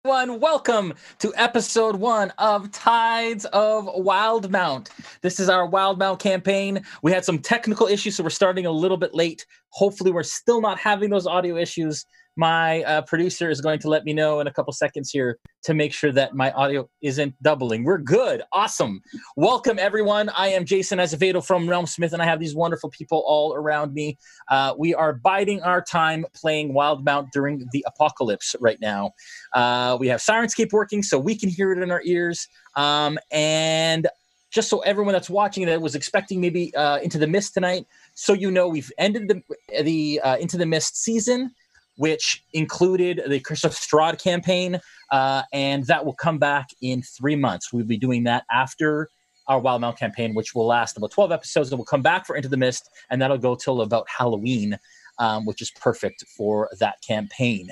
everyone. Welcome to episode 1 of Tides of Wildemount. This is our Wildemount campaign. We had some technical issues, so we're starting a little bit late. Hopefully, we're still not having those audio issues. My producer is going to let me know in a couple seconds here to make sure that my audio isn't doubling. We're good. Awesome. Welcome, everyone. I am Jason Azevedo from RealmSmith, and I have these wonderful people all around me. We are biding our time playing Wildemount during the apocalypse right now. We have Sirenscape working, so we can hear it in our ears. And just so everyone that's watching that was expecting maybe Into the Mist tonight, so you know we've ended the Into the Mist season, which included the Curse of Strahd campaign, and that will come back in 3 months. We'll be doing that after our Wildemount campaign, which will last about 12 episodes, and we'll come back for Into the Mist, and that'll go till about Halloween, which is perfect for that campaign.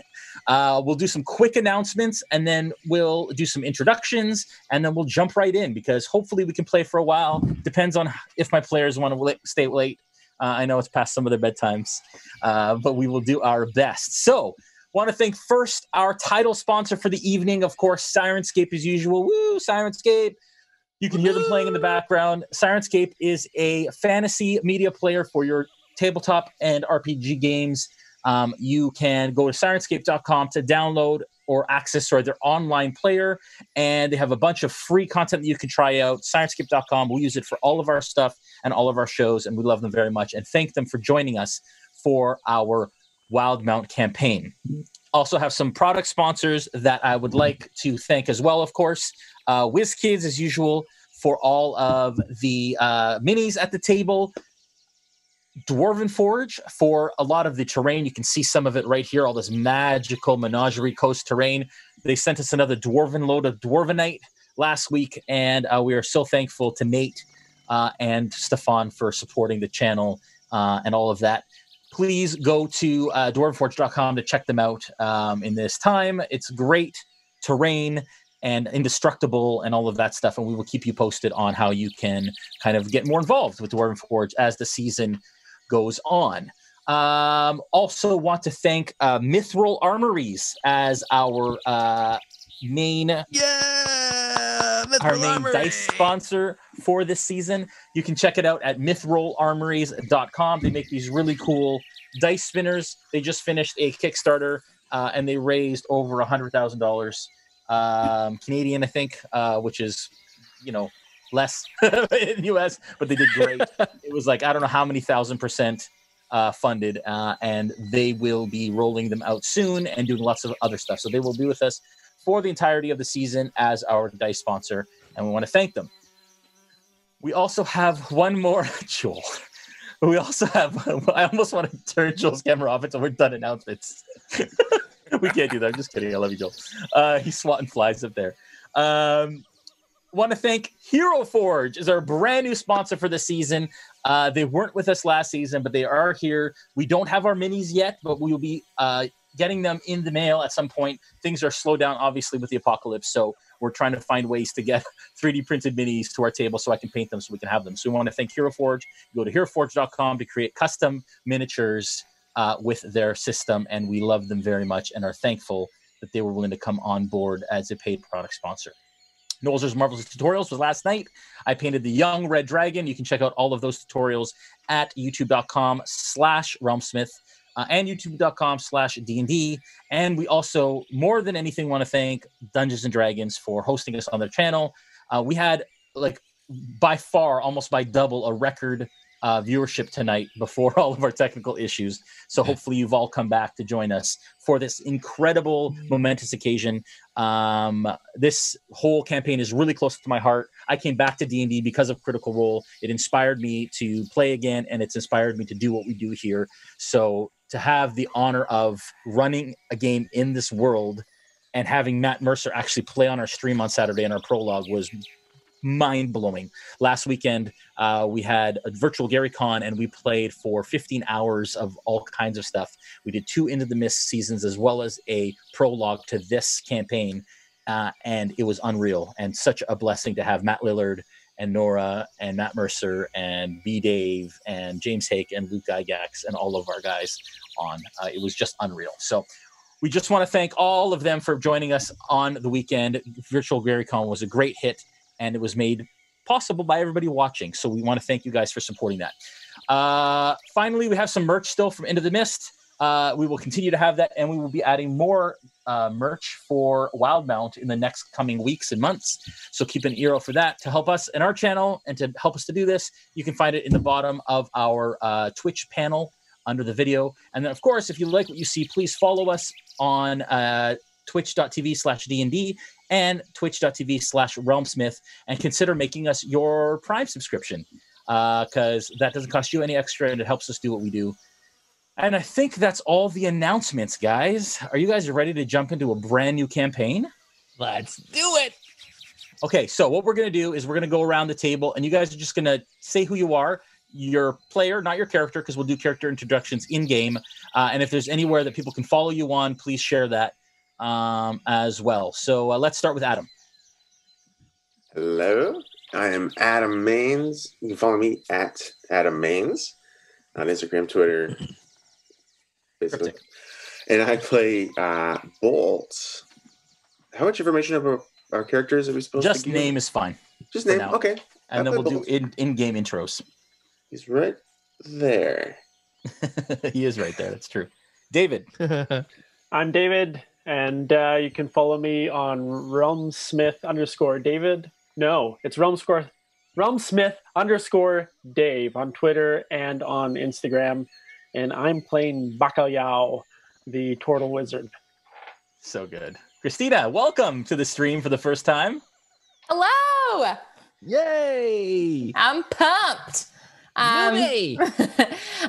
We'll do some quick announcements, and then we'll do some introductions, and then we'll jump right in, because hopefully we can play for a while. Depends on if my players want to stay late. I know it's past some of their bedtimes, but we will do our best. So, want to thank first our title sponsor for the evening, of course, Sirenscape as usual. Woo, Sirenscape. You can hear them playing in the background. Sirenscape is a fantasy media player for your tabletop and RPG games. You can go to Sirenscape.com to download or access their online player, and they have a bunch of free content that you can try out. Sirenscape.com. We'll use it for all of our stuff and all of our shows, and we love them very much, and thank them for joining us for our Wildemount campaign. Also have some product sponsors that I would like to thank as well, of course. WizKids, as usual, for all of the minis at the table. Dwarven Forge for a lot of the terrain. You can see some of it right here, all this magical Menagerie Coast terrain. They sent us another Dwarven load of Dwarvenite last week, and we are so thankful to Nate and Stefan for supporting the channel and all of that. Please go to dwarvenforge.com to check them out in this time. It's great terrain and indestructible and all of that stuff, and we will keep you posted on how you can kind of get more involved with Dwarven Forge as the season goes on. Also want to thank Mithril Armories as our main dice sponsor for this season. You can check it out at mithrilarmories.com. They make these really cool dice spinners. They just finished a Kickstarter and they raised over $100,000 Canadian, I think, which is, less in the US, but they did great. It was like, I don't know how many 1,000% funded, and they will be rolling them out soon and doing lots of other stuff. So they will be with us for the entirety of the season as our dice sponsor, and we want to thank them. We also have one more, Joel. We also have, I almost want to turn Joel's camera off until we're done announcements. We can't do that. I'm just kidding. I love you, Joel. He's swatting flies up there. Want to thank Hero Forge is our brand new sponsor for the season. They weren't with us last season, but they are here. We don't have our minis yet, but we will be getting them in the mail at some point. Things are slowed down, obviously, with the apocalypse, so we're trying to find ways to get 3D printed minis to our table so I can paint them so we can have them. So we want to thank Hero Forge. Go to heroforge.com to create custom miniatures with their system, and we love them very much and are thankful that they were willing to come on board as a paid product sponsor. Nolzer's Marvelous Tutorials was last night. I painted the young red dragon. You can check out all of those tutorials at youtube.com/RealmSmith and youtube.com/D&D. And we also, more than anything, want to thank Dungeons and Dragons for hosting us on their channel. We had, by far, almost by double, a record viewership tonight before all of our technical issues. So hopefully you've all come back to join us for this incredible, momentous occasion. This whole campaign is really close to my heart. I came back to D&D because of Critical Role. It inspired me to play again, and it's inspired me to do what we do here. So to have the honor of running a game in this world and having Matt Mercer actually play on our stream on Saturday in our prologue was mind-blowing. Last weekend, we had a virtual GaryCon, and we played for 15 hours of all kinds of stuff. We did 2 Into the Mist seasons as well as a prologue to this campaign, and it was unreal and such a blessing to have Matt Lillard and Nora and Matt Mercer and B. Dave and James Hake and Luke Gygax and all of our guys on. It was just unreal. So we just want to thank all of them for joining us on the weekend. Virtual GaryCon was a great hit, and it was made possible by everybody watching. So we want to thank you guys for supporting that. Finally, we have some merch still from Into the Mist. We will continue to have that, and we will be adding more merch for Wildemount in the next coming weeks and months. So keep an ear out for that. To help us in our channel and to help us to do this, you can find it in the bottom of our Twitch panel under the video. And then, of course, if you like what you see, please follow us on twitch.tv/DND and twitch.tv/RealmSmith, and consider making us your Prime subscription, because that doesn't cost you any extra and it helps us do what we do. And I think that's all the announcements, guys. Are you guys ready to jump into a brand new campaign? Let's do it. Okay, so what we're going to do is we're going to go around the table, and you guys are just going to say who you are, your player, not your character, because we'll do character introductions in-game. And if there's anywhere that people can follow you on, please share that as well. So let's start with Adam. Hello, I am Adam Mainse. You can follow me at Adam Mainse on Instagram, Twitter, Facebook. And I play Bolt. How much information about our characters are we supposed to give? Just name is fine. Just name, now. Okay. And then we'll Bolt. do in-game intros. He's right there. He is right there. That's true. David. I'm David, and you can follow me on RealmSmith_David. No, it's RealmSmith_Dave on Twitter and on Instagram. And I'm playing Bacalhau, the turtle wizard. So good. Christina, welcome to the stream for the first time. Hello. Yay! I'm pumped. Yay!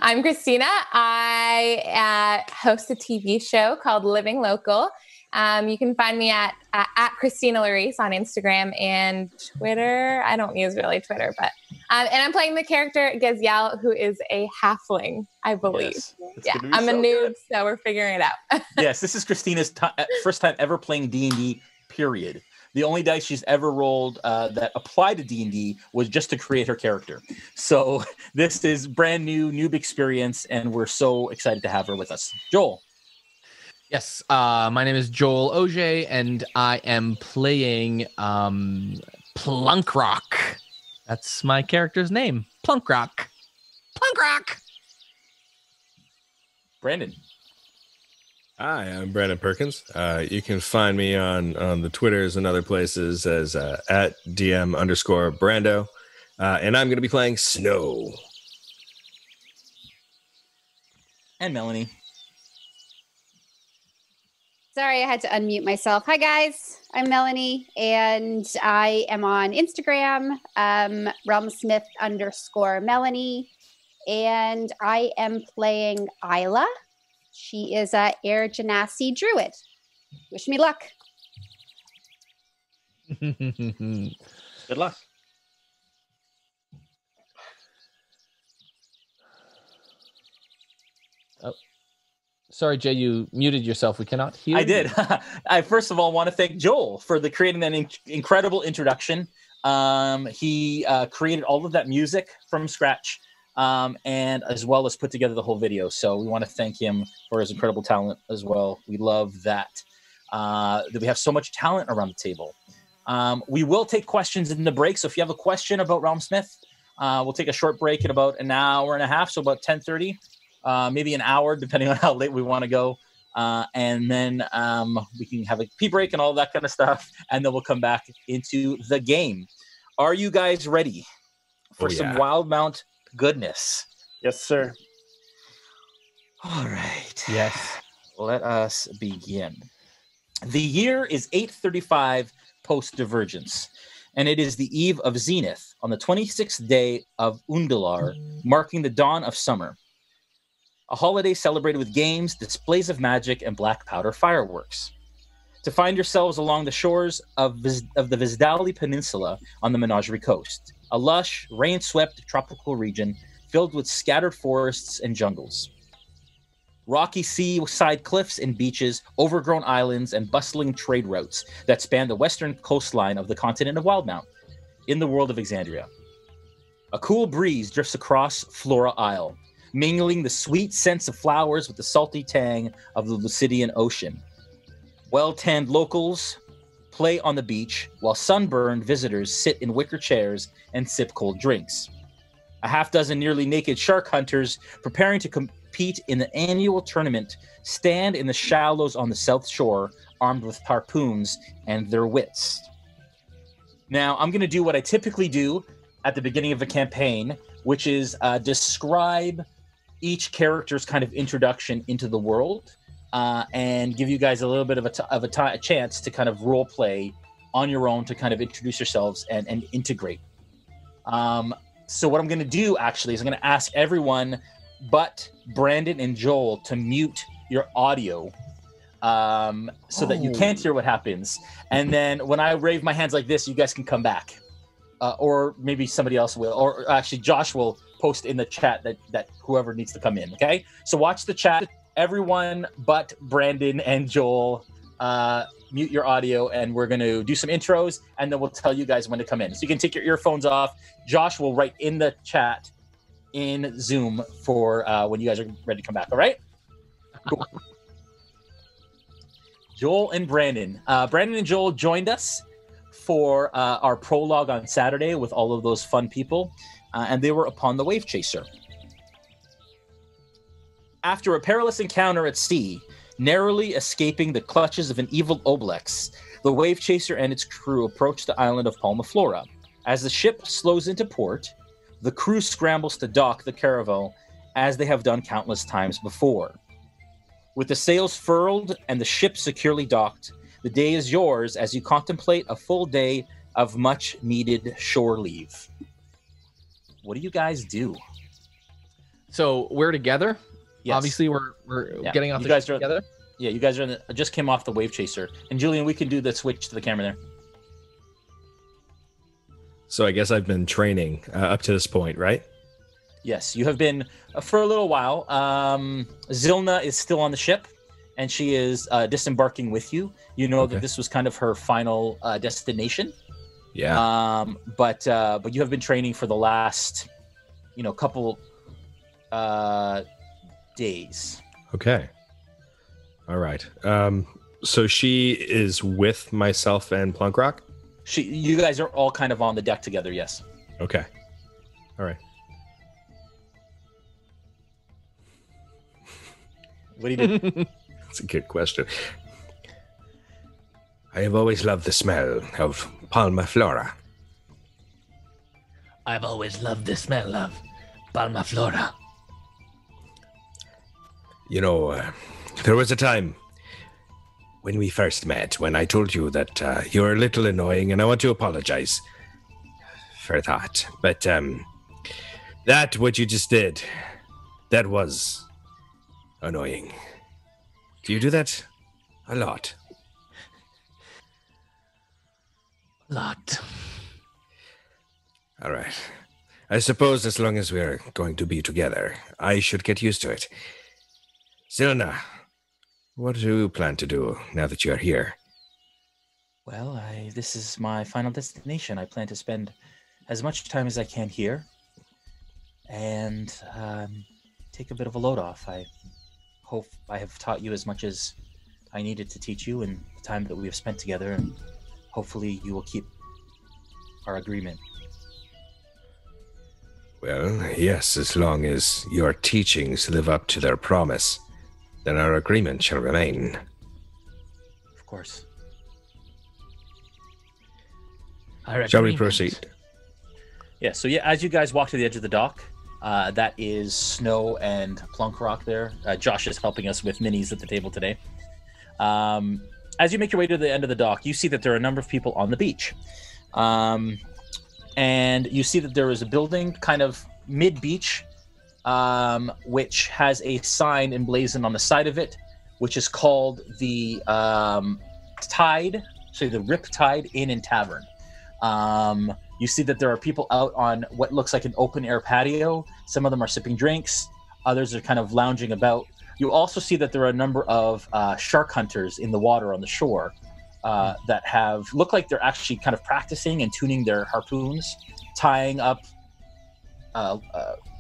I'm Christina. I host a TV show called Living Local. You can find me at Christina Laurice on Instagram and Twitter. I don't use really Twitter, but and I'm playing the character Gaziel, who is a halfling, I believe. Yes. Yeah, I'm a noob, so we're figuring it out. Yes, this is Christina's first time ever playing D&D, period. The only dice she's ever rolled that applied to D&D was just to create her character. So this is brand new, noob experience, and we're so excited to have her with us. Joel. Yes, my name is Joel Auge, and I am playing Plunkrawk. That's my character's name, Plunkrawk. Plunkrawk! Brandon. Hi, I'm Brandon Perkins. You can find me on the Twitters and other places as at DM_Brando. And I'm going to be playing Snow. And Melanie. Sorry, I had to unmute myself. Hi, guys. I'm Melanie, and I am on Instagram, RealmSmith_Melanie, and I am playing Aella. She is a Air Genasi Druid. Wish me luck. Good luck. Oh, sorry, Jay, you muted yourself. We cannot hear I did. I first of all want to thank Joel for creating that incredible introduction. He created all of that music from scratch, and as well as put together the whole video. So we want to thank him for his incredible talent as well. We love that we have so much talent around the table. We will take questions in the break. So if you have a question about RealmSmith, we'll take a short break at about an hour and a half, so about 10:30, maybe an hour, depending on how late we want to go. And then we can have a pee break and all that kind of stuff, and then we'll come back into the game. Are you guys ready for some Wildemount goodness? Yes, sir. All right. Yes. Let us begin. The year is 835 post-divergence, and it is the eve of Zenith on the 26th day of Undalar, marking the dawn of summer. A holiday celebrated with games, displays of magic, and black powder fireworks. To find yourselves along the shores of the Vizdali Peninsula on the Menagerie Coast, a lush, rain-swept tropical region filled with scattered forests and jungles. Rocky seaside cliffs and beaches, overgrown islands, and bustling trade routes that span the western coastline of the continent of Wildemount, in the world of Exandria. A cool breeze drifts across Flora Isle, mingling the sweet scents of flowers with the salty tang of the Lucidian Ocean. Well-tanned locals play on the beach, while sunburned visitors sit in wicker chairs and sip cold drinks. A half dozen nearly naked shark hunters preparing to compete in the annual tournament stand in the shallows on the south shore, armed with harpoons and their wits. Now, I'm going to do what I typically do at the beginning of a campaign, which is describe each character's kind of introduction into the world, and give you guys a little bit of a chance to kind of role play on your own to kind of introduce yourselves and integrate. So what I'm going to do actually is I'm going to ask everyone but Brandon and Joel to mute your audio so that you can't hear what happens. And then when I wave my hands like this, you guys can come back. Or maybe somebody else will. Or actually, Josh will post in the chat that whoever needs to come in, okay? So watch the chat. Everyone but Brandon and Joel, mute your audio, and we're going to do some intros, and then we'll tell you guys when to come in. So you can take your earphones off. Josh will write in the chat in Zoom for when you guys are ready to come back, all right? Cool. Joel and Brandon. Brandon and Joel joined us for our prologue on Saturday with all of those fun people, and they were upon the Wave Chaser. After a perilous encounter at sea, narrowly escaping the clutches of an evil Oblex, the Wave Chaser and its crew approach the island of Palma Flora. As the ship slows into port, the crew scrambles to dock the caravel as they have done countless times before. With the sails furled and the ship securely docked, the day is yours as you contemplate a full day of much-needed shore leave. What do you guys do? So we're together. Yes. Obviously, we're getting off the ship together. Yeah, you guys are just came off the Wave Chaser. And Julian, we can do the switch to the camera there. So I guess I've been training up to this point, right? Yes, you have been for a little while. Zilna is still on the ship, and she is disembarking with you. You know that this was kind of her final destination. Yeah. But you have been training for the last, couple days. Okay. All right. So she is with myself and Plunkrawk? You guys are all kind of on the deck together, yes. Okay. All right. What do you do? That's a good question. I have always loved the smell of Palma Flora. I've always loved the smell of Palma Flora. You know, there was a time when we first met when I told you that you were a little annoying, and I want to apologize for that. But what you just did, that was annoying. Do you do that a lot? A lot. All right. I suppose as long as we're going to be together, I should get used to it. Zilna, what do you plan to do now that you're here? Well, this is my final destination. I plan to spend as much time as I can here and take a bit of a load off. I hope I have taught you as much as I needed to teach you in the time that we have spent together, and hopefully you will keep our agreement. Well, yes, as long as your teachings live up to their promise, then our agreement shall remain. Of course. Shall we proceed? Yeah, so as you guys walk to the edge of the dock, that is Snow and Plunkrawk there. Josh is helping us with minis at the table today. As you make your way to the end of the dock, you see that there are a number of people on the beach. And you see that there is a building kind of mid-beach, which has a sign emblazoned on the side of it, which is called the Riptide Inn and Tavern. You see that there are people out on what looks like an open-air patio. Some of them are sipping drinks. Others are kind of lounging about. You also see that there are a number of shark hunters in the water on the shore that look like they're actually kind of practicing and tuning their harpoons, tying up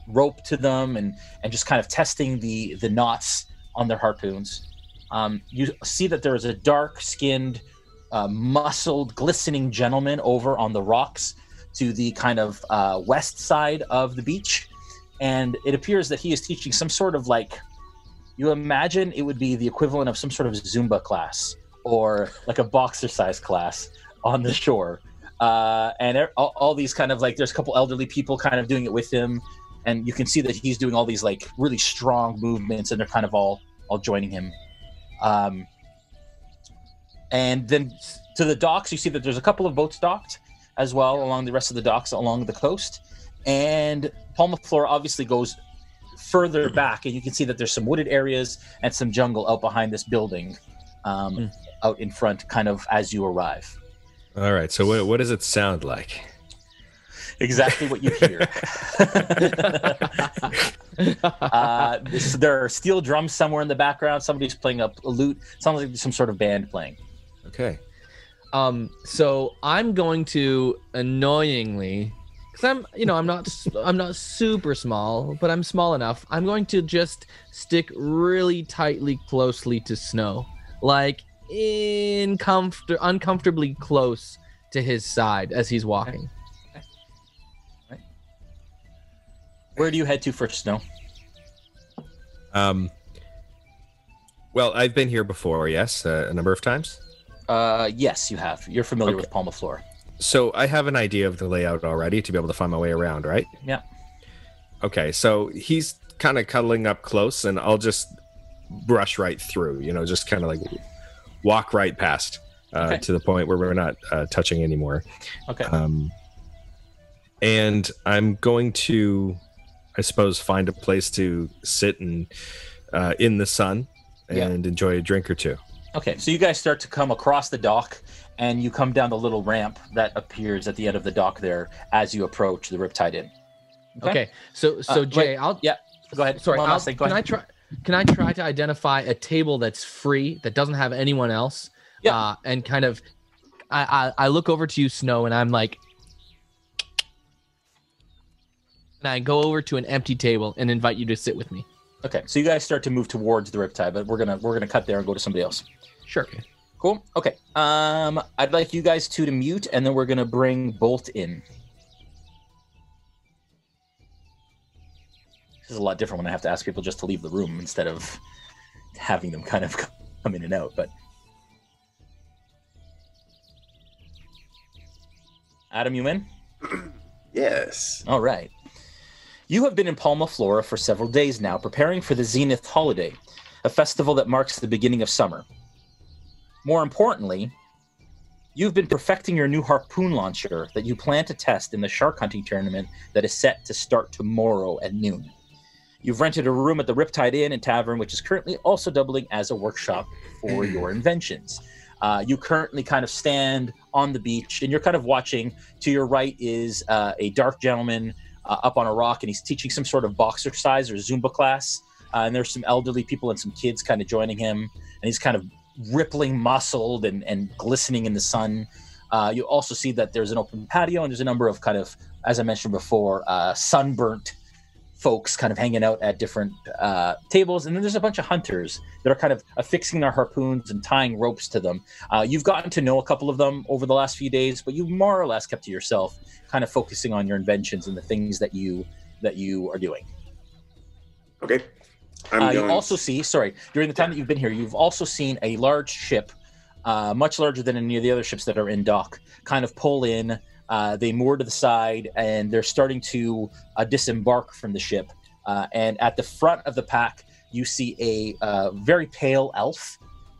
rope to them and just kind of testing the knots on their harpoons. You see that there is a dark-skinned, muscled, glistening gentleman over on the rocks to the kind of west side of the beach. And it appears that he is teaching some sort of like, you imagine it would be the equivalent of some sort of Zumba class or like a boxercise class on the shore. And all these kind of like, there's a couple elderly people kind of doing it with him. And you can see that he's doing all these like really strong movements and they're kind of all joining him. And then to the docks, you see that there's a couple of boats docked as well along the rest of the docks along the coast. And Palma Flora obviously goes further back, and you can see that there's some wooded areas and some jungle out behind this building, out in front, kind of as you arrive. All right. So what does it sound like? Exactly what you hear. There are steel drums somewhere in the background. Somebody's playing a lute. Sounds like some sort of band playing. Okay. So I'm going to annoyingly, because I'm not super small, but I'm small enough. I'm going to just stick really tightly, closely to Snow, like uncomfortably close to his side as he's walking. Okay. Where do you head to first, Snow? Well, I've been here before, yes, a number of times. Yes, you have. You're familiar with Palma Flora. So I have an idea of the layout already to be able to find my way around, right? Yeah. Okay, so he's kind of cuddling up close, and I'll just brush right through, just kind of like walk right past to the point where we're not touching anymore. Okay. And I'm going to, I suppose, find a place to sit and in the sun and enjoy a drink or two. Okay, so you guys start to come across the dock, and you come down the little ramp that appears at the end of the dock there as you approach the Riptide Inn. Okay. So Jay, go ahead. Sorry, can I try to identify a table that's free, that doesn't have anyone else? Yeah. And kind of, I look over to you, Snow, and I'm like, and I go over to an empty table and invite you to sit with me. Okay, so you guys start to move towards the Riptide, but we're gonna cut there and go to somebody else. Sure. Cool. Okay. I'd like you guys two to mute, and then we're gonna bring Bolt in. This is a lot different when I have to ask people just to leave the room instead of having them kind of come in and out. But Adam, you in? Yes. All right. You have been in Palma Flora for several days now, preparing for the Zenith holiday, a festival that marks the beginning of summer. More importantly, you've been perfecting your new harpoon launcher that you plan to test in the shark hunting tournament that is set to start tomorrow at noon. You've rented a room at the Riptide Inn and Tavern, which is currently also doubling as a workshop for your inventions. You currently kind of stand on the beach, and you're kind of watching. To your right is a dark gentleman up on a rock, and he's teaching some sort of boxercise or Zumba class. And there's some elderly people and some kids kind of joining him, and he's kind of rippling, muscled, and glistening in the sun. You also see that there's an open patio, and there's a number of kind of, as I mentioned before, sunburnt folks kind of hanging out at different tables. And then there's a bunch of hunters that are kind of affixing their harpoons and tying ropes to them. You've gotten to know a couple of them over the last few days, but you've more or less kept to yourself, kind of focusing on your inventions and the things that you are doing. Okay. You also see, during the time that you've been here, you've also seen a large ship, much larger than any of the other ships that are in dock, kind of pull in. They moor to the side, and they're starting to disembark from the ship. And at the front of the pack, you see a very pale elf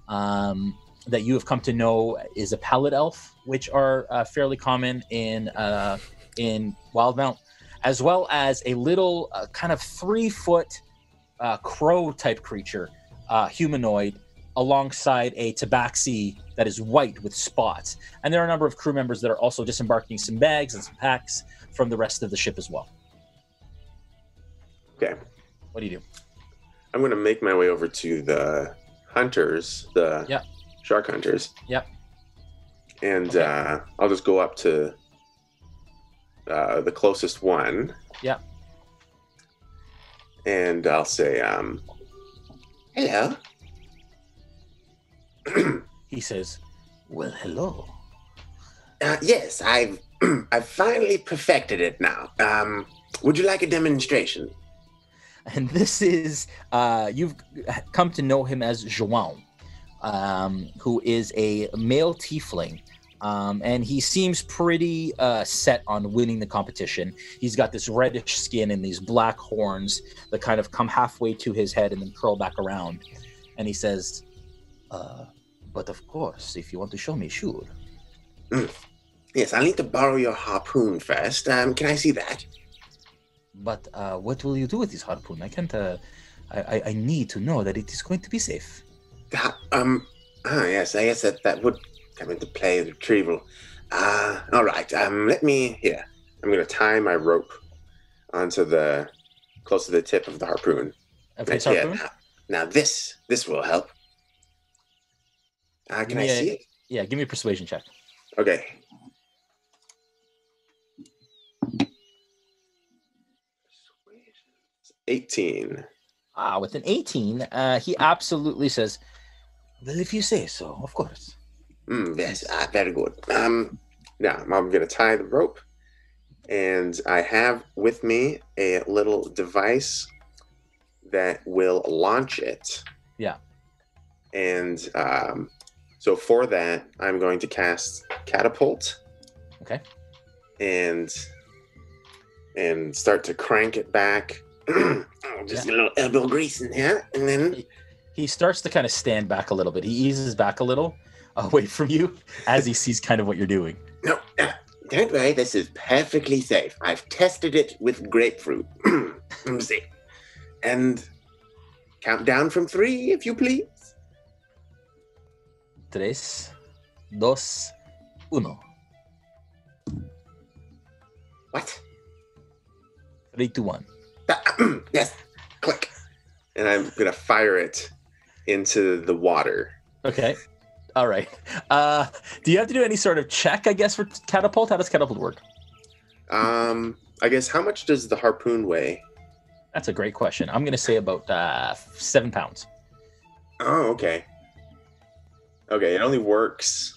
that you have come to know is a pallid elf, which are fairly common in Wildemount, as well as a little kind of 3-foot crow type creature, humanoid, alongside a tabaxi that is white with spots. And there are a number of crew members that are also disembarking some bags and some packs from the rest of the ship as well. Okay. What do you do? I'm going to make my way over to the hunters, the shark hunters. Yep. And I'll just go up to the closest one. Yep. and I'll say, hello. He says, well, hello. Yes, I've finally perfected it now. Would you like a demonstration? And this is, you've come to know him as João, who is a male tiefling. And he seems pretty set on winning the competition. He's got this reddish skin and these black horns that kind of come halfway to his head and then curl back around. And he says, but of course, if you want to show me, sure. Yes, I'll need to borrow your harpoon first. Can I see that? But what will you do with this harpoon? I can't, I need to know that it is going to be safe. Yes, I guess that would come into play, the retrieval. All right, let me, here. I'm going to tie my rope onto close to the tip of the harpoon. Of his harpoon? Now this will help. Can I see it? Yeah, give me a persuasion check. Okay. Persuasion. 18. With an 18, he absolutely says, well, if you say so, of course. Yes, very good. Now, I'm going to tie the rope, and I have with me a little device that will launch it. Yeah. And so for that, I'm going to cast Catapult. Okay. And start to crank it back. Just a little elbow grease in here, and then... He starts to kind of stand back a little bit. He eases back a little away from you as he sees kind of what you're doing. No, don't worry. This is perfectly safe. I've tested it with grapefruit. Let me see. And count down from 3, if you please. 3, 2, 1. What? 3, 2, 1. Yes. Click. And I'm going to fire it into the water. Okay. All right. Do you have to do any sort of check, I guess, for catapult? How does catapult work? I guess how much does the harpoon weigh? That's a great question. I'm going to say about 7 pounds. Oh, okay. Okay, it only works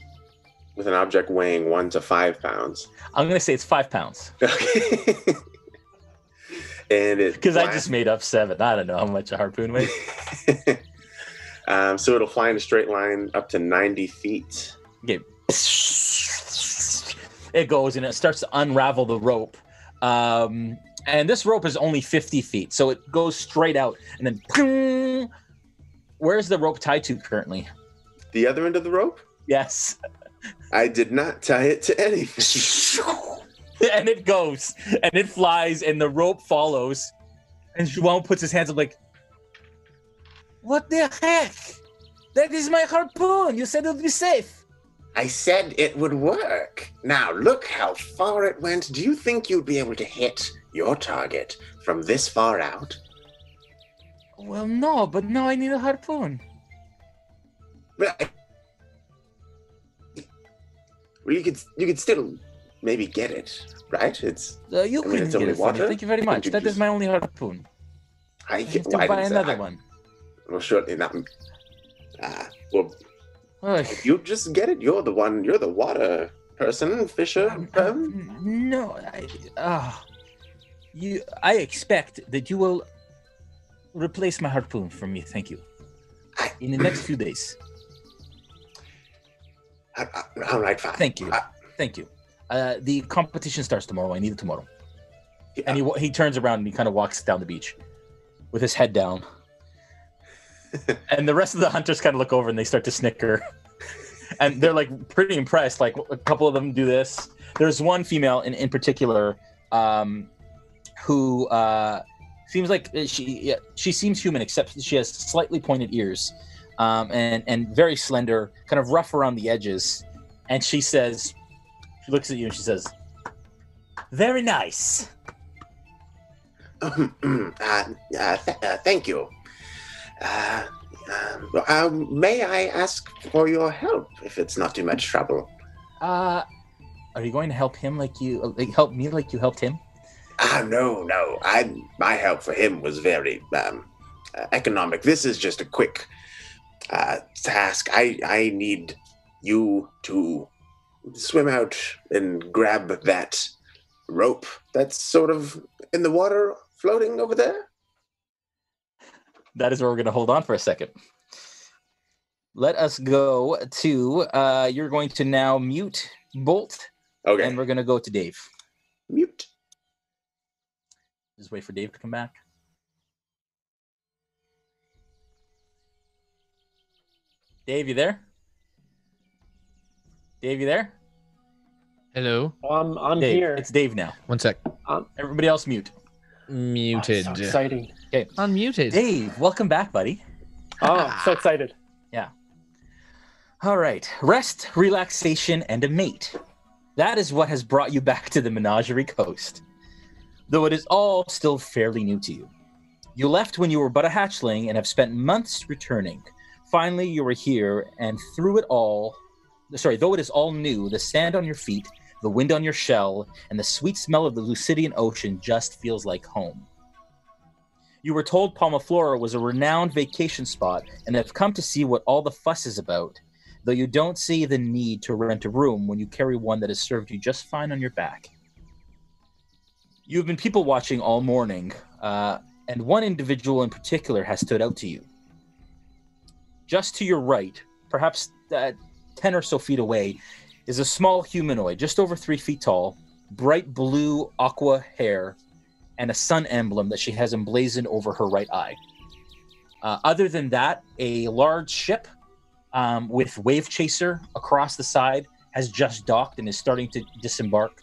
with an object weighing 1 to 5 pounds. I'm going to say it's 5 pounds. Okay. And because I just made up 7. I don't know how much a harpoon weighs. So it'll fly in a straight line up to 90 feet. Okay. It goes and it starts to unravel the rope. And this rope is only 50 feet. So it goes straight out and then ping! Where's the rope tied to currently? The other end of the rope? Yes. I did not tie it to anything. And it goes and it flies and the rope follows. And João puts his hands up like, what the heck? That is my harpoon. You said it would be safe. I said it would work. Now look how far it went. Do you think you'd be able to hit your target from this far out? Well, no, but now I need a harpoon. Well, you could still maybe get it, right? It's you couldn't it's get only it for me. water. Thank you very much. That is my only harpoon. I have to buy another one. Well, surely not. Well, if you just get it, you're the one. You're the water person, fisher. No, I expect that you will replace my harpoon for me. Thank you. In the next few days. All right, fine. Thank you. Thank you. The competition starts tomorrow. I need it tomorrow. Yeah. And he turns around and he kind of walks down the beach with his head down. And the rest of the hunters kind of look over and they start to snicker. And they're like pretty impressed. Like a couple of them do this. There's one female in particular who seems like she seems human, except she has slightly pointed ears and very slender, kind of rough around the edges. And she says, she looks at you and she says, very nice. Thank you. May I ask for your help if it's not too much trouble? Are you going to help him help me like you helped him? No. My help for him was very economic. This is just a quick task. I need you to swim out and grab that rope that's sort of in the water floating over there. That is where we're going to hold on for a second. Let us go to, you're going to now mute Bolt. Okay. And we're going to go to Dave. Mute. Just wait for Dave to come back. Dave, you there? Dave, you there? Hello. I'm Dave, here. it's Dave now. 1 sec. Everybody else mute. Muted. Oh, so exciting. Okay. Unmuted. Dave, welcome back, buddy. Oh, so excited. Yeah. All right. Rest, relaxation, and a mate. That is what has brought you back to the Menagerie Coast. Though it is all still fairly new to you. You left when you were but a hatchling and have spent months returning. Finally, you are here, and though it is all new, the sand on your feet, the wind on your shell, and the sweet smell of the Lucidian Ocean just feels like home. You were told Palma Flora was a renowned vacation spot and have come to see what all the fuss is about, though you don't see the need to rent a room when you carry one that has served you just fine on your back. You've been people watching all morning, and one individual in particular has stood out to you. Just to your right, perhaps 10 or so feet away, is a small humanoid, just over 3 feet tall, bright blue aqua hair, and a sun emblem that she has emblazoned over her right eye. Other than that, a large ship with Wave Chaser across the side has just docked and is starting to disembark.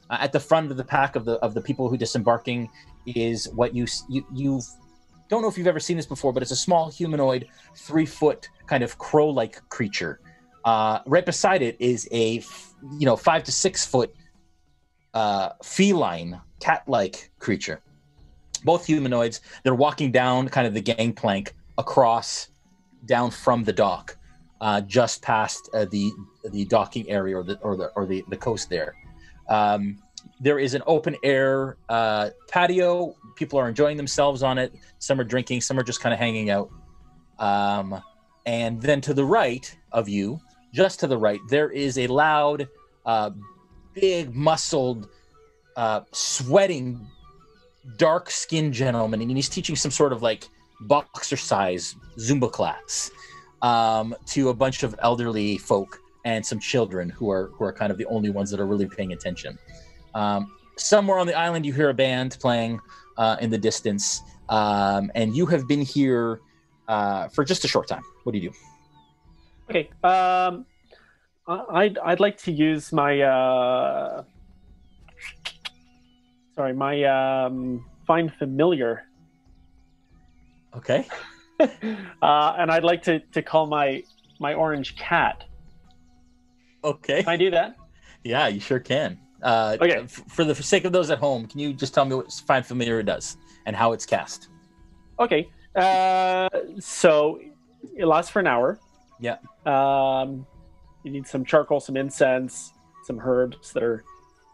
At the front of the pack of the people who disembarking is what you don't know if you've ever seen this before, but it's a small humanoid, 3-foot kind of crow-like creature. Right beside it is a 5 to 6 foot feline, cat-like creature. Both humanoids. They're walking down kind of the gangplank across down from the dock, just past the docking area or the coast there. There is an open air patio. People are enjoying themselves on it. Some are drinking. Some are just kind of hanging out. And then to the right of you, just to the right, there is a loud, big, muscled, sweating, dark-skinned gentleman, and he's teaching some sort of like boxer-size Zumba class to a bunch of elderly folk and some children who are kind of the only ones that are really paying attention. Somewhere on the island, you hear a band playing in the distance, and you have been here for just a short time. What do you do? Okay. I'd like to use my find familiar. Okay. And I'd like to call my orange cat. Okay. Can I do that? Yeah, you sure can. Okay. For the sake of those at home, can you just tell me what Find Familiar does and how it's cast? Okay. So it lasts for an hour. Yeah. You need some charcoal, some incense, some herbs that are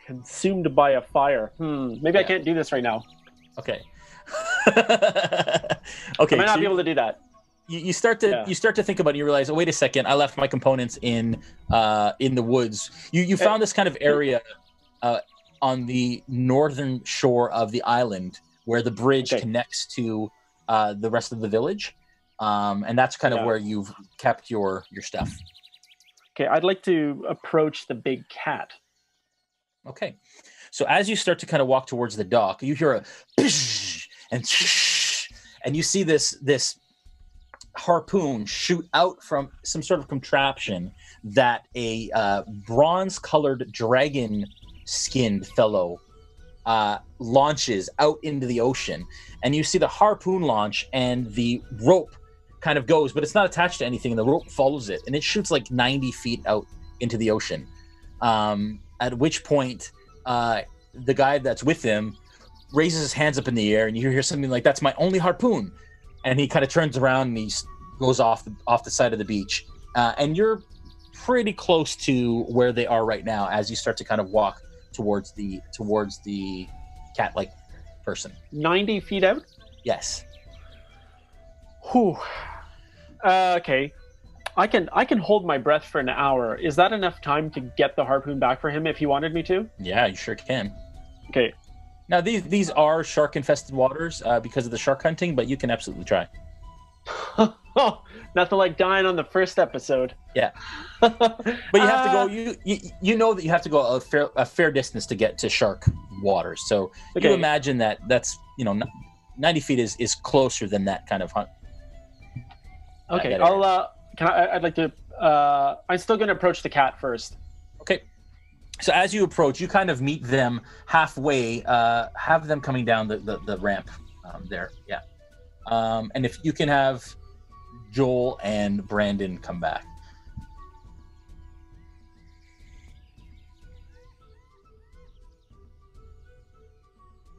consumed by a fire. Maybe I can't do this right now. Okay. Okay. I might not be able to do that. You start to think about it. You realize, oh, wait a second, I left my components in the woods. You found this kind of area on the northern shore of the island where the bridge connects to the rest of the village, and that's kind of where you've kept your stuff. Okay, I'd like to approach the big cat. Okay, so as you start to kind of walk towards the dock, you hear a pish and shh, and you see this harpoon shoot out from some sort of contraption that a bronze-colored dragon-skinned fellow launches out into the ocean. And you see the harpoon launch, and the rope kind of goes, but it's not attached to anything, and the rope follows it, and it shoots like 90 feet out into the ocean. At which point, the guy that's with him raises his hands up in the air, and you hear something like, "That's my only harpoon." And he kind of turns around and he goes off the side of the beach. And you're pretty close to where they are right now as you start to kind of walk towards the cat-like person. 90 feet out? Yes. Whew. Okay. I can hold my breath for an hour. Is that enough time to get the harpoon back for him if he wanted me to? Yeah, you sure can. Okay. Now, these are shark-infested waters because of the shark hunting, but you can absolutely try. Nothing like dying on the first episode. Yeah. But you have to go, you know that you have to go a fair distance to get to shark waters. So you imagine that's, 90 feet is closer than that kind of hunt. Okay, I'd like to, I'm still going to approach the cat first. Okay. So as you approach, you kind of meet them halfway, have them coming down the ramp there. Yeah. And if you can have Joel and Brandon come back.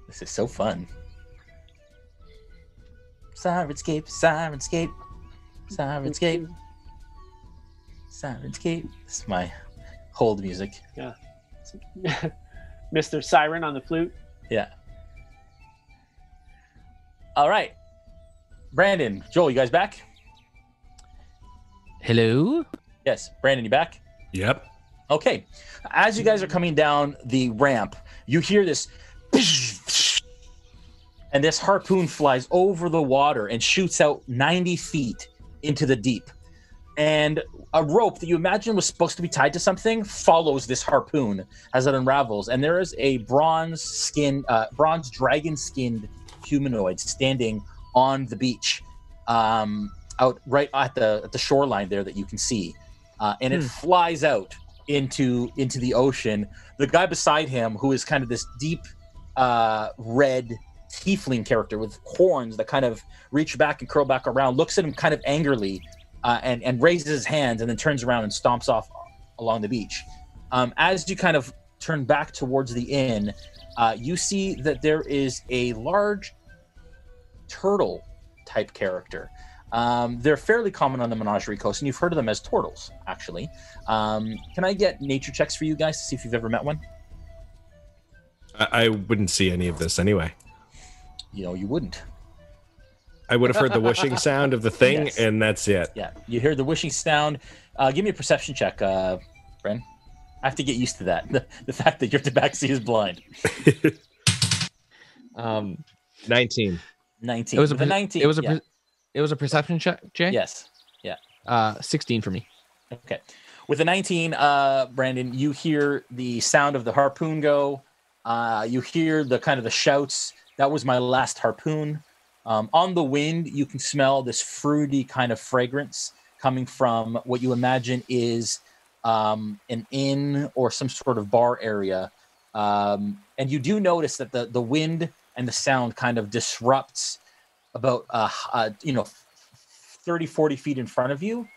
This is so fun. Sirenscape, Sirenscape, Sirenscape, Sirenscape. This is my hold music. Yeah. Mr. Siren on the flute. Yeah. All right. Brandon, Joel, you guys back? Hello? Yes. Brandon, you back? Yep. Okay. As you guys are coming down the ramp, you hear this, and this harpoon flies over the water and shoots out 90 feet into the deep. And a rope that you imagine was supposed to be tied to something follows this harpoon as it unravels. And there is a bronze dragon-skinned humanoid standing on the beach, out right at the shoreline there that you can see. And it flies out into the ocean. The guy beside him, who is kind of this deep red tiefling character with horns that kind of reach back and curl back around, looks at him kind of angrily and raises his hands and then turns around and stomps off along the beach. As you kind of turn back towards the inn, you see that there is a large turtle type character. They're fairly common on the Menagerie Coast, and you've heard of them as turtles, actually. Can I get nature checks for you guys to see if you've ever met one? I wouldn't see any of this anyway. You wouldn't. I would have heard the whooshing sound of the thing, yes. And that's it. Yeah, you hear the whooshing sound. Give me a perception check, Bren. I have to get used to that. The fact that your tabaxi is blind. 19. 19. It was a 19. It was a perception check, Jay? Yes. Yeah. 16 for me. Okay. With a 19, Brandon, you hear the sound of the harpoon go. You hear the kind of the shouts. That was my last harpoon. On the wind, you can smell this fruity kind of fragrance coming from what you imagine is an inn or some sort of bar area. And you do notice that the wind and the sound kind of disrupts about 30, 40 feet in front of you,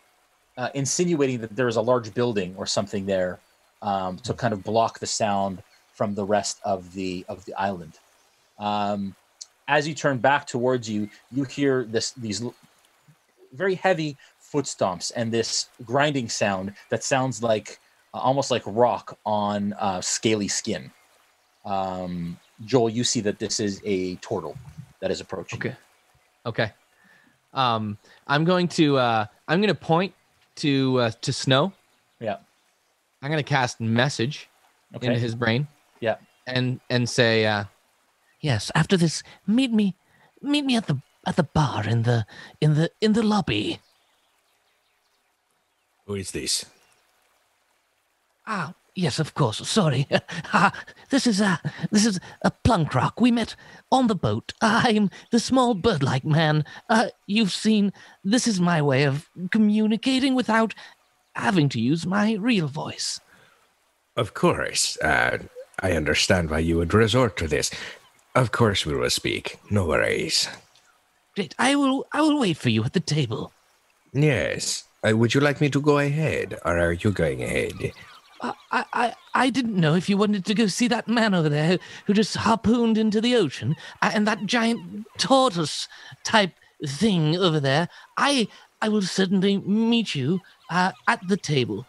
insinuating that there is a large building or something there to kind of block the sound from the rest of the island. As you turn back towards you, you hear these very heavy foot stomps and this grinding sound that sounds like almost like rock on scaly skin. Joel, you see that this is a turtle that is approaching. Okay. I'm going to point to Snow. Yeah. I'm going to cast message into his brain. Yeah. And say, yes, after this, meet me at the bar in the lobby. Who is this? Ah, yes, of course. Sorry. This is a Plunkrawk. We met on the boat. I'm the small bird-like man. You've seen. This is my way of communicating without having to use my real voice. Of course. I understand why you would resort to this. Of course we will speak. No worries. Great. I will wait for you at the table. Yes. Would you like me to go ahead, or are you going ahead? I didn't know if you wanted to go see that man over there who just harpooned into the ocean, and that giant tortoise type thing over there. I will certainly meet you at the table.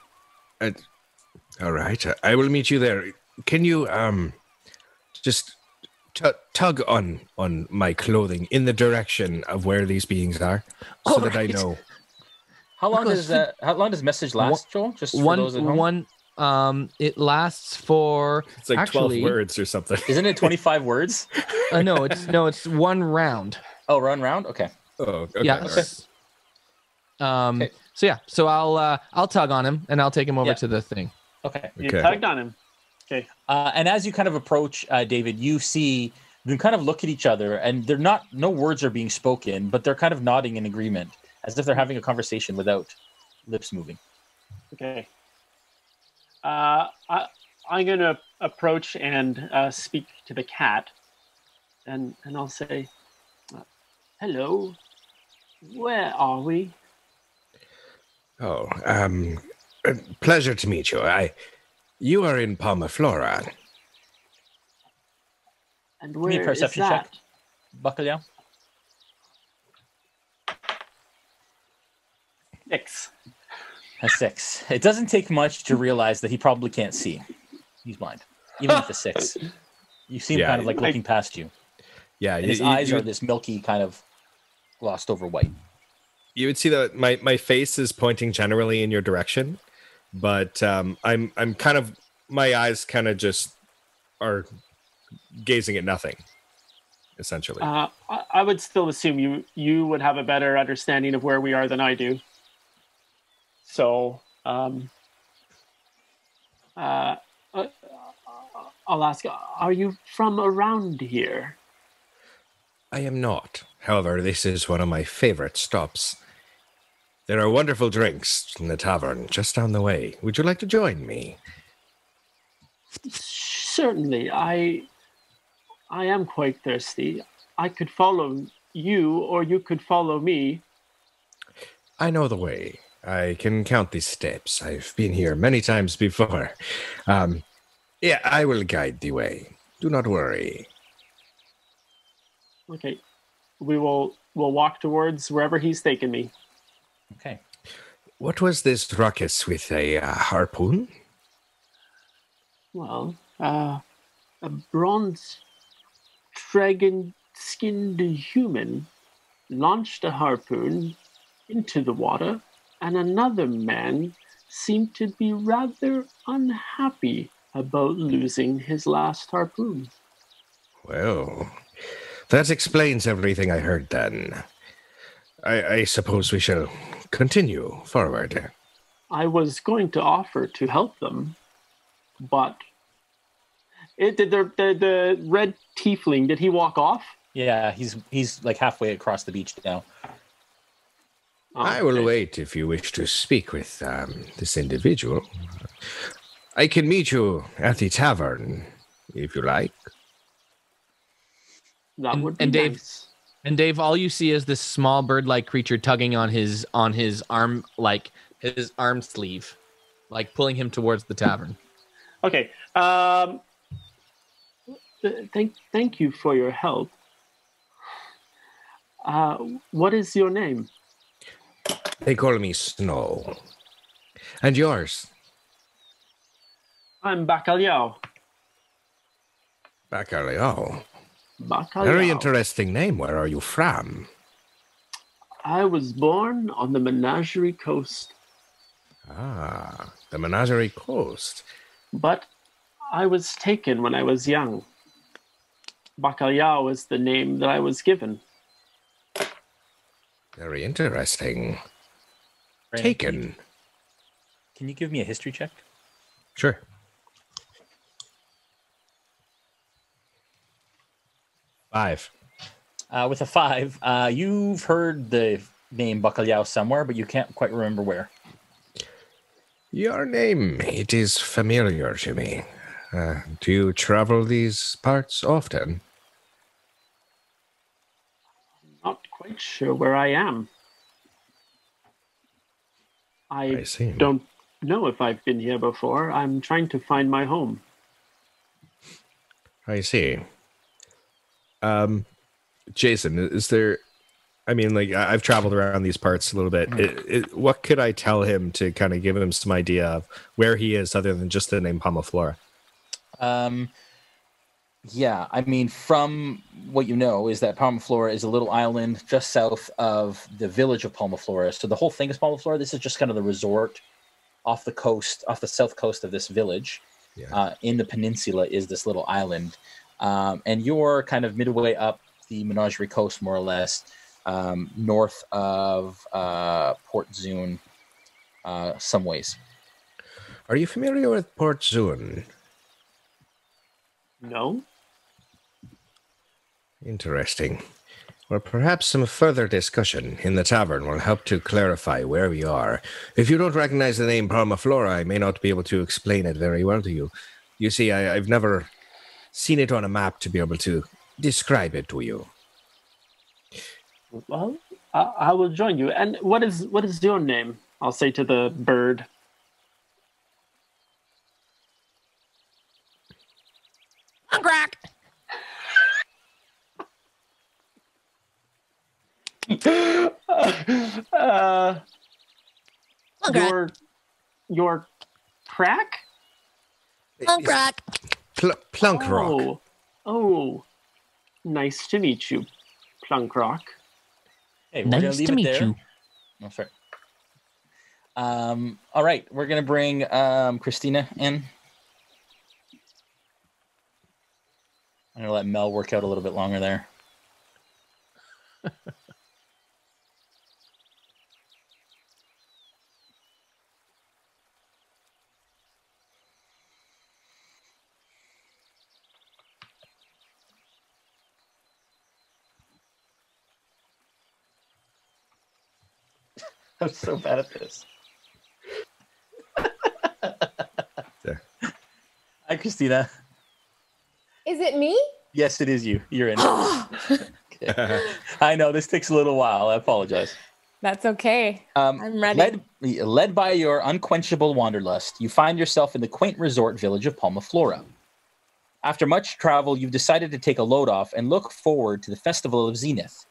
All right. I will meet you there. Can you just tug on my clothing in the direction of where these beings are, so that I know. How long does message last, Joel? Just for those at home? It lasts for It's like 12 words or something. Isn't it 25 words? No, it's one round. Oh, one round? Okay. Oh, okay. Yeah. Okay. So I'll tug on him and I'll take him over to the thing. Okay. You tugged on him. Okay. And as you kind of approach, David, you see them kind of look at each other, and no words are being spoken, but they're kind of nodding in agreement, as if they're having a conversation without lips moving. Okay. I'm going to approach and speak to the cat, and I'll say, "Hello, where are we?" Oh, pleasure to meet you. You are in Palma Flora. And where Give me a perception is that? check, Bacalhau. 6. A 6. It doesn't take much to realize that he probably can't see. He's blind, even with the 6. You see him kind of like looking past you. Yeah, and his eyes are this milky kind of glossed over white. You would see that my face is pointing generally in your direction, but I'm kind of, my eyes kind of just are gazing at nothing, essentially. I would still assume you would have a better understanding of where we are than I do. So I'll ask, are you from around here? I am not. However, this is one of my favorite stops. There are wonderful drinks in the tavern just down the way. Would you like to join me? Certainly. I am quite thirsty. I could follow you, or you could follow me. I know the way. I can count these steps. I've been here many times before. Yeah, I will guide the way. Do not worry. Okay. We'll walk towards wherever he's taken me. Okay. What was this ruckus with a harpoon? Well, a bronze dragon-skinned human launched a harpoon into the water, and another man seemed to be rather unhappy about losing his last harpoon. Well, that explains everything I heard then. I suppose we shall continue forward. I was going to offer to help them, but the red tiefling, did he walk off? Yeah, he's like halfway across the beach now. I will wait if you wish to speak with this individual. I can meet you at the tavern, if you like. That would be nice. And Dave, all you see is this small bird-like creature tugging on his arm, like his arm sleeve, like pulling him towards the tavern. Okay. Thank you for your help. What is your name? They call me Snow. And yours? I'm Bacalhau. Bacalhau. Bacalhau. Very interesting name. Where are you from? I was born on the Menagerie Coast. Ah, the Menagerie Coast. But I was taken when I was young. Bacalhau is the name that I was given. Very interesting. Brandon, Taken. Can you give me a history check? Sure. 5. With a 5, you've heard the name Bacalhau somewhere, but you can't quite remember where. Your name, it is familiar to me. Do you travel these parts often? Not quite sure where I am. I see. Don't know if I've been here before. I'm trying to find my home. I see. Jason, is there... I mean, like, I've traveled around these parts a little bit. What could I tell him to kind of give him some idea of where he is other than just the name Palma Flora? Yeah, I mean, from what you know is that Palma Flora is a little island just south of the village of Palma Flora. So the whole thing is Palma Flora. This is just kind of the resort off the coast, off the south coast of this village. Yeah. In the peninsula is this little island. And you're kind of midway up the Menagerie Coast, more or less, north of Port Zune, some ways. Are you familiar with Port Zune? No? Interesting. Well, perhaps some further discussion in the tavern will help to clarify where we are. If you don't recognize the name Palma Flora, I may not be able to explain it very well to you. You see, I've never seen it on a map to be able to describe it to you. Well, I will join you. And what is your name? I'll say to the bird. Plunkrawk. Your crack? Plunkrawk. Plunkrawk. Oh, nice to meet you, Plunkrawk. Hey, we're gonna Nice leave to it meet there. you. Oh, sorry. All right, we're gonna bring Christina in. I'm gonna let Mel work out a little bit longer there. I'm so bad at this. There. Hi, Christina. Is it me? Yes, it is you. You're in. Okay. I know this takes a little while. I apologize. That's okay. I'm ready. Led by your unquenchable wanderlust, you find yourself in the quaint resort village of Palma Flora. After much travel, you've decided to take a load off and look forward to the Festival of Zenith,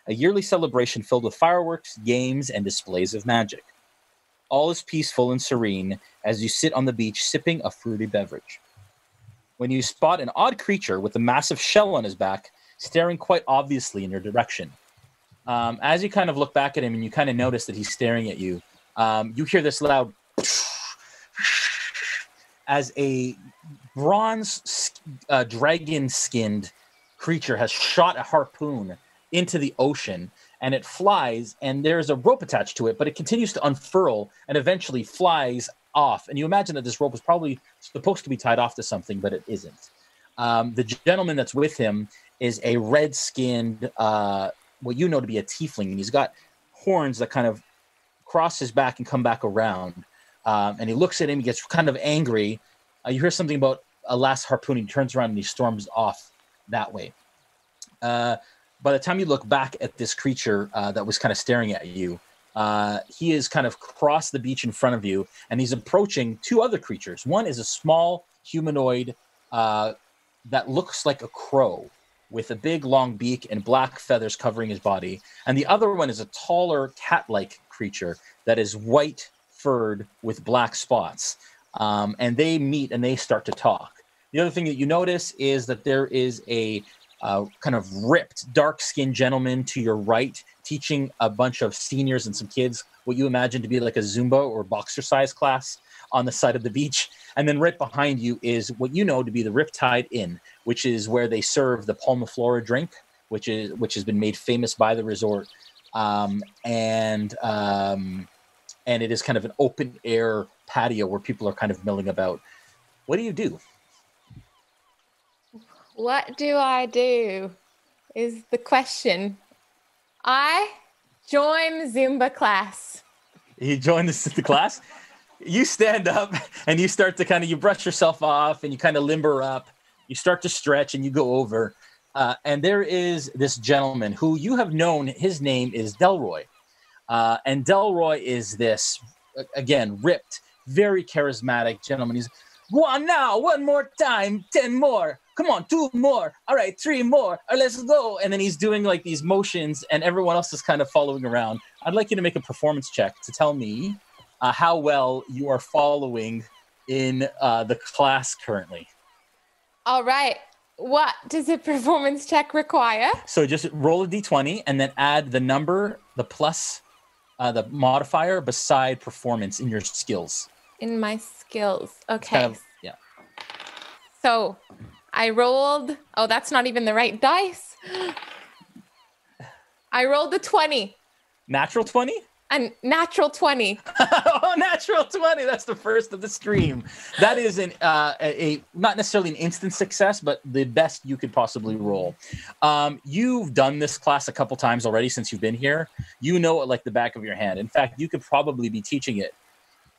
a yearly celebration filled with fireworks, games, and displays of magic. All is peaceful and serene as you sit on the beach sipping a fruity beverage, when you spot an odd creature with a massive shell on his back staring quite obviously in your direction. As you kind of look back at him and you kind of notice that he's staring at you, you hear this loud as a bronze dragon-skinned creature has shot a harpoon into the ocean, and it flies, and there's a rope attached to it, but it continues to unfurl and eventually flies off. And you imagine that this rope was probably supposed to be tied off to something, but it isn't. The gentleman that's with him is a red-skinned, what you know to be a tiefling, and he's got horns that kind of cross his back and come back around. And he looks at him, he gets kind of angry. You hear something about a last harpoon, he turns around and he storms off that way. By the time you look back at this creature that was kind of staring at you, he is kind of crossed the beach in front of you, and he's approaching two other creatures. One is a small humanoid that looks like a crow with a big long beak and black feathers covering his body. And the other one is a taller cat-like creature that is white-furred with black spots. And they meet and they start to talk. The other thing that you notice is that there is a kind of ripped, dark-skinned gentleman to your right, teaching a bunch of seniors and some kids what you imagine to be like a Zumba or boxercise class on the side of the beach. And then right behind you is what you know to be the Riptide Inn, which is where they serve the Palma Flora drink, which has been made famous by the resort. And it is kind of an open air patio where people are kind of milling about. What do you do? What do I do is the question. I join Zumba class. You join the class? You stand up and you start to you brush yourself off and you kind of limber up. You start to stretch and you go over. And there is this gentleman who you have known. His name is Delroy. And Delroy is this, again, ripped, very charismatic gentleman. He's, go on now, one more time, 10 more. Come on, 2 more. All right, 3 more. Let's go. And then he's doing like these motions and everyone else is kind of following around. I'd like you to make a performance check to tell me how well you are following in the class currently. All right. What does a performance check require? So just roll a d20 and then add the number, the plus, the modifier beside performance in your skills. In my skills. Okay. Kind of, yeah. So I rolled. Oh, that's not even the right dice. I rolled a 20. Natural 20? A natural 20. Oh, natural 20. That's the first of the stream. That is a not necessarily an instant success, but the best you could possibly roll. You've done this class a couple times already since you've been here. You know it like the back of your hand. In fact, you could probably be teaching it.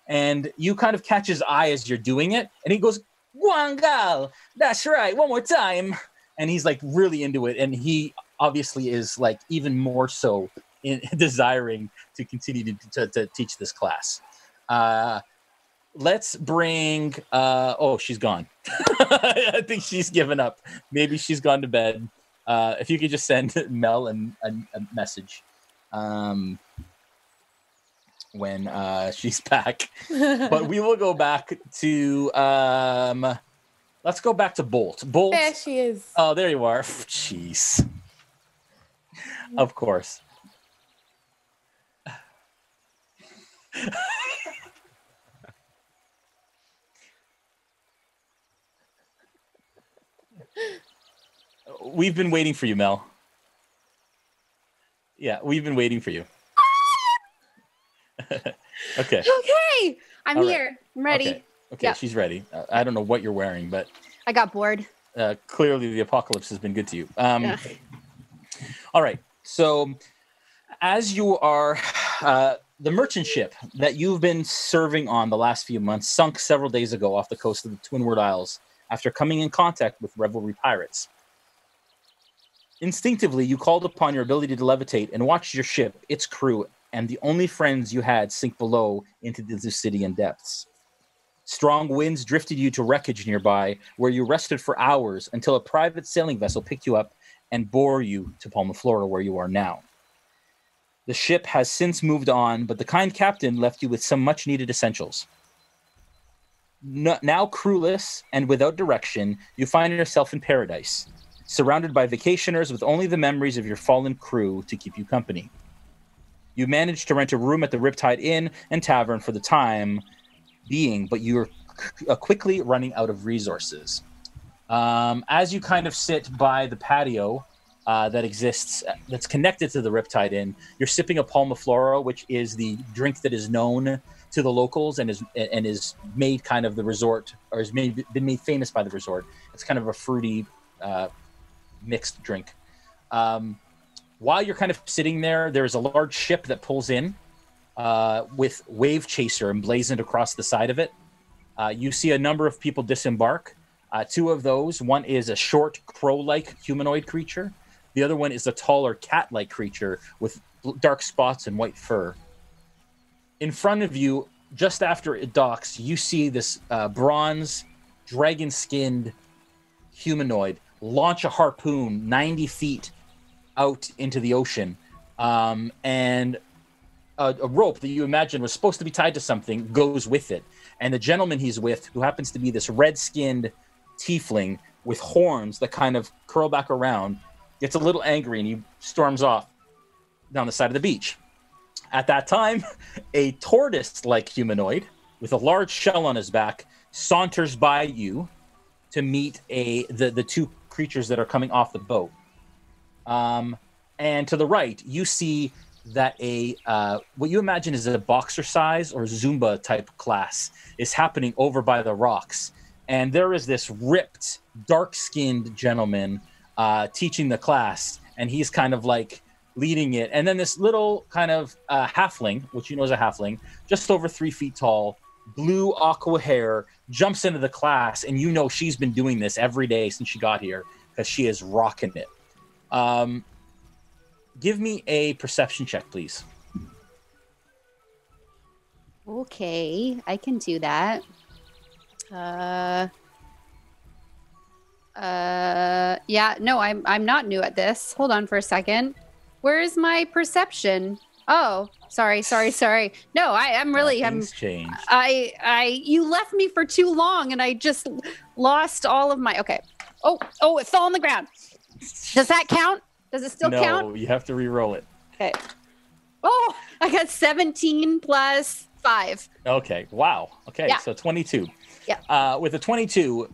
And you kind of catch his eye as you're doing it. And he goes, Guangal, that's right, one more time. And he's like really into it. And he obviously is like even more so in desiring to continue to teach this class. Let's bring she's gone. I think she's given up. Maybe she's gone to bed. If you could just send Mel a message when she's back. But we will go back to let's go back to Bolt. Bolt. There she is. Oh, there you are. Jeez. Of course. We've been waiting for you, Mel. Yeah, we've been waiting for you. Okay. Okay. I'm here. I'm ready. Okay, She's ready. I don't know what you're wearing, but I got bored. Clearly the apocalypse has been good to you. All right. So as you are, the merchant ship that you've been serving on the last few months sunk several days ago off the coast of the Twinward Isles after coming in contact with revelry pirates. Instinctively, you called upon your ability to levitate and watched your ship, its crew, and the only friends you had sink below into the Thucydian depths. Strong winds drifted you to wreckage nearby, where you rested for hours until a private sailing vessel picked you up and bore you to Palma Flora, where you are now. The ship has since moved on, but the kind captain left you with some much-needed essentials. Now crewless and without direction, you find yourself in paradise, surrounded by vacationers with only the memories of your fallen crew to keep you company. You managed to rent a room at the Riptide Inn and Tavern for the time being, but you are quickly running out of resources. As you kind of sit by the patio that exists, that's connected to the Riptide Inn, you're sipping a Palma Flora, which is the drink that is known to the locals and is made kind of the resort, or has been made famous by the resort. It's kind of a fruity mixed drink. While you're kind of sitting there, there's a large ship that pulls in with Wave Chaser emblazoned across the side of it. You see a number of people disembark. Two of those, one is a short crow-like humanoid creature. The other one is a taller cat-like creature with dark spots and white fur. In front of you, just after it docks, you see this bronze, dragon-skinned humanoid launch a harpoon 90 feet out into the ocean. And a rope that you imagine was supposed to be tied to something goes with it. And the gentleman he's with, who happens to be this red-skinned tiefling with horns that kind of curl back around, gets a little angry and he storms off down the side of the beach. At that time, a tortoise-like humanoid with a large shell on his back saunters by you to meet the two creatures that are coming off the boat. And to the right, you see that what you imagine is a boxer size or Zumba type class is happening over by the rocks. And there is this ripped, dark-skinned gentleman teaching the class, and he's kind of like leading it. And then this little kind of halfling, which you know is a halfling, just over 3 feet tall, blue aqua hair, jumps into the class, and you know she's been doing this every day since she got here because she is rocking it. Give me a perception check, please. Okay, I can do that. Yeah, no, I'm not new at this. Hold on for a second. Where is my perception? Oh, sorry. No, I'm Changed. you left me for too long and I just lost all of my, okay. Oh, it fell on the ground. Does that count? Does it still count? No, you have to re-roll it. Okay. Oh, I got 17 plus 5. Okay. Wow. Okay. Yeah. So 22. Yeah. With a 22,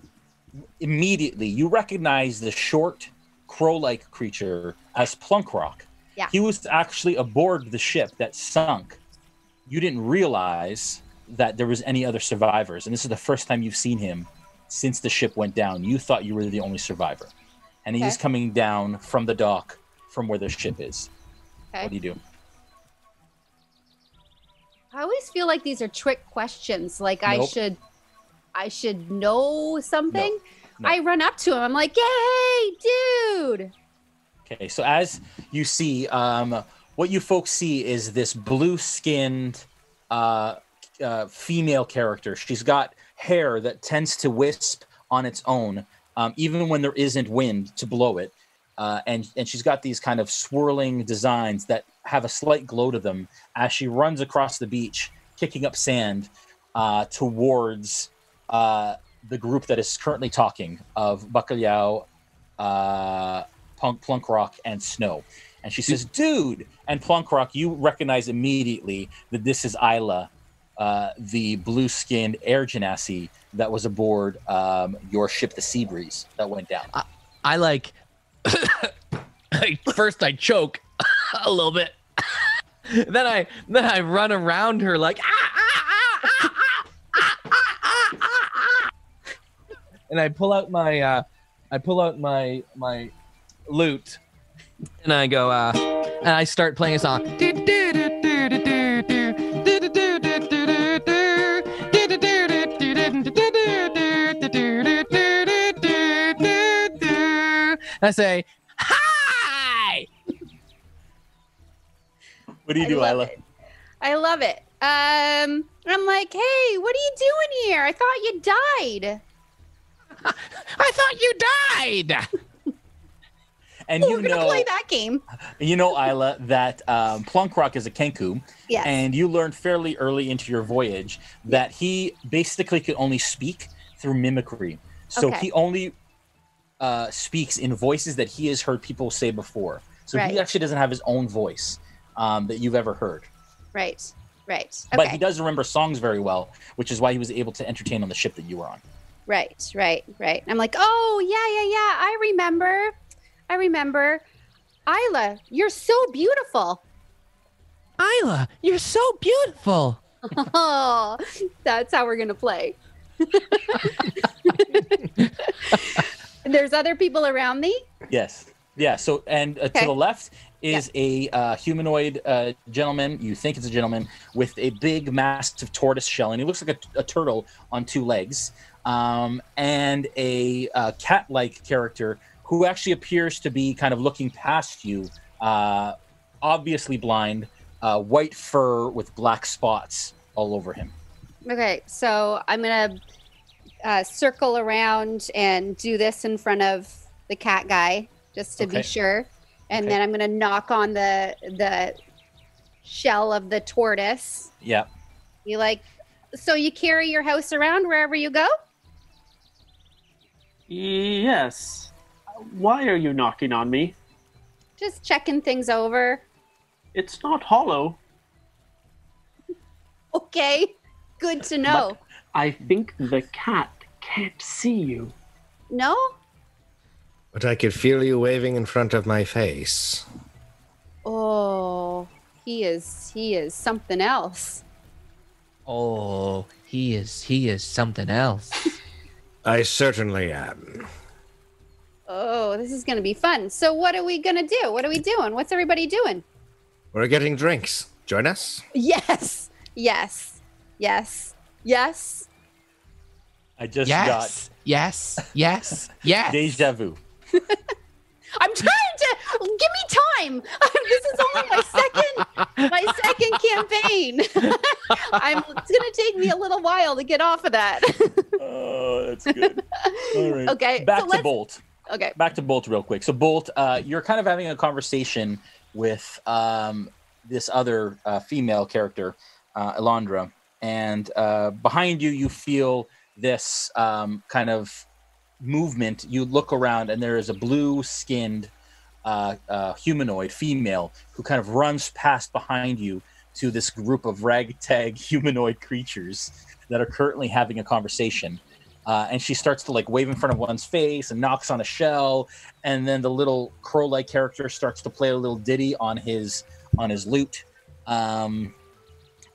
immediately you recognize the short crow-like creature as Plunkrawk. Yeah. He was actually aboard the ship that sunk. You didn't realize that there was any other survivors, and this is the first time you've seen him since the ship went down. You thought you were the only survivor, and he's coming down from the dock from where the ship is. Okay. What do you do? I always feel like these are trick questions. Like Nope. I should know something. No. I run up to him. I'm like, "Hey, dude!" Okay, so as you see, what you folks see is this blue-skinned female character. She's got hair that tends to wisp on its own, even when there isn't wind to blow it. And she's got these kind of swirling designs that have a slight glow to them as she runs across the beach, kicking up sand towards the group that is currently talking of Bacalhau, Plunkrawk, and Snow. And she says, "Dude!" And Plunkrawk, you recognize immediately that this is Aella, the blue-skinned air genasi that was aboard your ship, the Seabreeze, that went down. I like. First, I choke a little bit. then I run around her like. And I pull out my lute, and I go and I start playing a song. I say, "Hi!" What do you do, Aella? I love it. I'm like, "Hey, what are you doing here? I thought you died." I thought you died. And We're gonna play that game. You know, Aella, that Plunkrawk is a Kancko, Yes. and you learned fairly early into your voyage that he basically could only speak through mimicry. So Okay. he only speaks in voices that he has heard people say before. So Right. he actually doesn't have his own voice that you've ever heard. Right. Okay. But he does remember songs very well, which is why he was able to entertain on the ship that you were on. Right. I'm like, "Oh, yeah. I remember. Aella, you're so beautiful." Aella, you're so beautiful. Oh, that's how we're gonna play. There's other people around me. Yes. Yeah. So, and to the left is a humanoid gentleman. You think it's a gentleman with a big, massive tortoise shell, and he looks like a turtle on 2 legs. And a cat-like character who actually appears to be kind of looking past you, obviously blind, white fur with black spots all over him. Okay, so I'm gonna circle around and do this in front of the cat guy just to be sure, and then I'm gonna knock on the shell of the tortoise. Yeah. You like? So you carry your house around wherever you go? Yes. Why are you knocking on me? Just checking things over. It's not hollow. Okay, good to know. But I think the cat can't see you. No? But I could feel you waving in front of my face. Oh, he is something else. Oh, he is something else. I certainly am. Oh, this is going to be fun. So what are we going to do? What are we doing? What's everybody doing? We're getting drinks. Join us? Yes. I just Yes. Yes. got deja vu. I'm trying to give me time. This is only my second campaign. It's going to take me a little while to get off of that. Oh, that's good. All right. Okay. Back to Bolt. Okay. Back to Bolt real quick. So Bolt, you're kind of having a conversation with this other female character, Elandra, and behind you, you feel this kind of movement, you look around and there is a blue-skinned humanoid female who kind of runs past behind you to this group of ragtag humanoid creatures that are currently having a conversation. And she starts to like wave in front of one's face and knocks on a shell, and then the little crow-like character starts to play a little ditty on his lute. What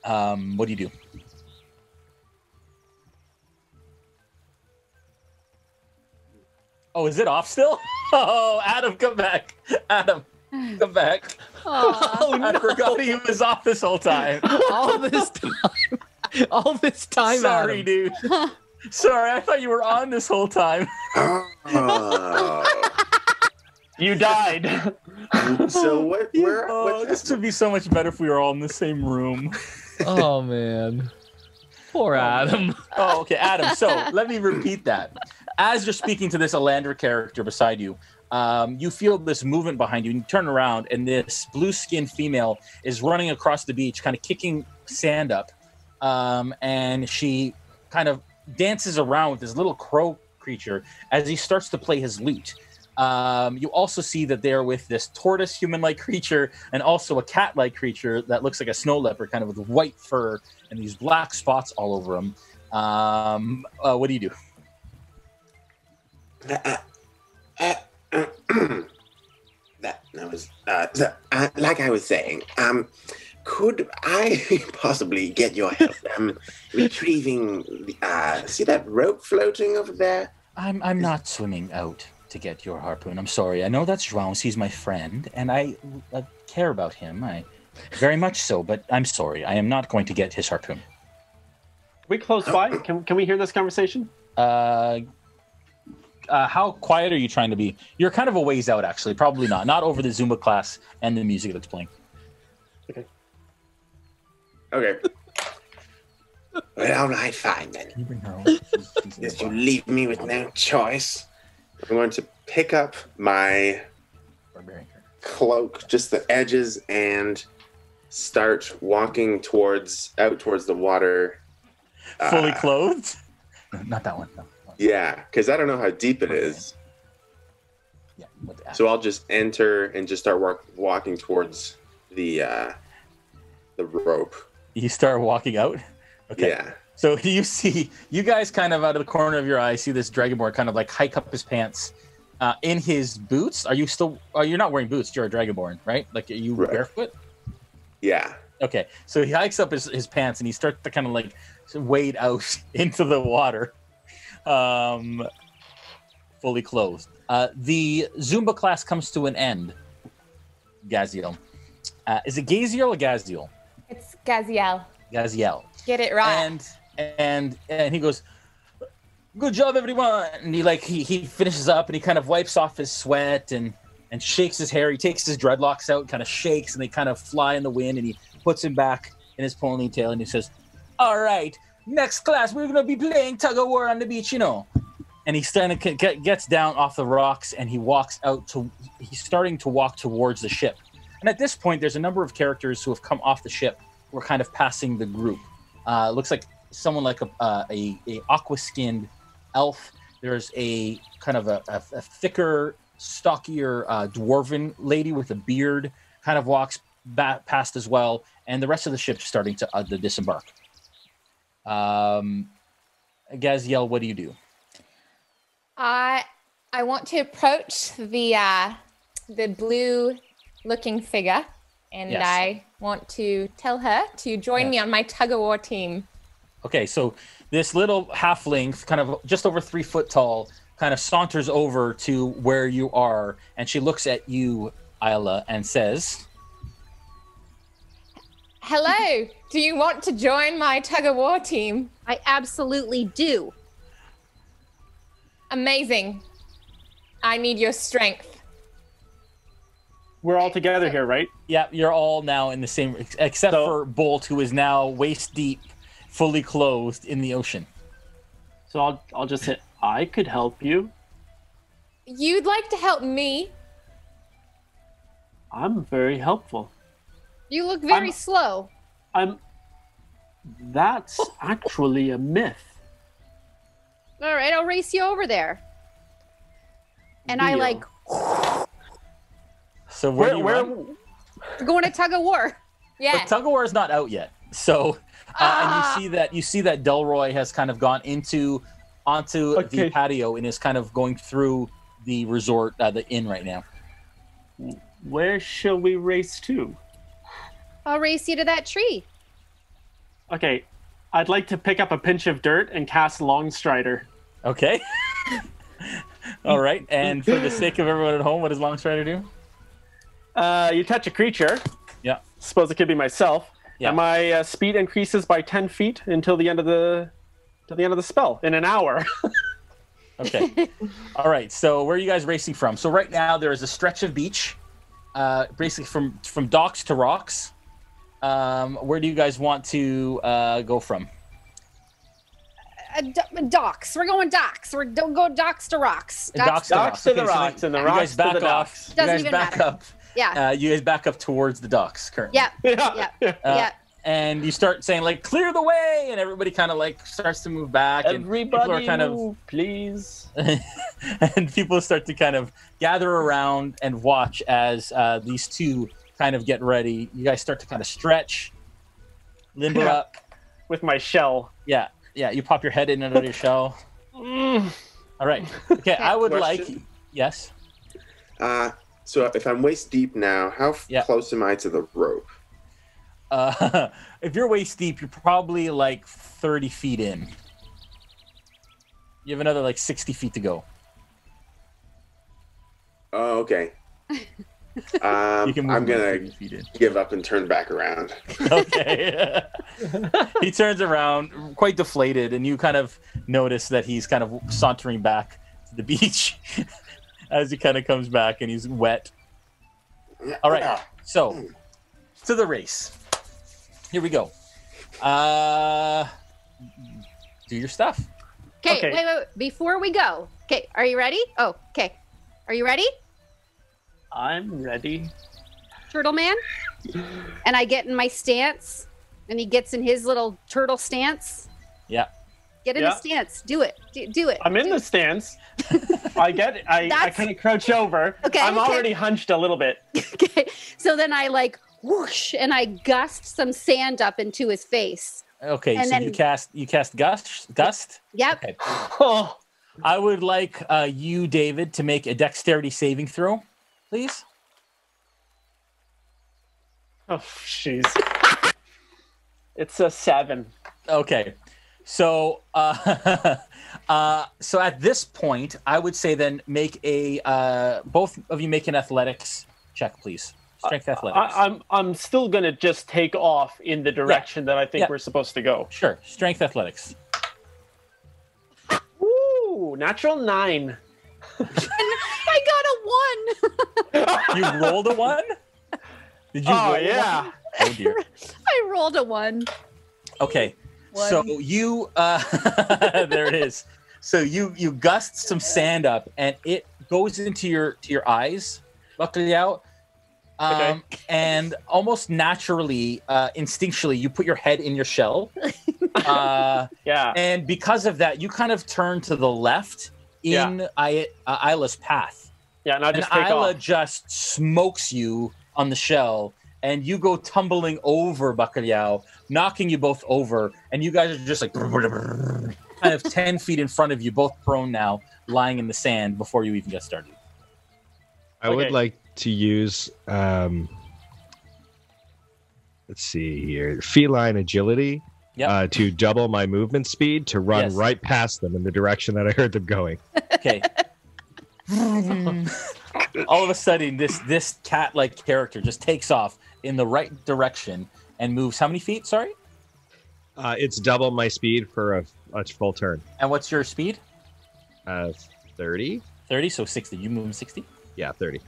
do you do? Oh, is it off still? Oh, Adam, come back. Adam, come back. Aw. Oh, no. I forgot he was off this whole time. All this time. Sorry, Adam. dude. Sorry, I thought you were on this whole time. Oh. You died. So what? This would be so much better if we were all in the same room. Oh man, poor Adam. Oh, okay, Adam. So let me repeat that. As you're speaking to this Alandra character beside you, you feel this movement behind you, and you turn around, and this blue-skinned female is running across the beach, kind of kicking sand up, and she kind of dances around with this little crow creature as he starts to play his lute. You also see that they're with this tortoise human-like creature and also a cat-like creature that looks like a snow leopard, kind of with white fur and these black spots all over him. What do you do? That was like I was saying. Could I possibly get your help retrieving? See that rope floating over there? I'm not swimming out to get your harpoon. I'm sorry. I know that's João. He's my friend, and I care about him. I very much so. But I'm sorry. I am not going to get his harpoon. We close by. Can we hear this conversation? How quiet are you trying to be? You're kind of a ways out, actually. Probably not. Not over the Zumba class and the music that's playing. Okay. Well, all right, fine then. Yes, you leave me with no choice. I'm going to pick up my cloak, just the edges, and start walking out towards the water. Fully clothed? Not that one. No. Yeah, because I don't know how deep it is. Yeah. So I'll just enter and just start walking towards the rope. You start walking out? Okay. Yeah. So you guys kind of out of the corner of your eye see this Dragonborn kind of like hike up his pants in his boots. You're not wearing boots, you're a Dragonborn, right? Like, are you barefoot? Yeah. Okay. So he hikes up his pants and he starts to kind of like wade out into the water. Fully clothed. The Zumba class comes to an end. Gaziel. Is it Gaziel or Gaziel? It's Gaziel. Gaziel. Get it right. And he goes, "Good job, everyone!" And he finishes up and he kind of wipes off his sweat and shakes his hair. He takes his dreadlocks out, kind of shakes, and they kind of fly in the wind. And he puts him back in his ponytail and he says, "All right, next class we're gonna be playing tug of war on the beach, you know." And he gets down off the rocks and he's starting to walk towards the ship. And at this point, there's a number of characters who have come off the ship. We're kind of passing the group. It looks like someone like a aqua-skinned elf. There's a kind of a thicker, stockier dwarven lady with a beard kind of walks past as well. And the rest of the ship's starting to disembark. Gaziel, what do you do? I want to approach the blue-looking figure, and Yes. I want to tell her to join me on my tug-of-war team. Okay, so this little half-length, kind of just over 3 foot tall, kind of saunters over to where you are, and she looks at you, Aella, and says, Hello, do you want to join my tug-of-war team? I absolutely do. Amazing. I need your strength. We're all together here, right? "Yeah, you're all now in the same, except for Bolt, who is now waist deep, fully clothed in the ocean." So I'll just hit. I could help you. You'd like to help me? I'm very helpful. You look very slow. That's actually a myth. All right, I'll race you over there. And I like. So where do you we're going to tug of war. Yeah. But tug of war is not out yet. So and you see that Delroy has kind of gone onto the patio and is kind of going through the resort, the inn right now. Where shall we race to? I'll race you to that tree. Okay, I'd like to pick up a pinch of dirt and cast Longstrider. Okay. All right. And for the sake of everyone at home, what does Longstrider do? You touch a creature. Yeah. Suppose it could be myself. Yeah. And my speed increases by 10 feet until the end of the spell in an hour. Okay. All right. So where are you guys racing from? So right now there is a stretch of beach, basically from docks to rocks. Where do you guys want to go from? Docks. We're going docks. Don't go docks to rocks. Docks to the Okay, rocks, and the you rocks guys back to the off. docks. You Doesn't guys even back matter. up. Yeah. You guys back up towards the docks currently. Yeah. And you start saying like, "Clear the way," and everybody kind of like starts to move back. Everybody and people are kind move, please. and people start to kind of gather around and watch as these two kind of get ready. You guys start to kind of stretch, limber up. With my shell. Yeah. You pop your head in under your shell. All right. Okay. I would Question? Yes. So if I'm waist deep now, how close am I to the rope? If you're waist deep, you're probably like 30 feet in. You have another like 60 feet to go. Oh, okay. You can move I'm gonna 30 feet in. give up and turn back around. Okay. He turns around, quite deflated, and you kind of notice that he's kind of sauntering back to the beach as he kind of comes back, and he's wet. All right, so to the race. Here we go. Do your stuff. Okay, wait. Before we go. Okay, are you ready? Oh, okay. Are you ready? I'm ready. Turtle Man? And I get in my stance, and he gets in his little turtle stance. Yeah. Get in the stance. Do it. Do it. I'm in the stance. I kind of crouch over. Okay. I'm already hunched a little bit. Okay. So then I like whoosh, and I gust some sand up into his face. Okay, And so then- you cast gust. Yep. Okay. Oh, I would like you, David, to make a dexterity saving throw, please. oh, jeez. It's a 7. Okay. So so at this point, I would say then make a both of you make an athletics check, please. Strength athletics. I'm still gonna just take off in the direction that I think we're supposed to go. Sure. Strength athletics. Ooh, natural 9. I got a 1. You rolled a 1? Did you Oh roll yeah. a 1? Oh dear. I rolled a 1. Okay. One. So you there it is. So you gust some sand up and it goes into your eyes, Bacalhau. Okay. And almost naturally, instinctually, you put your head in your shell. Yeah. And because of that, you kind of turn to the left in Aella's path. Yeah, and I And just take Aella off. just smokes you on the shell, and you go tumbling over Bacalhau, knocking you both over, and you guys are just like kind of 10 feet in front of you, both prone now, lying in the sand before you even get started. I would like to use, let's see here, feline agility to double my movement speed to run right past them in the direction that I heard them going. Okay. All of a sudden, this cat-like character just takes off in the right direction and moves how many feet? Sorry? It's double my speed for a full turn. And what's your speed? 30? 30, so 60. You move 60? Yeah, 30.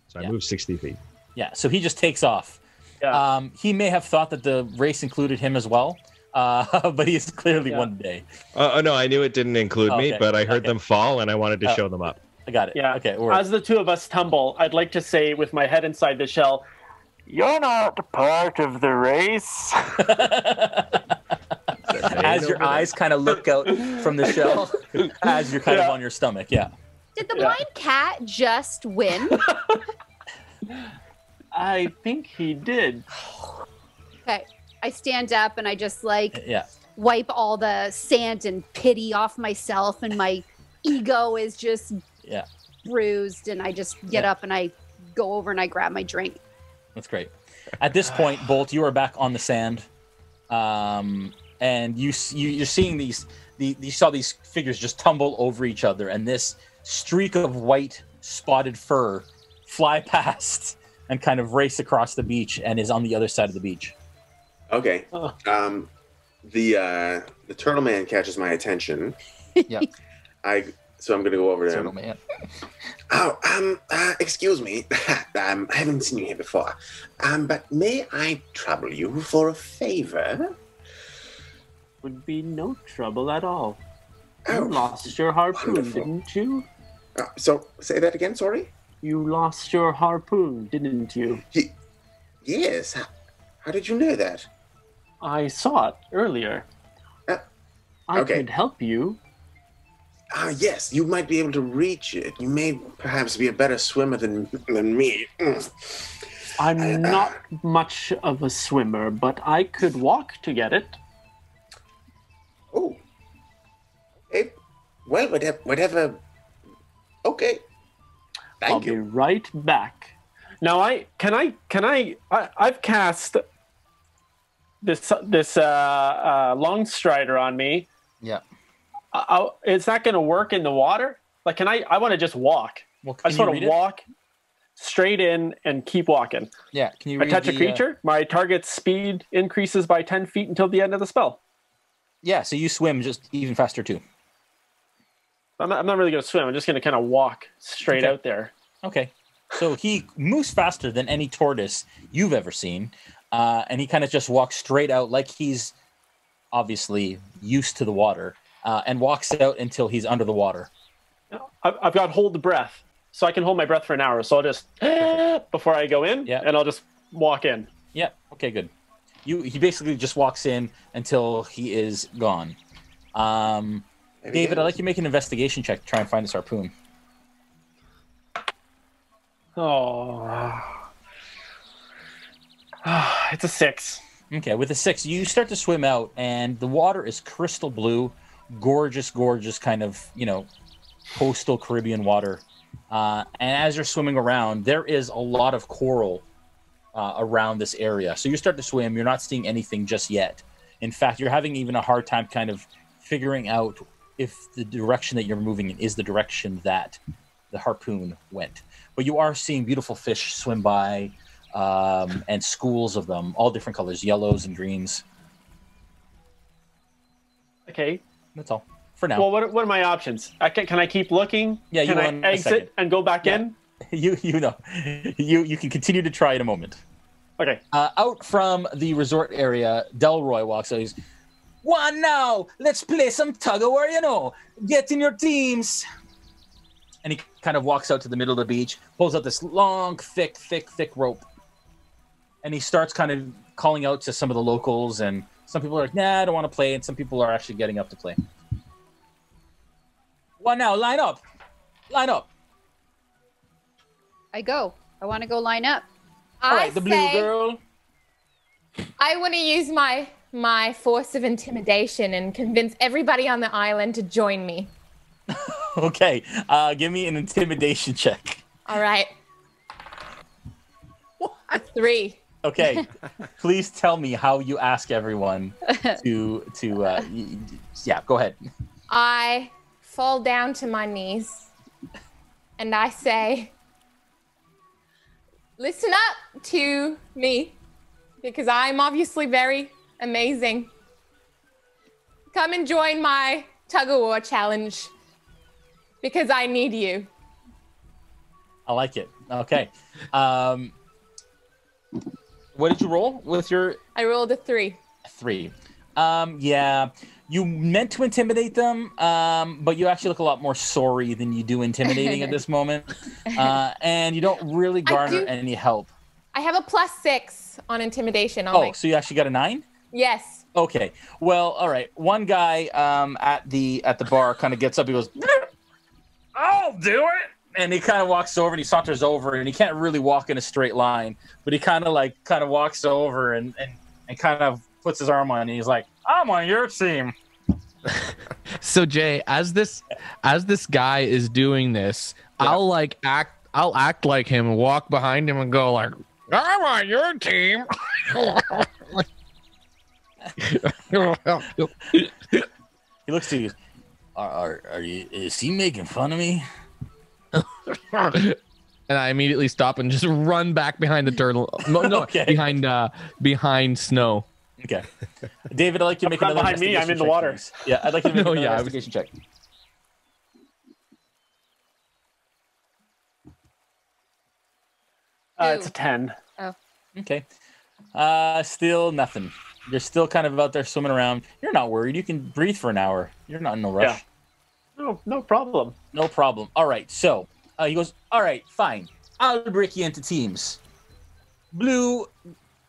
So I move 60 feet. Yeah, so he just takes off. Yeah. He may have thought that the race included him as well, but he is clearly one day. Oh, no, I knew it didn't include me, Okay, but I heard them fall and I wanted to show them up. I got it. Yeah. Okay. As the two of us tumble, I'd like to say with my head inside the shell, "You're not part of the race." As your eyes kind of look out from the shell, as you're kind of on your stomach. Yeah. Did the blind cat just win? I think he did. Okay. I stand up and I just wipe all the sand and pity off myself, and my ego is just bruised, and I just get up and I go over and I grab my drink. That's great. At this point, Bolt, you are back on the sand, and you're seeing you saw these figures just tumble over each other, and this streak of white spotted fur fly past and kind of race across the beach and is on the other side of the beach. Okay. The turtle man catches my attention. Yeah. So I'm gonna go over to Turtle him. man. Oh, excuse me. I haven't seen you here before. But may I trouble you for a favor? Would be no trouble at all. Oh, You lost your harpoon, wonderful. didn't you? So say that again. Sorry. You lost your harpoon, didn't you? Yes. How did you know that? I saw it earlier. I okay. could help you. Yes, you might be able to reach it. You may perhaps be a better swimmer than me. I'm not much of a swimmer, but I could walk to get it. Oh. Okay. Well, whatever. Okay. I'll Thank be you. right back. Now, I've cast this long strider on me. Yeah. Is that going to work in the water? Like, I want to just walk. Well, I just want to walk straight in and keep walking. Yeah. Can you I read touch a creature, my target's speed increases by 10 feet until the end of the spell. Yeah. So you swim just even faster too. I'm not really going to swim. I'm just going to kind of walk straight out there. Okay. So he moves faster than any tortoise you've ever seen. And he kind of just walks straight out like he's obviously used to the water, and walks out until he's under the water. I've got hold the breath, so I can hold my breath for an hour. So I'll just, before I go in, and I'll just walk in. Yeah. Okay, good. He basically just walks in until he is gone. David, I'd like you to make an investigation check to try and find this harpoon. It's a 6. Okay, with a 6, you start to swim out, and the water is crystal blue, gorgeous kind of, coastal Caribbean water. And as you're swimming around, there is a lot of coral around this area. So you start to swim, you're not seeing anything just yet. In fact, you're having even a hard time kind of figuring out if the direction that you're moving in is the direction that the harpoon went. But you are seeing beautiful fish swim by, and schools of them, all different colors, yellows and greens. Okay. That's all for now. Well, what are my options? Can I keep looking? Yeah, can I exit and go back in? You can continue to try in a moment. Okay. Out from the resort area, Delroy walks out. He's, "One now, let's play some tug of war, Get in your teams." And he kind of walks out to the middle of the beach, pulls out this long, thick rope. And he starts kind of calling out to some of the locals, and some people are like, "Nah, I don't want to play," and some people are actually getting up to play. "One now, line up. Line up." I go. I want to go line up. All right, the blue girl. I want to use my force of intimidation and convince everybody on the island to join me. Okay, give me an intimidation check. All right. A 3. Okay, please tell me how you ask everyone to yeah, go ahead. I fall down to my knees and I say, "Listen up to me, because I'm obviously very amazing. Come and join my tug-of-war challenge, because I need you." I like it. Okay. What did you roll with your... I rolled a 3. 3. Yeah, you meant to intimidate them, but you actually look a lot more sorry than you do intimidating at this moment. And you don't really garner any help. I have a +6 on intimidation. So you actually got a 9? Yes. Okay. Well, all right. One guy at the bar kind of gets up. He goes, "Oh, I'll do it. And he kind of walks over and he saunters over, and he can't really walk in a straight line, but he kind of walks over and kind of puts his arm on, and he's like, I'm on your team. So Jay, as this guy is doing this, yeah. I'll act like him, walk behind him, and go like, I'm on your team. He looks to you. Are you? Is he making fun of me? And I immediately stop and just run back behind the turtle. No, okay. behind Snow. Okay, David, I'd like you to make another behind me. I'm in the water. Please. Yeah, I'd like you to make another investigation check. It's a 10. Oh. Okay. Still nothing. You're still kind of out there swimming around. You're not worried. You can breathe for an hour. You're not in no rush. Yeah. No problem. No problem. All right. So he goes, all right, fine. I'll break you into teams. Blue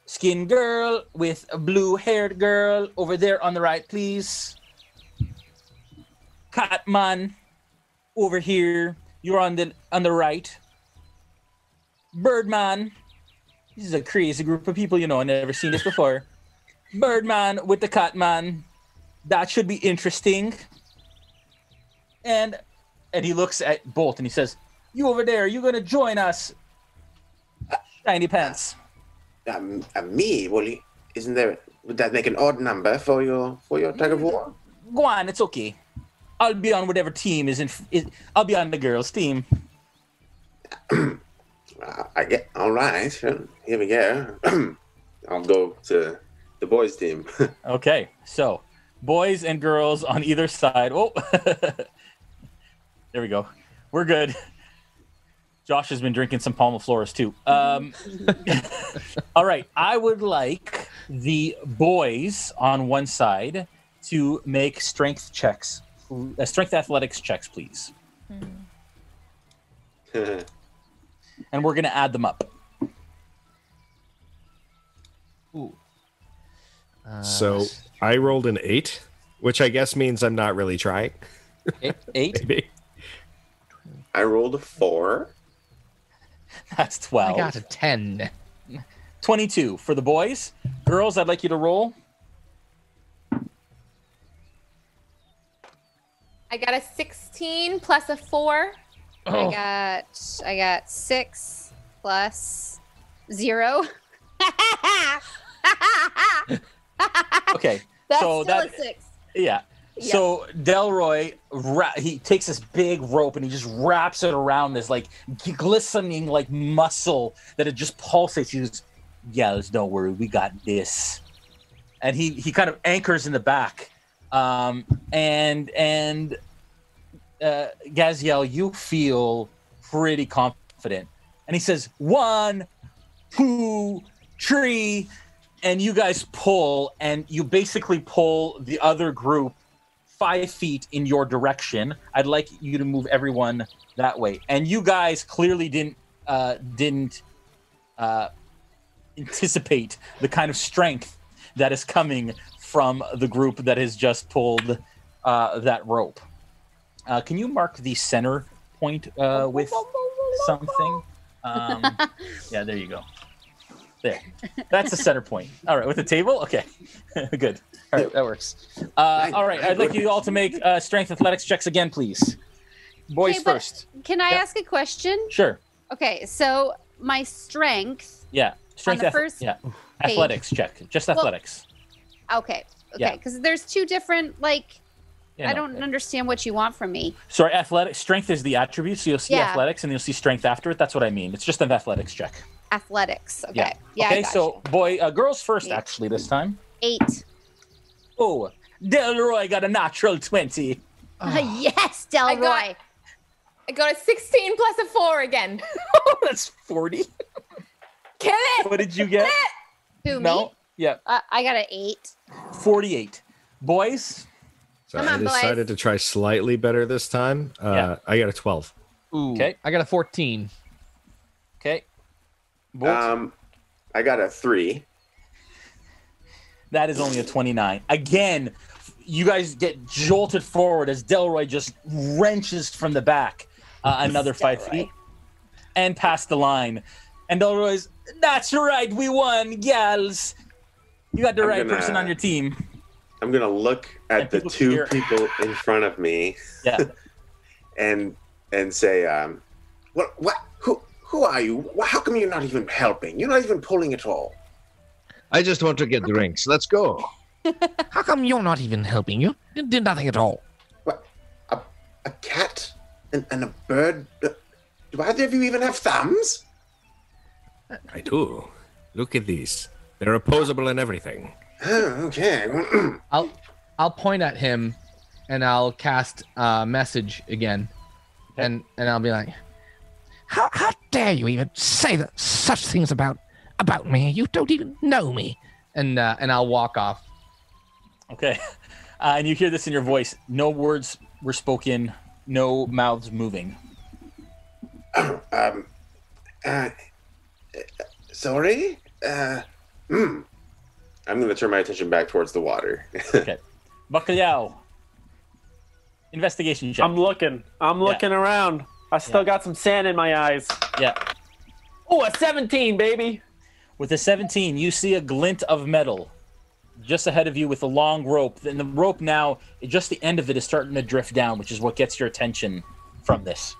skin girl with a blue haired girl over there on the right, please. Catman over here. You're on the right. Birdman. This is a crazy group of people, I've never seen this before. Birdman with the Catman. That should be interesting. And he looks at Bolt and he says, you over there, you going to join us? Shiny Pants. Me? Well, would that make an odd number for your tug of war? Go on, it's okay. I'll be on whatever team I'll be on the girls' team. All right. Here we go. I'll go to the boys' team. Okay, so boys and girls on either side. Oh, there we go. We're good. Josh has been drinking some Palma Floras too. All right, I would like the boys on one side to make strength athletics checks, please. And we're going to add them up. Ooh. So I rolled an 8, which I guess means I'm not really trying. 8? Maybe. I rolled a 4. That's 12. I got a 10. 22 for the boys. Girls, I'd like you to roll. I got a 16 plus a 4. Oh. I got 6 plus 0. Okay. That's so still a 6. Yeah. Yeah. So Delroy, he takes this big rope and he just wraps it around this like glistening like muscle that it just pulsates. He goes, yeah, don't worry, we got this. And he kind of anchors in the back. And Gaziel, you feel pretty confident. And he says, 1, 2, 3, and you guys pull, and you basically pull the other group 5 feet in your direction. I'd like you to move everyone that way. And you guys clearly didn't anticipate the kind of strength that is coming from the group that has just pulled that rope. Can you mark the center point with something? Yeah, there you go. There. That's the center point. All right, with the table? Okay. Good. All right, that works. All right, I'd like you all to make strength athletics checks again, please. Boys first. Can I ask a question? Sure. Okay, so my strength. Yeah. Strength athletics check. Just athletics. Okay, because there's 2 different, I don't understand what you want from me. Sorry, strength is the attribute, so you'll see athletics and you'll see strength after it. That's what I mean. It's just an athletics check. Athletics. Okay. Yeah. Okay, so girls first, actually, this time. 8. Oh, Delroy got a natural 20. Yes, Delroy. I got a 16 plus a 4 again. That's 40. Kill it. What did you get? Who, No? me? Yeah. I got an 8. 48. Boys? So I decided to try slightly better this time. I got a 12. Ooh. Okay. I got a 14. Okay. Bolt? I got a 3. That is only a 29. Again, you guys get jolted forward as Delroy just wrenches from the back. another 5 feet, and past the line. And Delroy's, that's right, we won, gals. You got the right person on your team. I'm gonna look at the two people in front of me. Yeah. and say, what? Who are you? How come you're not even helping? You're not even pulling at all. I just want to get drinks. Let's go. How come you're not even helping? You did nothing at all. What? A cat and a bird? Do either of you even have thumbs? I do. Look at these. They're opposable and everything. Oh, okay. I'll point at him, and I'll cast message again, and I'll be like, How dare you even say such things about me? You don't even know me. and I'll walk off. Okay. And you hear this in your voice. No words were spoken. No mouths moving. Sorry? I'm going to turn my attention back towards the water. Okay. Bacalhau. Investigation check. I'm looking around. I still got some sand in my eyes. Yeah. Oh, a 17, baby. With a 17, you see a glint of metal just ahead of you with a long rope. And the rope now, just the end of it is starting to drift down, which is what gets your attention from this.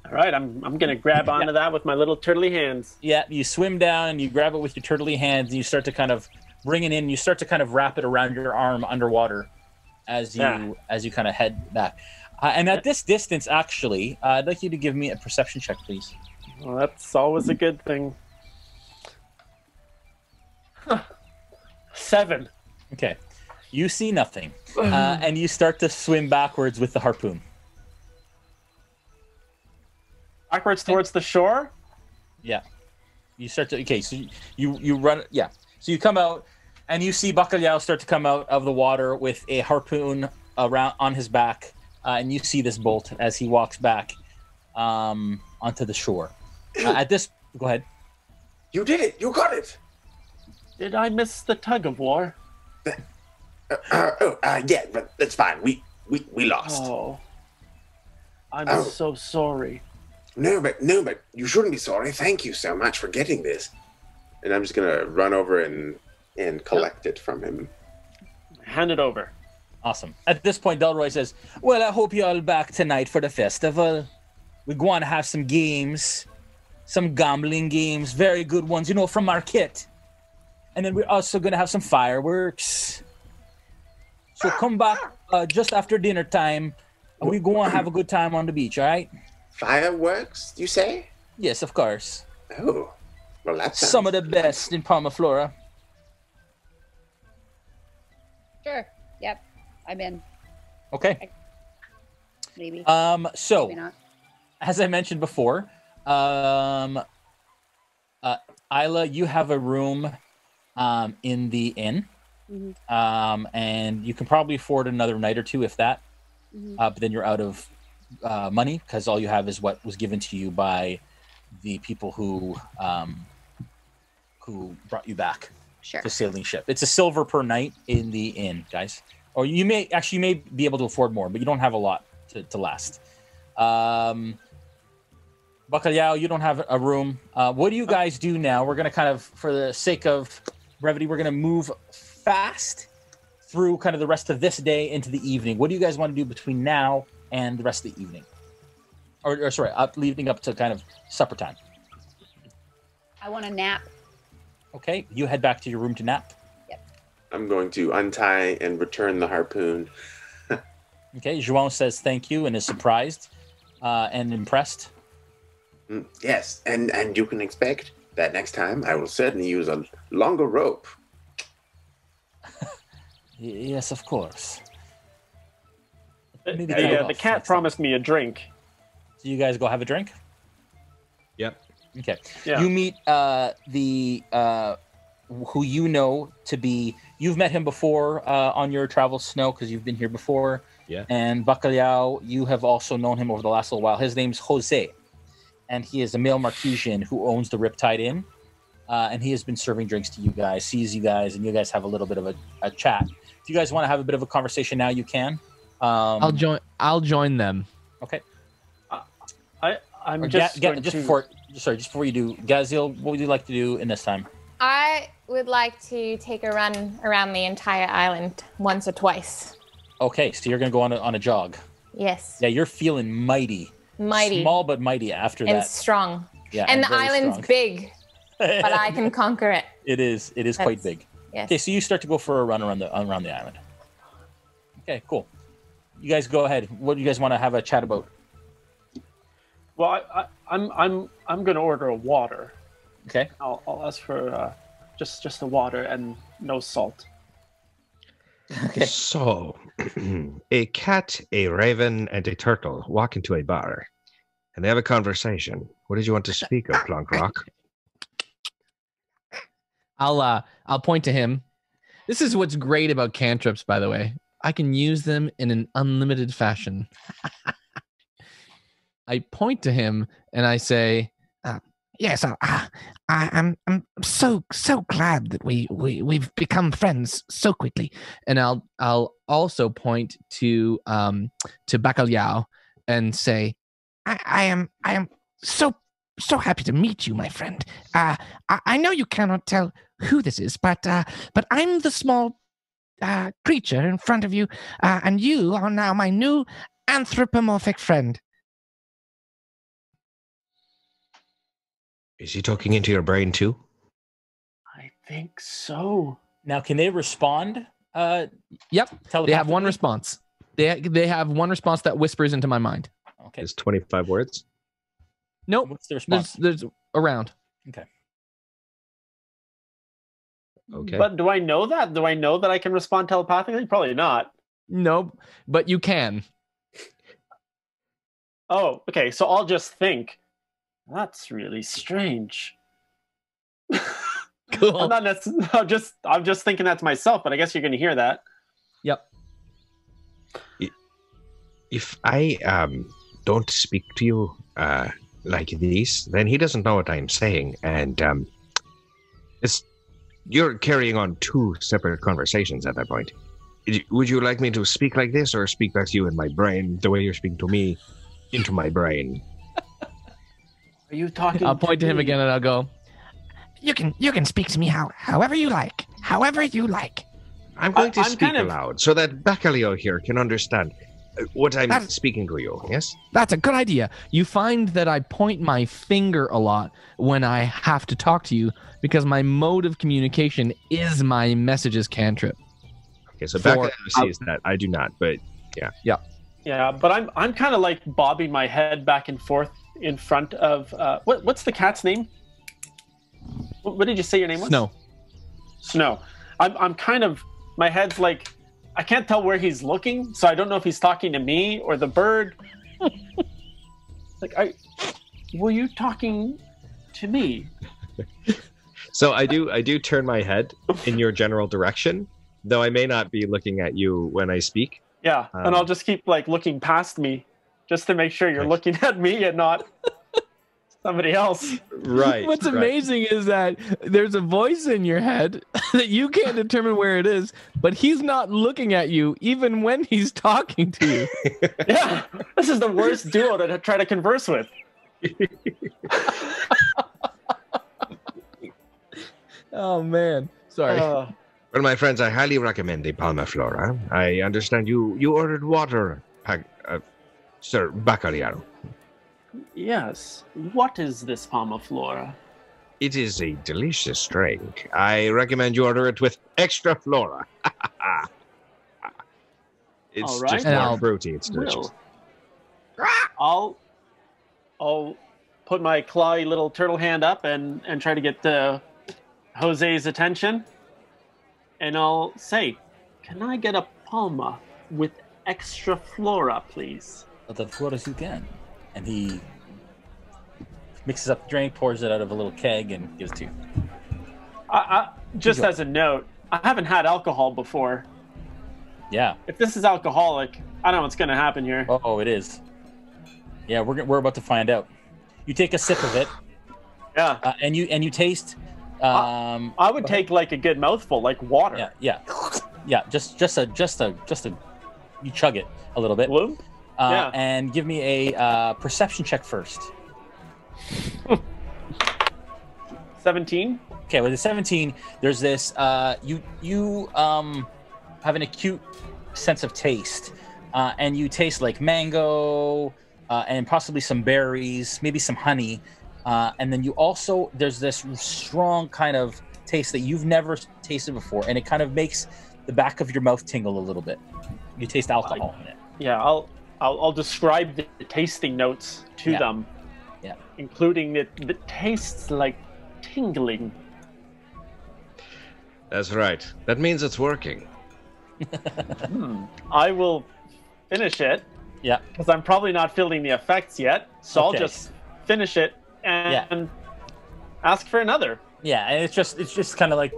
All right, I'm going to grab onto that with my little turtly hands. Yeah, you swim down and you grab it with your turtly hands and you start to kind of bring it in. You start to kind of wrap it around your arm underwater as you kind of head back. And at this distance, actually, I'd like you to give me a perception check, please. Well, that's always a good thing. 7. Okay. You see nothing. And you start to swim backwards with the harpoon. Backwards towards the shore? Yeah. You start to... Okay, so you run... Yeah. So you come out, and you see Bacalhau start to come out of the water with a harpoon around on his back. And you see this bolt as he walks back onto the shore. At this... Go ahead. You did it! You got it! Did I miss the tug of war? Yeah, but that's fine. We lost. Oh. I'm so sorry. No, but you shouldn't be sorry. Thank you so much for getting this. And I'm just gonna run over and collect it from him. Hand it over. Awesome. At this point, Delroy says, well, I hope you're all back tonight for the festival. We're going to have some games, some gambling games, very good ones, from our kit. And then we're also going to have some fireworks. So come back just after dinner time, and we're going to have a good time on the beach, all right? Fireworks, you say? Yes, of course. Oh, well, that's some of the best in Palma Flora. Sure. Yep. I'm in. Okay. Maybe. So, Maybe not. as I mentioned before, Aella, you have a room in the inn. Mm-hmm. And you can probably afford another night or two, if that. Mm-hmm. But then you're out of money because all you have is what was given to you by the people who brought you back. Sure. The sailing ship. It's a silver per night in the inn, guys. Or you may be able to afford more, but you don't have a lot to last. Bacalhau, you don't have a room. What do you guys do now? We're going to kind of, for the sake of brevity, we're going to move fast through kind of the rest of this day into the evening. What do you guys want to do between now and the rest of the evening? Or sorry, leading up to kind of supper time. I want a nap. Okay, you head back to your room to nap. Yep. I'm going to untie and return the harpoon. Okay, João says thank you and is surprised and impressed. Yes, and you can expect that next time I will certainly use a longer rope. Yes, of course. The cat promised me a drink. So you guys go have a drink? Yep. Okay. Yeah. You meet who you know to be... You've met him before on your travels, Snow, because you've been here before. Yeah. And Bacalhau, you have also known him over the last little while. His name's Jose. And he is a male Marquesian who owns the Riptide Inn. And he has been serving drinks to you guys, sees you guys, and you guys have a little bit of a chat. If you guys want to have a bit of a conversation now, you can. I'll join them. Okay. just before you do, Gaziel, what would you like to do in this time? I would like to take a run around the entire island once or twice. Okay, so you're gonna go on a jog. Yes. Yeah, you're feeling mighty. Mighty. Small but mighty after and that. And strong. Yeah. And the island's big, but I can conquer it. It is quite big. Yes. Okay, so you start to go for a run around the island. Okay, cool. You guys go ahead. What do you guys want to have a chat about? Well, I'm gonna order a water. Okay. I'll ask for just the water and no salt. Okay. So, a cat, a raven, and a turtle walk into a bar, and they have a conversation. What did you want to speak of, Plunkrawk? I'll point to him. This is what's great about cantrips, by the way. I can use them in an unlimited fashion. I point to him and I say, "Yes, I'm so glad that we've become friends so quickly." And I'll also point to Bacalhau and say, I am so happy to meet you, my friend. I know you cannot tell who this is, but I'm the small creature in front of you, and you are now my new anthropomorphic friend. Is he talking into your brain too? I think so. Now, can they respond? Yep. They have one response. They have one response that whispers into my mind. Okay. It's 25 words. Nope. What's the response? There's around. Okay. Okay. But do I know that? Do I know that I can respond telepathically? Probably not. Nope. But you can. Oh, okay. So I'll just think. That's really strange. Cool. I'm just thinking that to myself, but I guess you're going to hear that. Yep. If I don't speak to you like this, then he doesn't know what I'm saying, and you're carrying on two separate conversations at that point. Would you like me to speak like this, or speak back to you in my brain, the way you're speaking to me, into my brain? Are you talking? I'll point to him again, and I'll go, You can speak to me however you like. However you like. I'm going to speak aloud so that Bacalhau here can understand what I'm speaking to you, yes? That's a good idea. You find that I point my finger a lot when I have to talk to you because my mode of communication is my messages cantrip. Okay, so Bacalhau sees that. I do not, but yeah. Yeah. Yeah, but I'm kind of like bobbing my head back and forth in front of what's the cat's name? What did you say your name was? Snow. I'm kind of, my head's like, I can't tell where he's looking, so I don't know if he's talking to me or the bird. Were you talking to me? So I do turn my head in your general direction, though I may not be looking at you when I speak. Yeah, and I'll just keep like looking past me just to make sure you're looking at me and not somebody else. Right. What's amazing is that there's a voice in your head that you can't determine where it is, but he's not looking at you even when he's talking to you. Yeah, this is the worst duo to try to converse with. Oh, man. Sorry. Well, my friends, I highly recommend the Palma Flora. I understand you ordered water, Sir Bacalhau. Yes. What is this Palma Flora? It is a delicious drink. I recommend you order it with extra flora. It's right. just more fruity. It's delicious. I'll put my clawy little turtle hand up and try to get Jose's attention. And I'll say, can I get a Palma with extra flora, please? The floras you can. And he mixes up the drink, pours it out of a little keg, and gives it to you. Just as a note, I haven't had alcohol before. Yeah. If this is alcoholic, I don't know what's going to happen here. Oh, it is. Yeah, we're about to find out. You take a sip of it. Yeah. And you taste. I would take like a good mouthful, like water. Yeah. Just a. You chug it a little bit. Yeah. And give me a perception check first. 17. Okay, with the 17, there's this. You have an acute sense of taste, and you taste like mango, and possibly some berries, maybe some honey, and then you also there's this strong kind of taste that you've never tasted before, and it kind of makes the back of your mouth tingle a little bit. You taste alcohol in it. Yeah, I'll describe the tasting notes to them. Yeah, including that tastes like tingling. That's right. That means it's working. I will finish it. Yeah. Because I'm probably not feeling the effects yet. So I'll just finish it and ask for another. Yeah, and it's just kind of like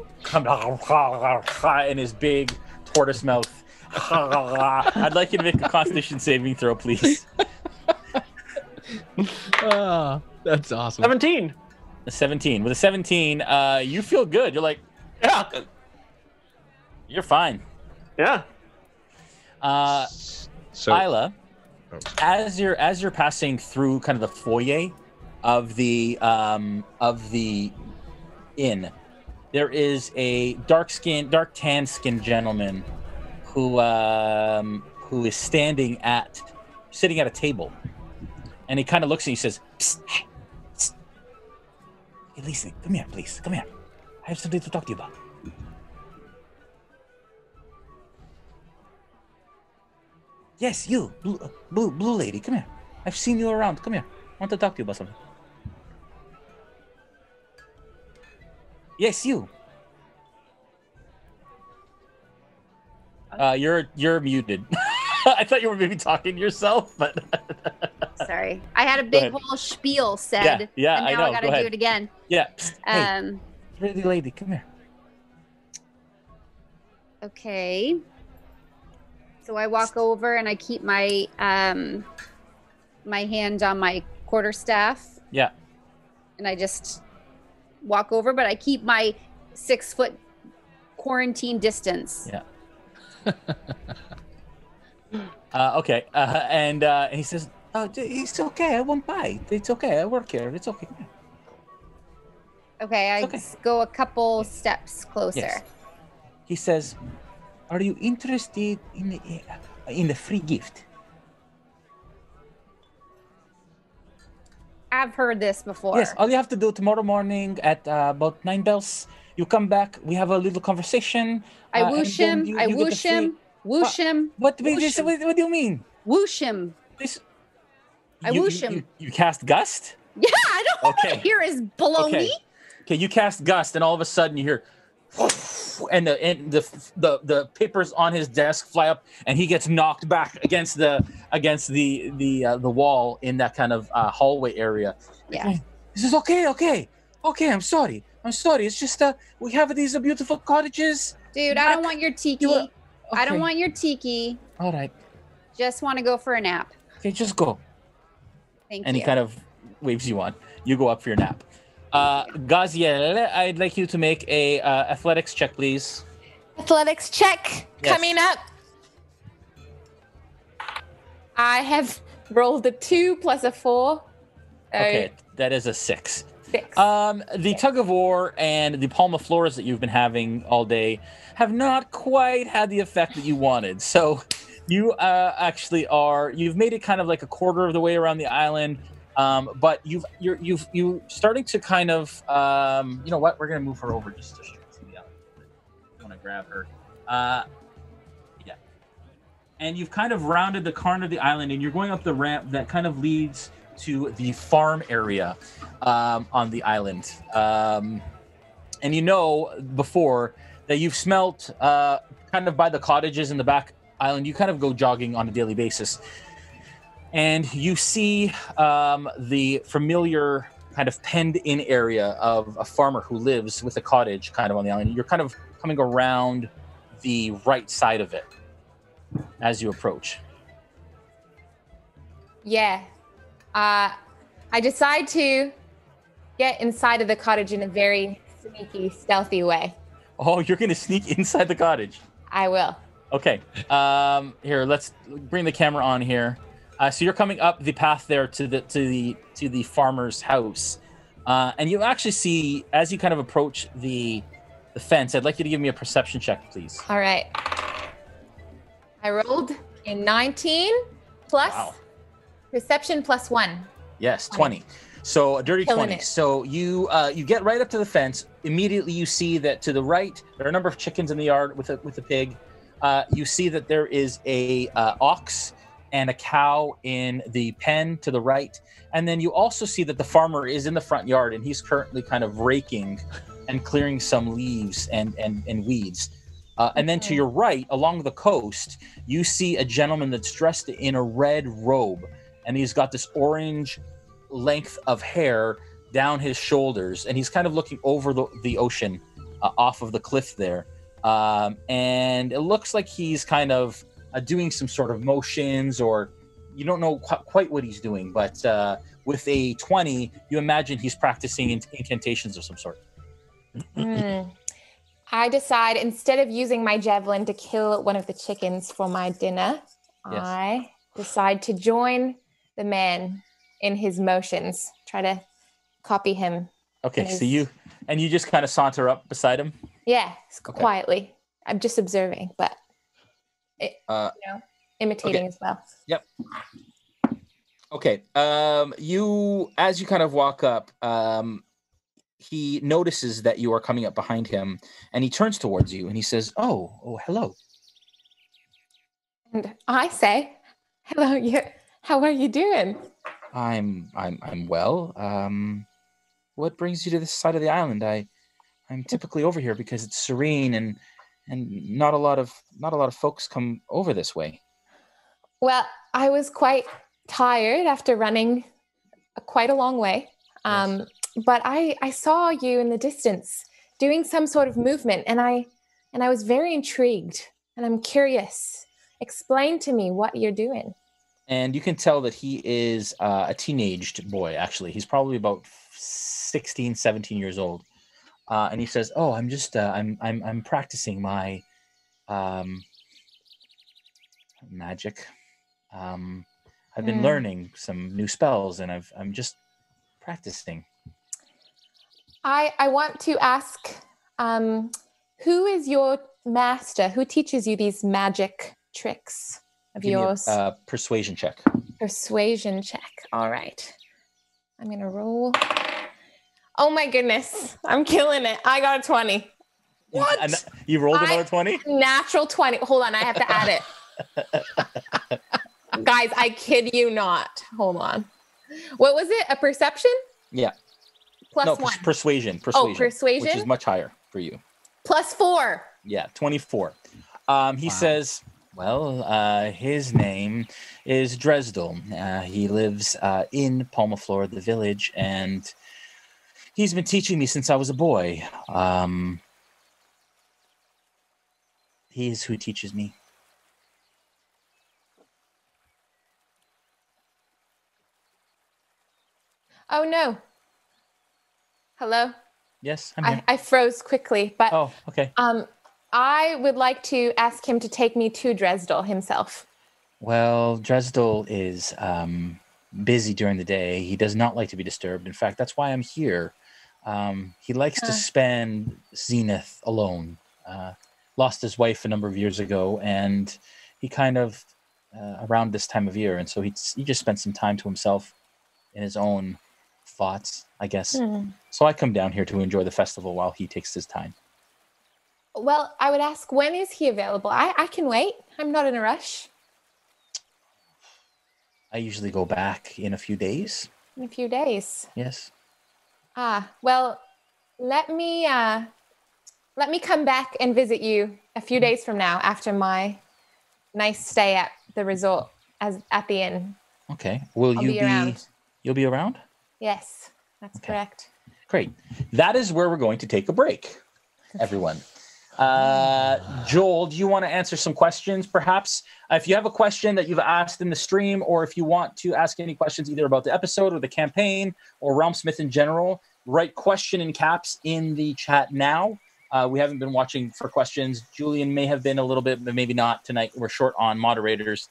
in his big tortoise mouth. I'd like you to make a Constitution saving throw, please. That's awesome. 17. A 17. With a 17, you feel good. You're like, yeah, you're fine. Yeah. So, Aella, as you're passing through kind of the foyer of the inn, there is a dark tan skinned gentleman who is sitting at a table, and he kind of looks and he says, psst, hey, psst. Hey, Lisa, come here, please, come here. I have something to talk to you about. Yes, you, blue lady, come here. I've seen you around. Come here. I want to talk to you about something. Yes, you. You're muted. I thought you were maybe talking to yourself, but sorry. I had a big whole spiel said. Yeah, and now I know. I gotta do it again. Yeah. Hey, pretty lady, come here. Okay. So I walk over and I keep my my hand on my quarterstaff. Yeah. And I just walk over, but I keep my 6-foot quarantine distance. Yeah. Okay. And he says, "Oh, it's okay. I won't bite. It's okay. I work here. It's okay." Okay, I go a couple steps closer. Yes. He says, "Are you interested in the free gift?" I've heard this before. Yes. All you have to do tomorrow morning at about 9 bells, you come back. We have a little conversation. I whoosh him. I whoosh him. Whoosh him. What do you mean? Whoosh him. I whoosh him. You cast Gust? Yeah, I don't want to hear his baloney. Okay, you cast Gust, and all of a sudden you hear, and the papers on his desk fly up, and he gets knocked back against the wall in that kind of hallway area. Yeah. He says, okay. I'm sorry. It's just we have these beautiful cottages. Dude, I don't want your tiki. I don't want your tiki. All right. Just want to go for a nap. Okay, just go. Thank you. And he kind of waves you on. You go up for your nap. Gaziel, I'd like you to make a athletics check, please. Athletics check coming up. I have rolled a 2 plus a 4. Okay, that is a 6. The tug of war and the Palma Floras that you've been having all day have not quite had the effect that you wanted. So you you've made it kind of like a quarter of the way around the island. But you're starting to kind of you know what? We're gonna move her over just to see the island. I want to grab her. Yeah. And you've kind of rounded the corner of the island, and you're going up the ramp that kind of leads to the farm area on the island. And you know before that you've smelt kind of by the cottages in the back island. You kind of go jogging on a daily basis. And you see the familiar kind of penned-in area of a farmer who lives with a cottage kind of on the island. You're kind of coming around the right side of it as you approach. Yeah. I decide to get inside of the cottage in a very sneaky, stealthy way. Oh, you're going to sneak inside the cottage? I will. Okay. Here, let's bring the camera on here. So you're coming up the path there to the farmer's house, and you actually see, as you kind of approach the fence. I'd like you to give me a perception check, please. All right. I rolled a 19 plus perception plus 1. Yes, 20. So a dirty Killing 20. it. So you get right up to the fence. Immediately you see that to the right there are a number of chickens in the yard with a pig. You see that there is a ox and a cow in the pen to the right. And then you also see that the farmer is in the front yard and he's currently kind of raking and clearing some leaves and weeds. And then to your right, along the coast, you see a gentleman that's dressed in a red robe. And he's got this orange length of hair down his shoulders. And he's kind of looking over the ocean off of the cliff there. And it looks like he's kind of doing some sort of motions, or you don't know quite what he's doing. But with a 20, you imagine he's practicing incantations of some sort. I decide, instead of using my javelin to kill one of the chickens for my dinner, Yes. I decide to join the man in his motions, try to copy him. Okay, His- so you just kind of saunter up beside him. Yeah, Okay. quietly. I'm just observing, but imitating as well. Yep. Okay. You, as you kind of walk up, he notices that you are coming up behind him, and he turns towards you and he says, "Oh, hello." And I say, "Hello, how are you doing?" I'm well. What brings you to this side of the island? I'm typically over here because it's serene and not a lot of folks come over this way. Well, I was quite tired after running quite a long way. Yes. But I saw you in the distance doing some sort of movement, and I was very intrigued, and I'm curious. Explain to me what you're doing. And you can tell that he is a teenaged boy, actually. He's probably about 16, 17 years old. And he says, "Oh, I'm just I'm practicing my magic. I've been learning some new spells, and I'm just practicing." I want to ask, who is your master? Who teaches you these magic tricks of Give me yours? a persuasion check. Persuasion check. All right. I'm going to roll. Oh my goodness. I'm killing it. I got a 20. What? And you rolled another 20? Natural 20. Hold on. I have to add it. Guys, I kid you not. Hold on. What was it? A perception? Yeah. Plus No, 1. persuasion. Oh, persuasion? Which is much higher for you. Plus 4. Yeah, 24. He says, well, his name is Dresdel. He lives in Palma Flora, the village, and he's been teaching me since I was a boy. He is who teaches me. Oh no. Hello? Yes, I'm here. I froze quickly, but Oh, okay. I would like to ask him to take me to Dresdel himself. Well, Dresdel is busy during the day. He does not like to be disturbed. In fact, that's why I'm here. He likes to spend Zenith alone. Lost his wife a number of years ago, and he kind of, around this time of year, and so he just spent some time to himself in his own thoughts, I guess. So I come down here to enjoy the festival while he takes his time. Well, I would ask, when is he available? I can wait. I'm not in a rush. I usually go back in a few days. In a few days. Yes. Well, let me come back and visit you a few days from now after my nice stay at the resort at the inn. Okay. Will I'll you be around. You'll be around? Yes, that's correct. Great. That is where we're going to take a break, everyone. Joel, do you want to answer some questions, perhaps? If you have a question that you've asked in the stream, or if you want to ask any questions either about the episode or the campaign or RealmSmith in general, write question in caps in the chat now. We haven't been watching for questions. Julian may have been a little bit, but maybe not tonight. We're short on moderators.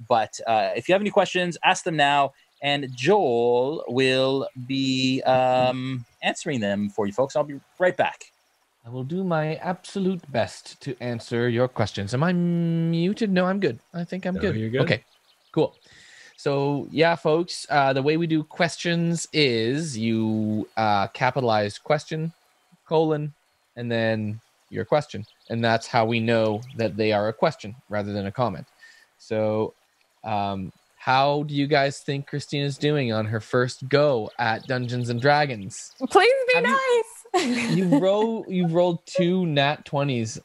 But if you have any questions, ask them now, and Joel will be answering them for you folks. I'll be right back. I will do my absolute best to answer your questions. Am I muted? No, I'm good. I think I'm good. You're good. Okay, cool. So yeah, folks, the way we do questions is you capitalize question, colon, and then your question. And that's how we know that they are a question rather than a comment. So how do you guys think Christina's doing on her first go at Dungeons and Dragons? Please be nice. You've rolled 2 nat 20s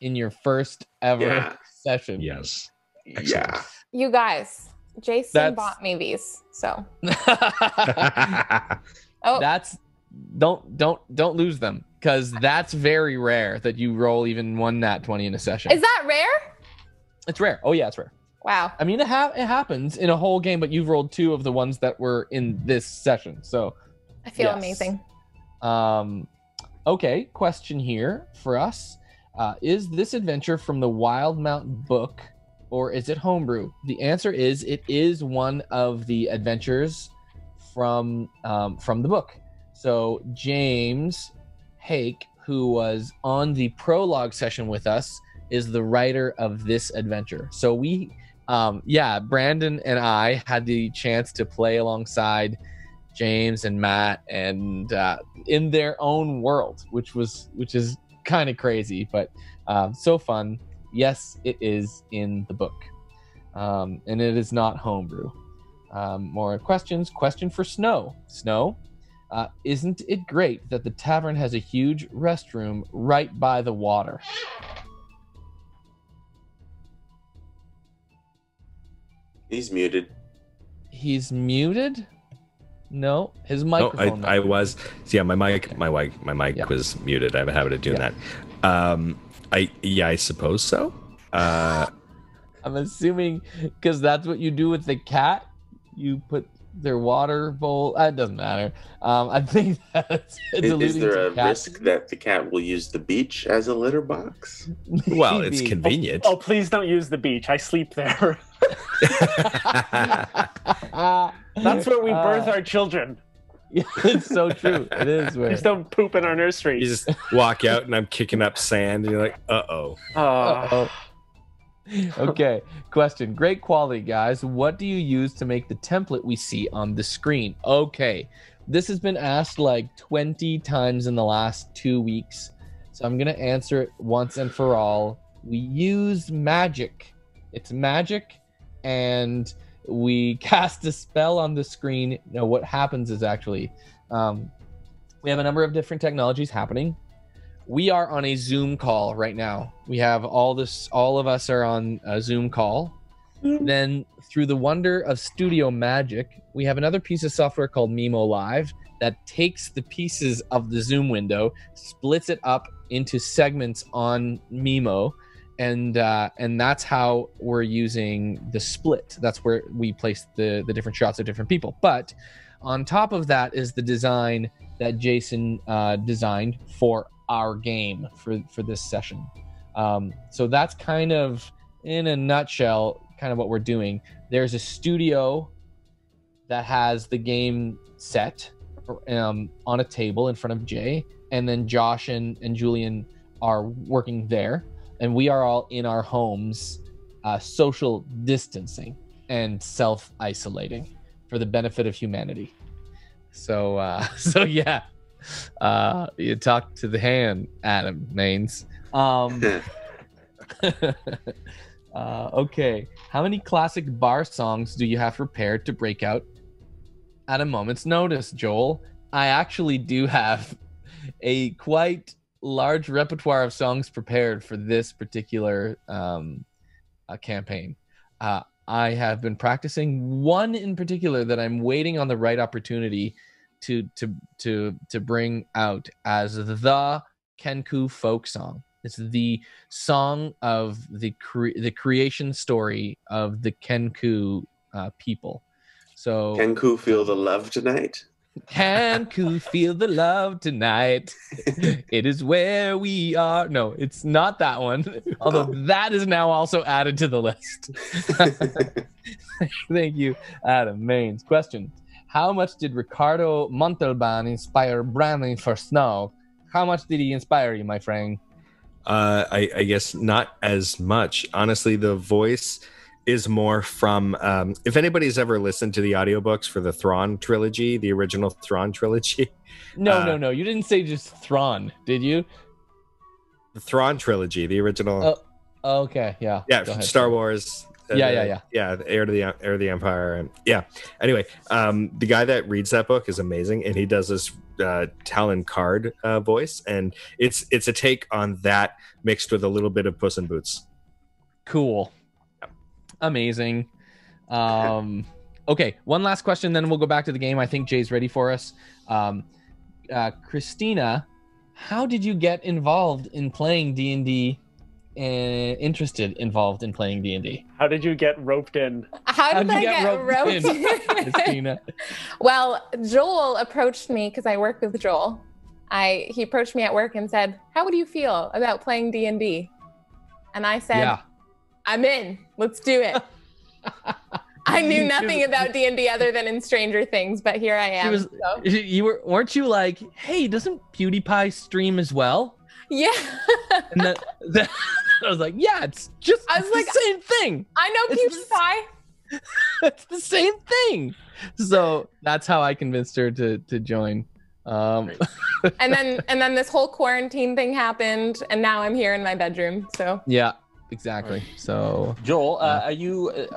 in your first ever session. Yes. Yeah. Excellent. You guys, Jason bought me these, so. That's don't lose them, because that's very rare that you roll even 1 nat 20 in a session. Is that rare? It's rare. Oh yeah, it's rare. Wow. I mean, it happens in a whole game, but you've rolled 2 of the ones that were in this session. So I feel amazing. Okay, question here for us. Is this adventure from the Wildemount book, or is it homebrew? The answer is it is one of the adventures from the book. So James Hake, who was on the prologue session with us, is the writer of this adventure. So we, Brandon and I had the chance to play alongside James and Matt, and in their own world, which is kind of crazy, but so fun. Yes, it is in the book, and it is not homebrew. More questions. Question for Snow. Snow, isn't it great that the tavern has a huge restroom right by the water? He's muted. He's muted? No, his microphone. No, I was. Yeah, my mic was muted. I have a habit of doing that. I suppose so. I'm assuming because that's what you do with the cat. You put their water bowl. It doesn't matter. I think that's. Is there a risk that the cat will use the beach as a litter box? Well, it's convenient. Oh, please don't use the beach. I sleep there. That's where we birth our children. Yeah, it's so true. It is. Just don't poop in our nursery. You just walk out and I'm kicking up sand and you're like, uh-oh. Okay, question. Great quality, guys. What do you use to make the template we see on the screen? Okay, this has been asked like 20 times in the last 2 weeks, so I'm going to answer it once and for all. We use magic. It's magic, and we cast a spell on the screen. Now, what happens is actually we have a number of different technologies happening. We are on a Zoom call right now. We have all of us are on a Zoom call. Then through the wonder of studio magic, we have another piece of software called Mimo Live that takes the pieces of the Zoom window, splits it up into segments on Mimo, and that's how we're using the split. That's where we place the different shots of different people. But on top of that is the design that Jason designed for our game for this session. So that's kind of, in a nutshell, kind of what we're doing. There's a studio that has the game set on a table in front of Jay, and then Josh and Julian are working there, and we are all in our homes, social distancing and self-isolating for the benefit of humanity. So yeah. You talk to the hand, Adam Mainse. Okay. How many classic bar songs do you have prepared to break out at a moment's notice, Joel? I actually do have a quite large repertoire of songs prepared for this particular campaign. I have been practicing one in particular that I'm waiting on the right opportunity to bring out as the Kancko folk song. It's the song of the creation story of the Kancko people. So Kancko feel the love tonight? Kancko, feel the love tonight. It is where we are. No, it's not that one. Although that is now also added to the list. Thank you, Adam. Mainse. Question. How much did Ricardo Montalban inspire Brandy for Snow? How much did he inspire you, my friend? I guess not as much. Honestly, the voice is more from if anybody's ever listened to the audiobooks for the Thrawn trilogy, the original Thrawn trilogy. No. You didn't say just Thrawn, did you? The Thrawn trilogy, the original. Oh, okay, yeah. Yeah, Go ahead. Star Wars. Yeah. The Heir to the Empire, and yeah. Anyway, the guy that reads that book is amazing, and he does this Talon Card voice, and it's a take on that mixed with a little bit of Puss in Boots. Cool. Amazing. Okay, one last question, then we'll go back to the game. I think Jay's ready for us. Christina, how did you get involved in playing D&D? Involved in playing D&D? How did you get roped in? How did I get roped in? Christina? Well, Joel approached me because I work with Joel. He approached me at work and said, "How would you feel about playing D&D?" And I said, Yeah. "I'm in. Let's do it." I knew nothing about D&D other than in Stranger Things, but here I am. Weren't you like, "Hey, doesn't PewDiePie stream as well?" Yeah. And then I was like, "Yeah, it's the same thing. I know PewDiePie. It's the same thing." So that's how I convinced her to join. And then this whole quarantine thing happened, and now I'm here in my bedroom. So yeah, exactly. So Joel, are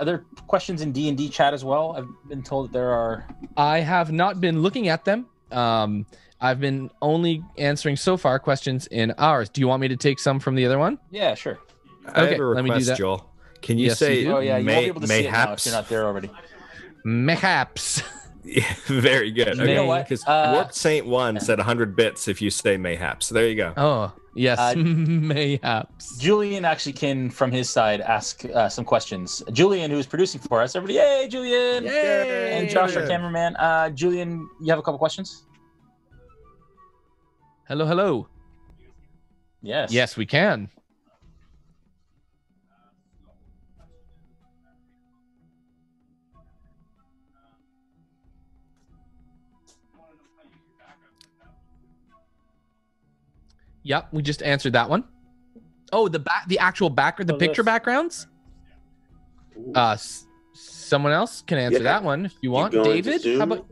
there questions in D&D chat as well? I've been told that there are. I have not been looking at them. I've been only answering so far questions in ours. Do you want me to take some from the other one? Yeah, sure. I have a request, let me do that. Joel. Can you say? Oh yeah, you won't be able to see it now if you're not there already. Mayhaps. Yeah, very good. Okay. You know what? Because Warped Saint 1 said 100 bits if you say mayhaps. So there you go. Oh, yes, mayhaps. Julian actually can, from his side, ask some questions. Julian, who's producing for us. Everybody, yay, Julian! Yay! And Josh, our cameraman. Julian, you have a couple questions? Hello. Yes. Yes, we can. Yep, we just answered that one. Oh, the actual background, the picture backgrounds. Someone else can answer that one if you want. David, Zoom, how about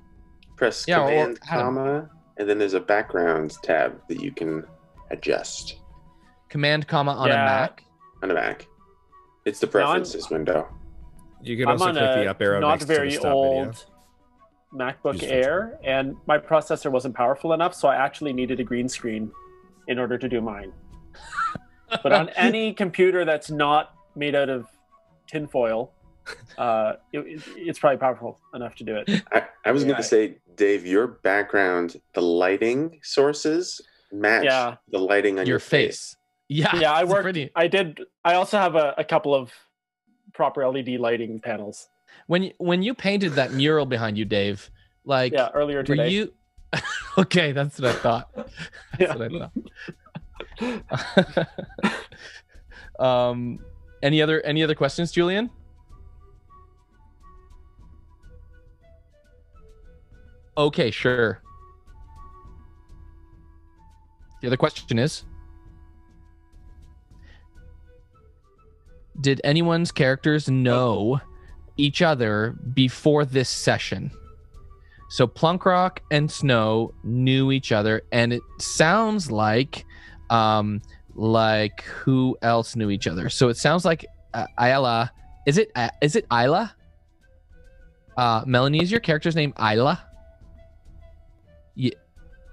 press Command, comma, and then there's a background tab that you can adjust. Command, comma on a Mac. On a Mac, it's the preferences window. You can also click the up arrow next to the stop video. MacBook Air, and my processor wasn't powerful enough, so I actually needed a green screen in order to do mine. But on any computer that's not made out of tinfoil, it's probably powerful enough to do it. I was going to say, Dave, your background, the lighting sources match the lighting on your face. Yeah, I worked. I also have a couple of proper LED lighting panels. When you painted that mural behind you, Dave, earlier today. Okay, that's what I thought. That's what I thought. Any other questions, Julian? Okay, sure. The other question is, did anyone's characters know each other before this session? So Plunkrawk and Snow knew each other, and it sounds like who else knew each other? So it sounds like Aella. Is it Aella? Melanie, is your character's name Aella?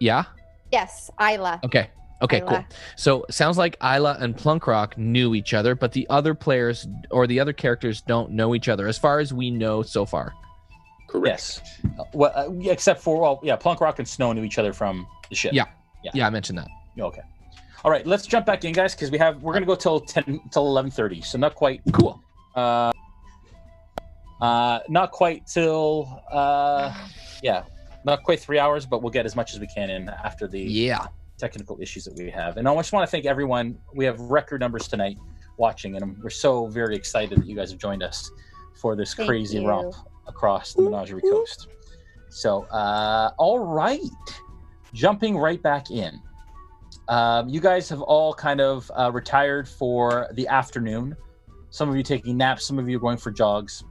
Yeah. Yes, Aella. Okay, Aella. Cool. So it sounds like Aella and Plunkrawk knew each other, but the other players or the other characters don't know each other, as far as we know so far. Correct. Yes. Well, except for Plunkrawk and Snow knew each other from the ship. Yeah, I mentioned that. Okay. All right, let's jump back in, guys, because we're gonna go till 11:30, so not quite. Cool. Not quite till not quite 3 hours, but we'll get as much as we can in after the technical issues that we have. And I just want to thank everyone. We have record numbers tonight watching, and we're so very excited that you guys have joined us for this crazy romp across the Menagerie Coast. So, all right, jumping right back in. You guys have all kind of retired for the afternoon. Some of you taking naps, some of you going for jogs.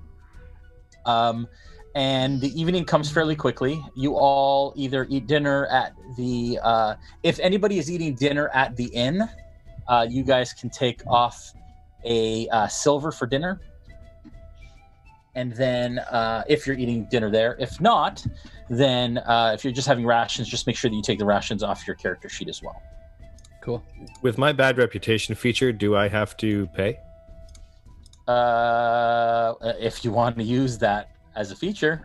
And the evening comes fairly quickly. You all either eat dinner at the... if anybody is eating dinner at the inn, you guys can take off a silver for dinner. And then if you're eating dinner there. If not, then if you're just having rations, just make sure that you take the rations off your character sheet as well. Cool. With my bad reputation feature, do I have to pay? If you want to use that as a feature.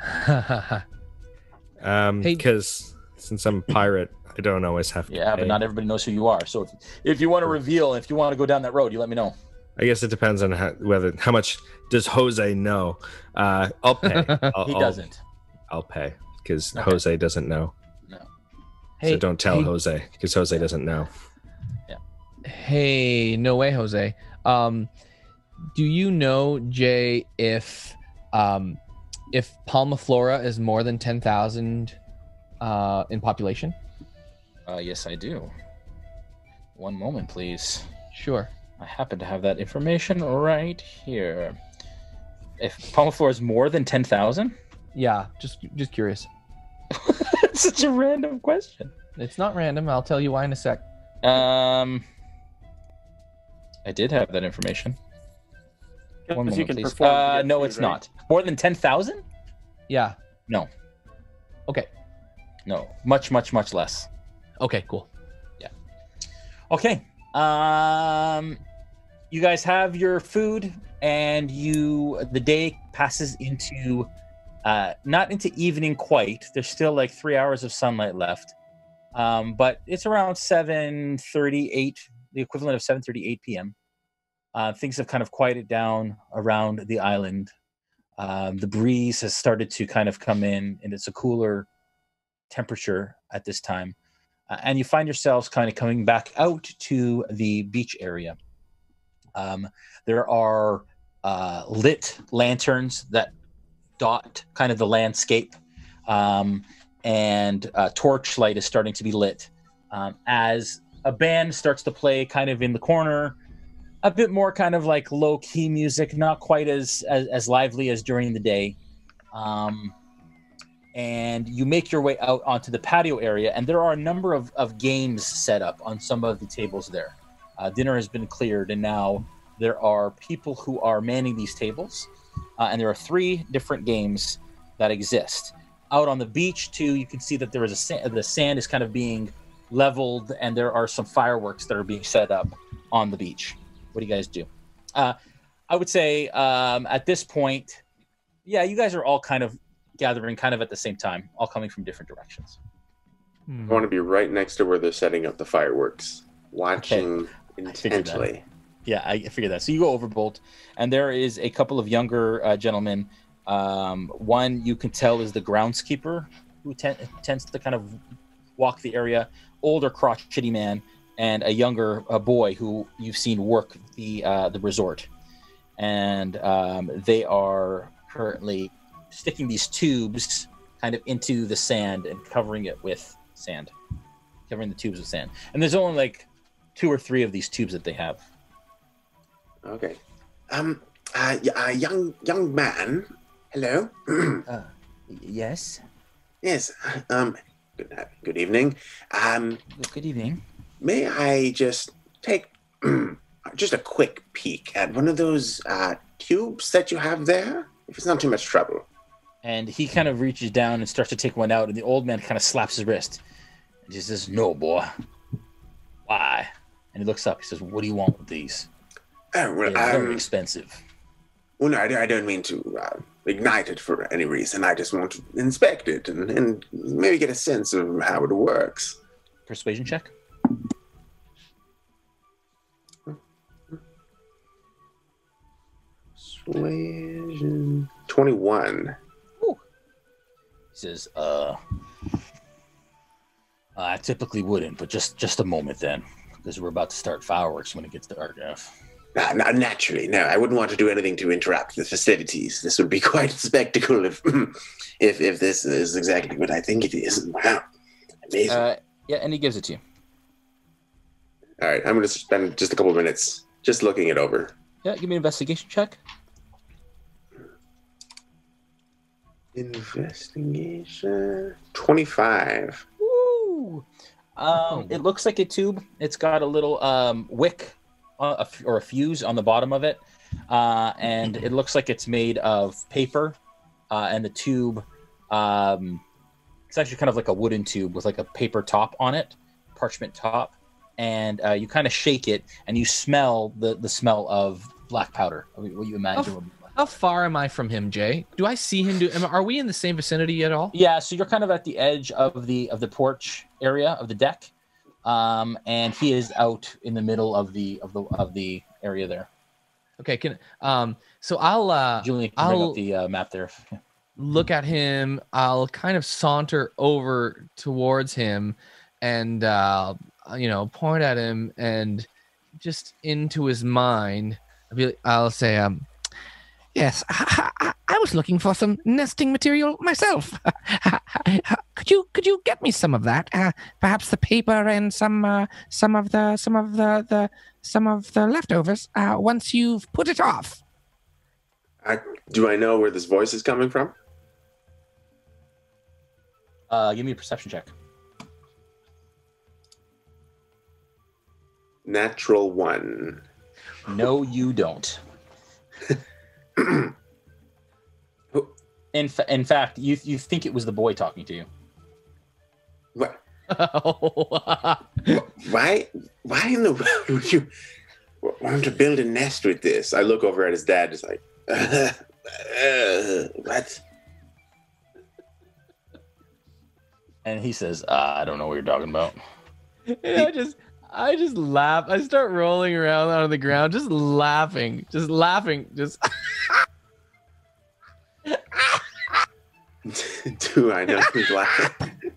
Because since I'm a pirate, I don't always have to pay. But not everybody knows who you are. So if you want to reveal, if you want to go down that road, you let me know. I guess it depends on how much does Jose know. I'll pay. He doesn't. I'll pay because Jose doesn't know. No. So don't tell Jose because Jose doesn't know. Yeah. Hey, no way, Jose. Do you know, Jay, if Palma Flora is more than 10,000 in population? Yes, I do. One moment, please. Sure. I happen to have that information right here. If Palma Flora is more than 10,000? Yeah, just curious. It's such a random question. It's not random. I'll tell you why in a sec. I did have that information. One moment, please. No, it's not. More than 10,000? Yeah. No. Okay. No. Much, much, much less. Okay, cool. Yeah. Okay. You guys have your food, and the day passes into not into evening quite. There's still like 3 hours of sunlight left, but it's around 7:38, the equivalent of 7:38 p.m. Things have kind of quieted down around the island. The breeze has started to kind of come in, and it's a cooler temperature at this time. And you find yourselves kind of coming back out to the beach area. There are lit lanterns that dot kind of the landscape, and torchlight is starting to be lit as a band starts to play kind of in the corner. A bit more kind of like low-key music, not quite as lively as during the day. And you make your way out onto the patio area, and there are a number of games set up on some of the tables there. Dinner has been cleared, and now there are people who are manning these tables, and there are 3 different games that exist. Out on the beach, too, you can see that there is the sand is kind of being leveled, and there are some fireworks that are being set up on the beach. What do you guys do? I would say at this point, you guys are all kind of gathering kind of at the same time, all coming from different directions. I want to be right next to where they're setting up the fireworks, watching intently. I figured that. So you go over Bolt, and there is a couple of younger gentlemen. One you can tell is the groundskeeper who tends to kind of walk the area, older crotchety man, and a younger boy who you've seen work the resort. And they are currently sticking these tubes kind of into the sand and covering it with sand, covering the tubes with sand. And there's only like 2 or 3 of these tubes that they have. Okay. Young man. Hello. Yes. Yes. Good evening. Good evening. May I just take just a quick peek at one of those tubes that you have there? If it's not too much trouble. And he kind of reaches down and starts to take one out, and the old man kind of slaps his wrist. And he says, "No, boy. Why?" And he looks up. He says, "What do you want with these?" Oh, well, they're very expensive. Well, no, I don't mean to ignite it for any reason. I just want to inspect it and maybe get a sense of how it works. Persuasion check. Persuasion 21. Ooh. He says, I typically wouldn't, but just a moment then, because we're about to start fireworks when it gets dark enough. Naturally, no. I wouldn't want to do anything to interrupt the festivities. This would be quite a spectacle if this is exactly what I think it is. Wow, amazing. Yeah, and he gives it to you. All right, I'm going to spend just a couple minutes just looking it over. Yeah, give me an investigation check. Investigation 25. Woo! It looks like a tube. It's got a little wick or a fuse on the bottom of it, and it looks like it's made of paper. And the tube, it's actually kind of like a wooden tube with like a paper top on it, parchment top. And you kind of shake it, and you smell the smell of black powder. What you imagine would be. How far am I from him, Jay? Do I see him? Are we in the same vicinity at all? Yeah, so you're kind of at the edge of the porch area of the deck, and he is out in the middle of the area there. Okay, so I'll Julian, can bring up the map there. Look at him. I'll kind of saunter over towards him, and point at him, and just into his mind, I'll say, Yes, I was looking for some nesting material myself. Could you get me some of that? Perhaps the paper and some of the leftovers. Once you've put it off. Do I know where this voice is coming from? Give me a perception check. Natural 1. No, you don't. In fact, you think it was the boy talking to you. What? Why in the world would you want to build a nest with this? I look over at his dad, just like, what? And he says, I don't know what you're talking about. I just laugh. I start rolling around on the ground, just laughing. Do I know who's laughing?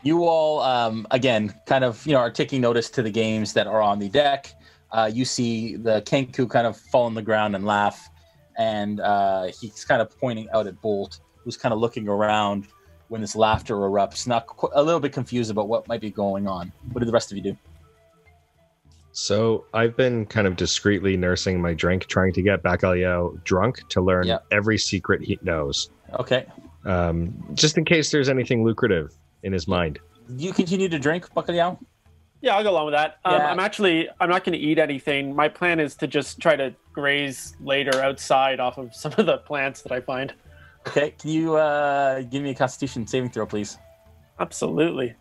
You all, again, kind of, are taking notice to the games that are on the deck. You see the Kancko kind of fall on the ground and laugh, and he's kind of pointing out at Bolt, who's kind of looking around when this laughter erupts, a little bit confused about what might be going on. What do the rest of you do? So I've been kind of discreetly nursing my drink, trying to get Bacalhau drunk to learn every secret he knows. Okay. Just in case there's anything lucrative in his mind. You continue to drink, Bacalhau? Yeah, I'll go along with that. Yeah. I'm not going to eat anything. My plan is to just try to graze later outside off of some of the plants that I find. Okay, can you give me a Constitution saving throw, please? Absolutely.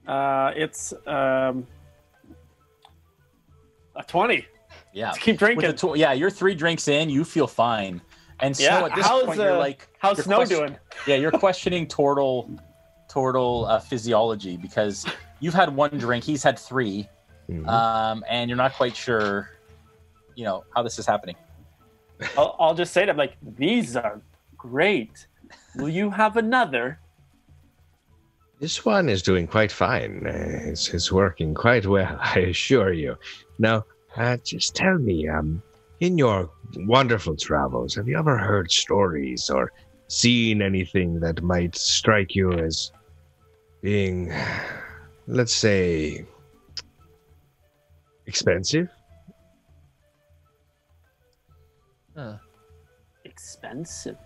It's a 20. Yeah. Let's keep drinking. You're 3 drinks in, you feel fine. And so at this point, you're like... How's Snow doing? Yeah, you're questioning Tortle physiology, because you've had 1 drink, he's had 3, and you're not quite sure, how this is happening. I'll just say to him, like, these are great. Will you have another? This one is doing quite fine. It's working quite well, I assure you. Now, just tell me, in your wonderful travels, have you ever heard stories or seen anything that might strike you as being, let's say, expensive? Expensive?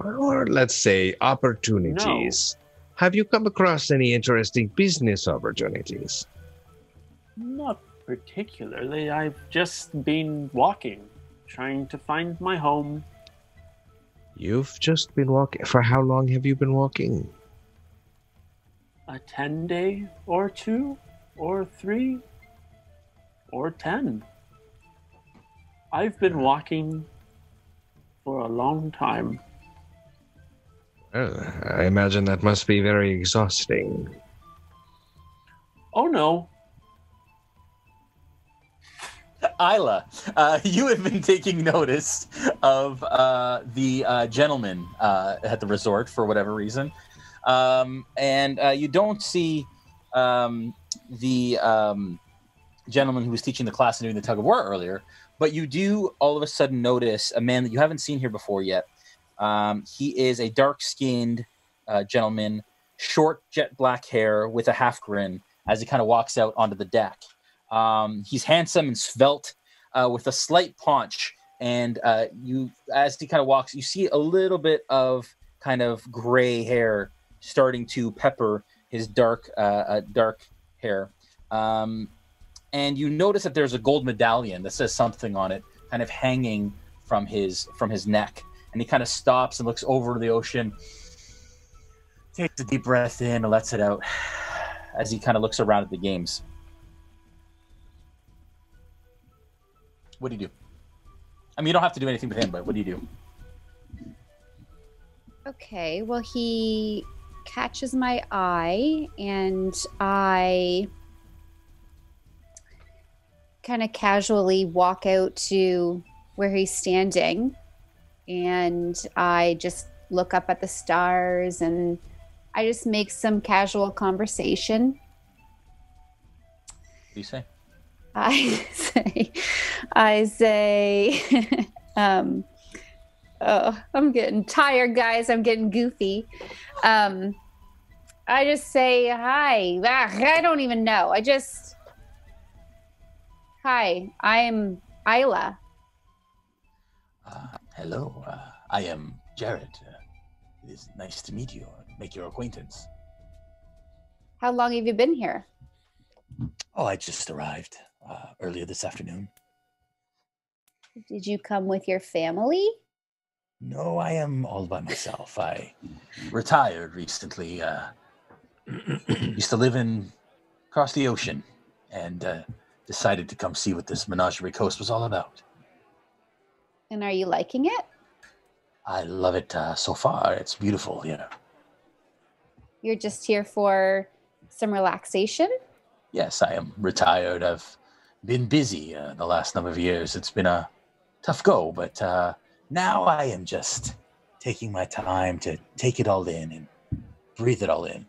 Or let's say opportunities. No. Have you come across any interesting business opportunities? Not particularly. I've just been walking, trying to find my home. You've just been walking? For how long have you been walking? A 10-day or 2 or 3 or 10. I've been walking for a long time. Well, I imagine that must be very exhausting. Oh, no. Aella, you have been taking notice of the gentleman at the resort for whatever reason. And you don't see the gentleman who was teaching the class and doing the tug of war earlier, but you do all of a sudden notice a man that you haven't seen here before yet. He is a dark-skinned gentleman, short jet black hair with a half grin as he kind of walks out onto the deck. He's handsome and svelte with a slight paunch, and as he kind of walks, you see a little bit of kind of gray hair starting to pepper his dark hair. And you notice that there's a gold medallion that says something on it, kind of hanging from his neck. And he kind of stops and looks over the ocean, takes a deep breath in and lets it out as he kind of looks around at the games. What do you do? I mean, you don't have to do anything with him, but what do you do? Okay, well, he catches my eye, and I kind of casually walk out to where he's standing, and I just look up at the stars, and I just make some casual conversation. What do you say? I say, oh, I'm getting tired, guys. I'm getting goofy. I just say, hi. I don't even know. Hi, I am Aella. Hello, I am Jared. It is nice to meet you, make your acquaintance. How long have you been here? Oh, I just arrived earlier this afternoon. Did you come with your family? No, I am all by myself. I retired recently. Used to live across the ocean, and decided to come see what this Menagerie Coast was all about. And are you liking it? I love it so far. It's beautiful here. You're just here for some relaxation? Yes, I am retired. I've been busy the last number of years. It's been a tough go, but now I am just taking my time to take it all in and breathe it all in.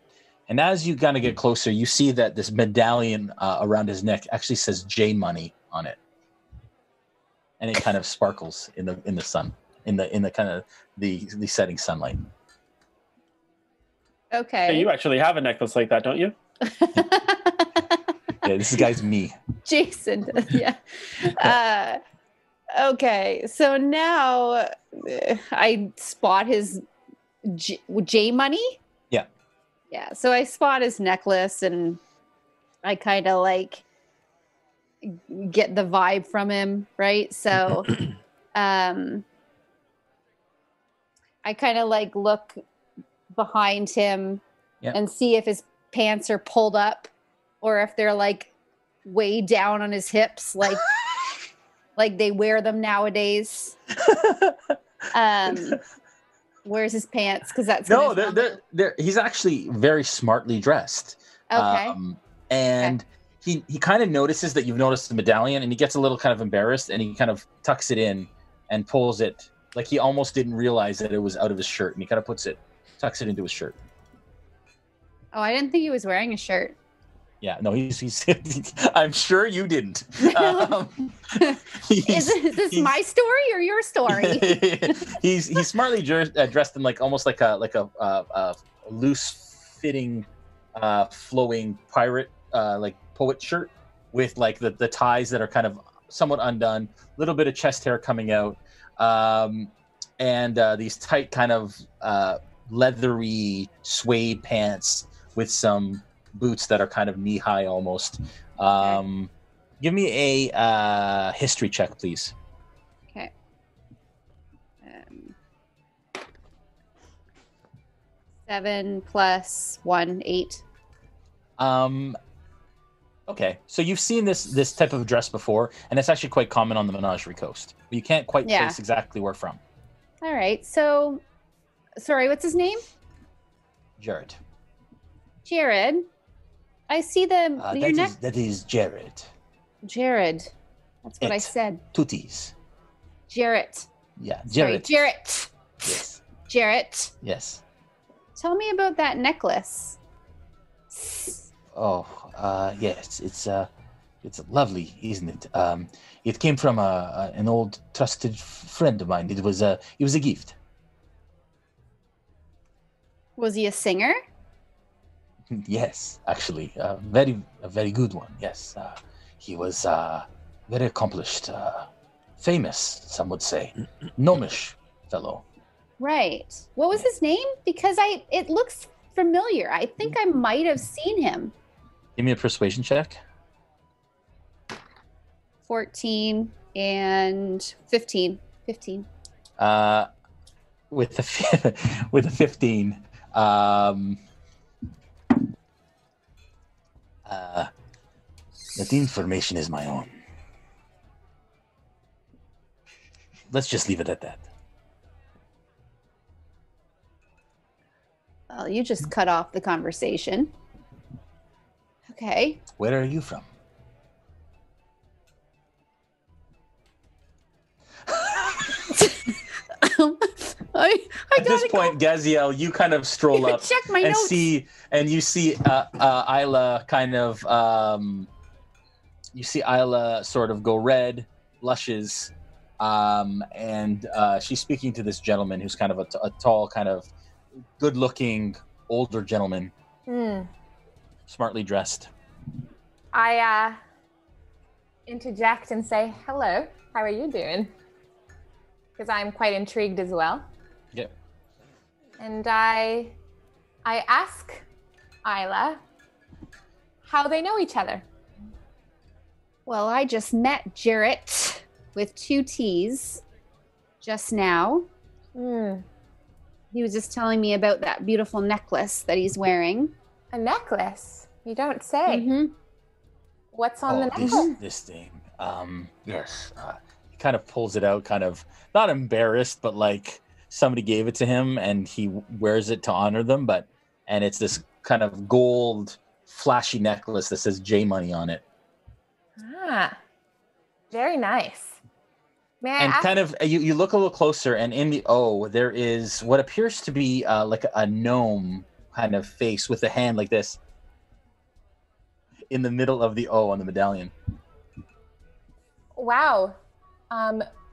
And as you kind of get closer, you see that this medallion around his neck actually says J Money on it, and it kind of sparkles in the sun, in the kind of the setting sunlight. Okay. Hey, you actually have a necklace like that, don't you? Yeah, this guy's me. Jason, yeah. Okay, so now I spot his J Money. Yeah. Yeah, so I spot his necklace, and I kind of like get the vibe from him, right? So I kind of like look behind him and see if his pants are pulled up or if they're like way down on his hips, like like they wear them nowadays. Where's his pants? Because that's he's actually very smartly dressed. Okay. And he kind of notices that you've noticed the medallion, and he gets a little kind of embarrassed, and he kind of tucks it in and pulls it like he almost didn't realize that it was out of his shirt, and he kind of tucks it into his shirt. Oh, I didn't think he was wearing a shirt. Yeah, no, he's I'm sure you didn't. Is this my story or your story? he's smartly dressed in like almost like a loose fitting, flowing pirate like poet shirt with like the ties that are kind of somewhat undone, a little bit of chest hair coming out, and these tight kind of leathery suede pants with some boots that are kind of knee-high almost. Give me a history check, please. Okay. 7 + 1, 8. Okay, so you've seen this type of dress before, and it's actually quite common on the Menagerie Coast. But you can't quite place exactly where from. All right, so... Sorry, what's his name? Jared. Jared. I see your neck. That is Jared. Jared. That's what I said. 2 T's. Jarrett. Yeah, Sorry, Jarrett. Jarrett. Yes. Jarrett. Yes. Tell me about that necklace. Oh, yes. It's lovely, isn't it? It came from an old trusted friend of mine. It was a gift. Was he a singer? Yes, actually, a very good one. Yes, he was very accomplished, famous. Some would say, gnomish fellow. Right. What was his name? Because it looks familiar. I think I might have seen him. Give me a persuasion check. 14 and 15. 15. With a 15. The information is my own. Let's just leave it at that. Well, you just cut off the conversation. Okay. Where are you from? At this point, Gaziel, you kind of stroll up check my and notes. you see Aella kind of you see Aella sort of go red, blushes, and she's speaking to this gentleman who's kind of a tall, kind of good-looking older gentleman, smartly dressed. I interject and say, "Hello, how are you doing?" Because I'm quite intrigued as well. Yep. And I ask Aella how they know each other. Well, I just met Jarrett with 2 T's just now. He was just telling me about that beautiful necklace that he's wearing. A necklace? You don't say. Mm-hmm. What's on the necklace? This thing. Yes. He kind of pulls it out, kind of not embarrassed, but like somebody gave it to him and he wears it to honor them. And it's this kind of gold, flashy necklace that says J Money on it. Ah, very nice. May I And ask? kind of, you look a little closer, and in the O, there is what appears to be like a gnome kind of face with a hand like this in the middle of the O on the medallion. Wow.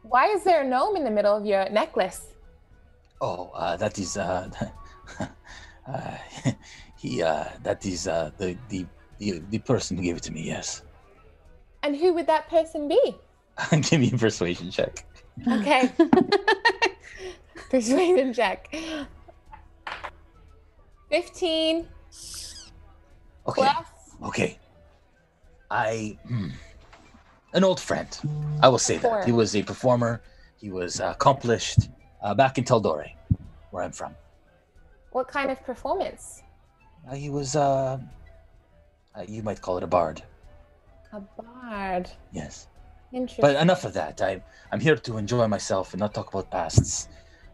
Why is there a gnome in the middle of your necklace? Oh, that is that is the person who gave it to me. Yes. And who would that person be? Give me a persuasion check. Okay. Persuasion check. 15. Okay. Plus. Okay. An old friend. I will say that. 4. He was a performer. He was accomplished back in Taldore, where I'm from. What kind of performance? He was, you might call it a bard. A bard. Yes. Interesting. But enough of that. I'm here to enjoy myself and not talk about pasts.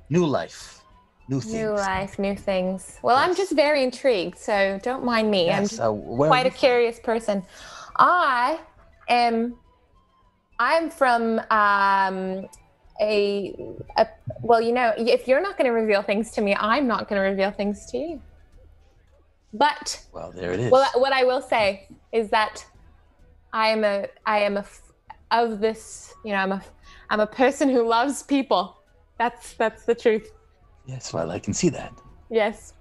New life. New things. New life, new things. Well, I'm just very intrigued, so don't mind me. Yes, I'm just where quite are a curious person. I'm from well, you know, if you're not going to reveal things to me, I'm not going to reveal things to you. But well, there it is. Well, what I will say is that I'm a person who loves people. That's the truth. Yes, well, I can see that. Yes.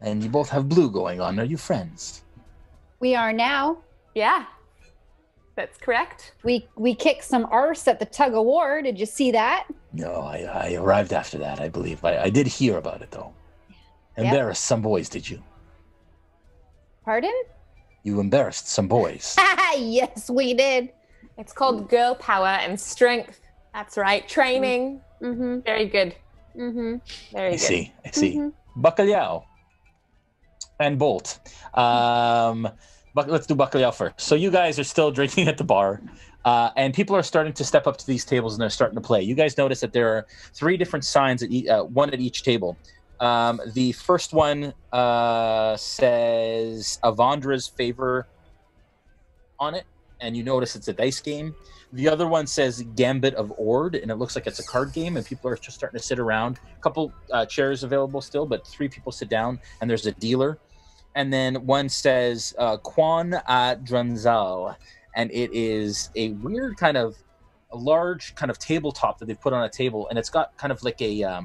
And you both have blue going on. Are you friends? We are now. Yeah. That's correct. We kicked some arse at the tug of war. Did you see that? No, I arrived after that, I believe. I did hear about it, though. Embarrassed some boys, did you? Pardon? You embarrassed some boys. Yes, we did. It's called girl power and strength. That's right. Training. Mm-hmm. Very good. Mm-hmm. Very good. I see. Mm-hmm. Bacalhau and Bolt. Let's do Bacalhau first. So you guys are still drinking at the bar, and people are starting to step up to these tables and they're starting to play. You guys notice that there are 3 different signs, one at each table. The first one says Avandra's favor on it. and you notice it's a dice game. The other one says Gambit of Ord, and it looks like it's a card game, and people are just starting to sit around. A couple chairs available still, but 3 people sit down, and there's a dealer. And then one says Quan a Drunzal, and it is a weird kind of a large kind of tabletop that they put on a table, and it's got kind of like a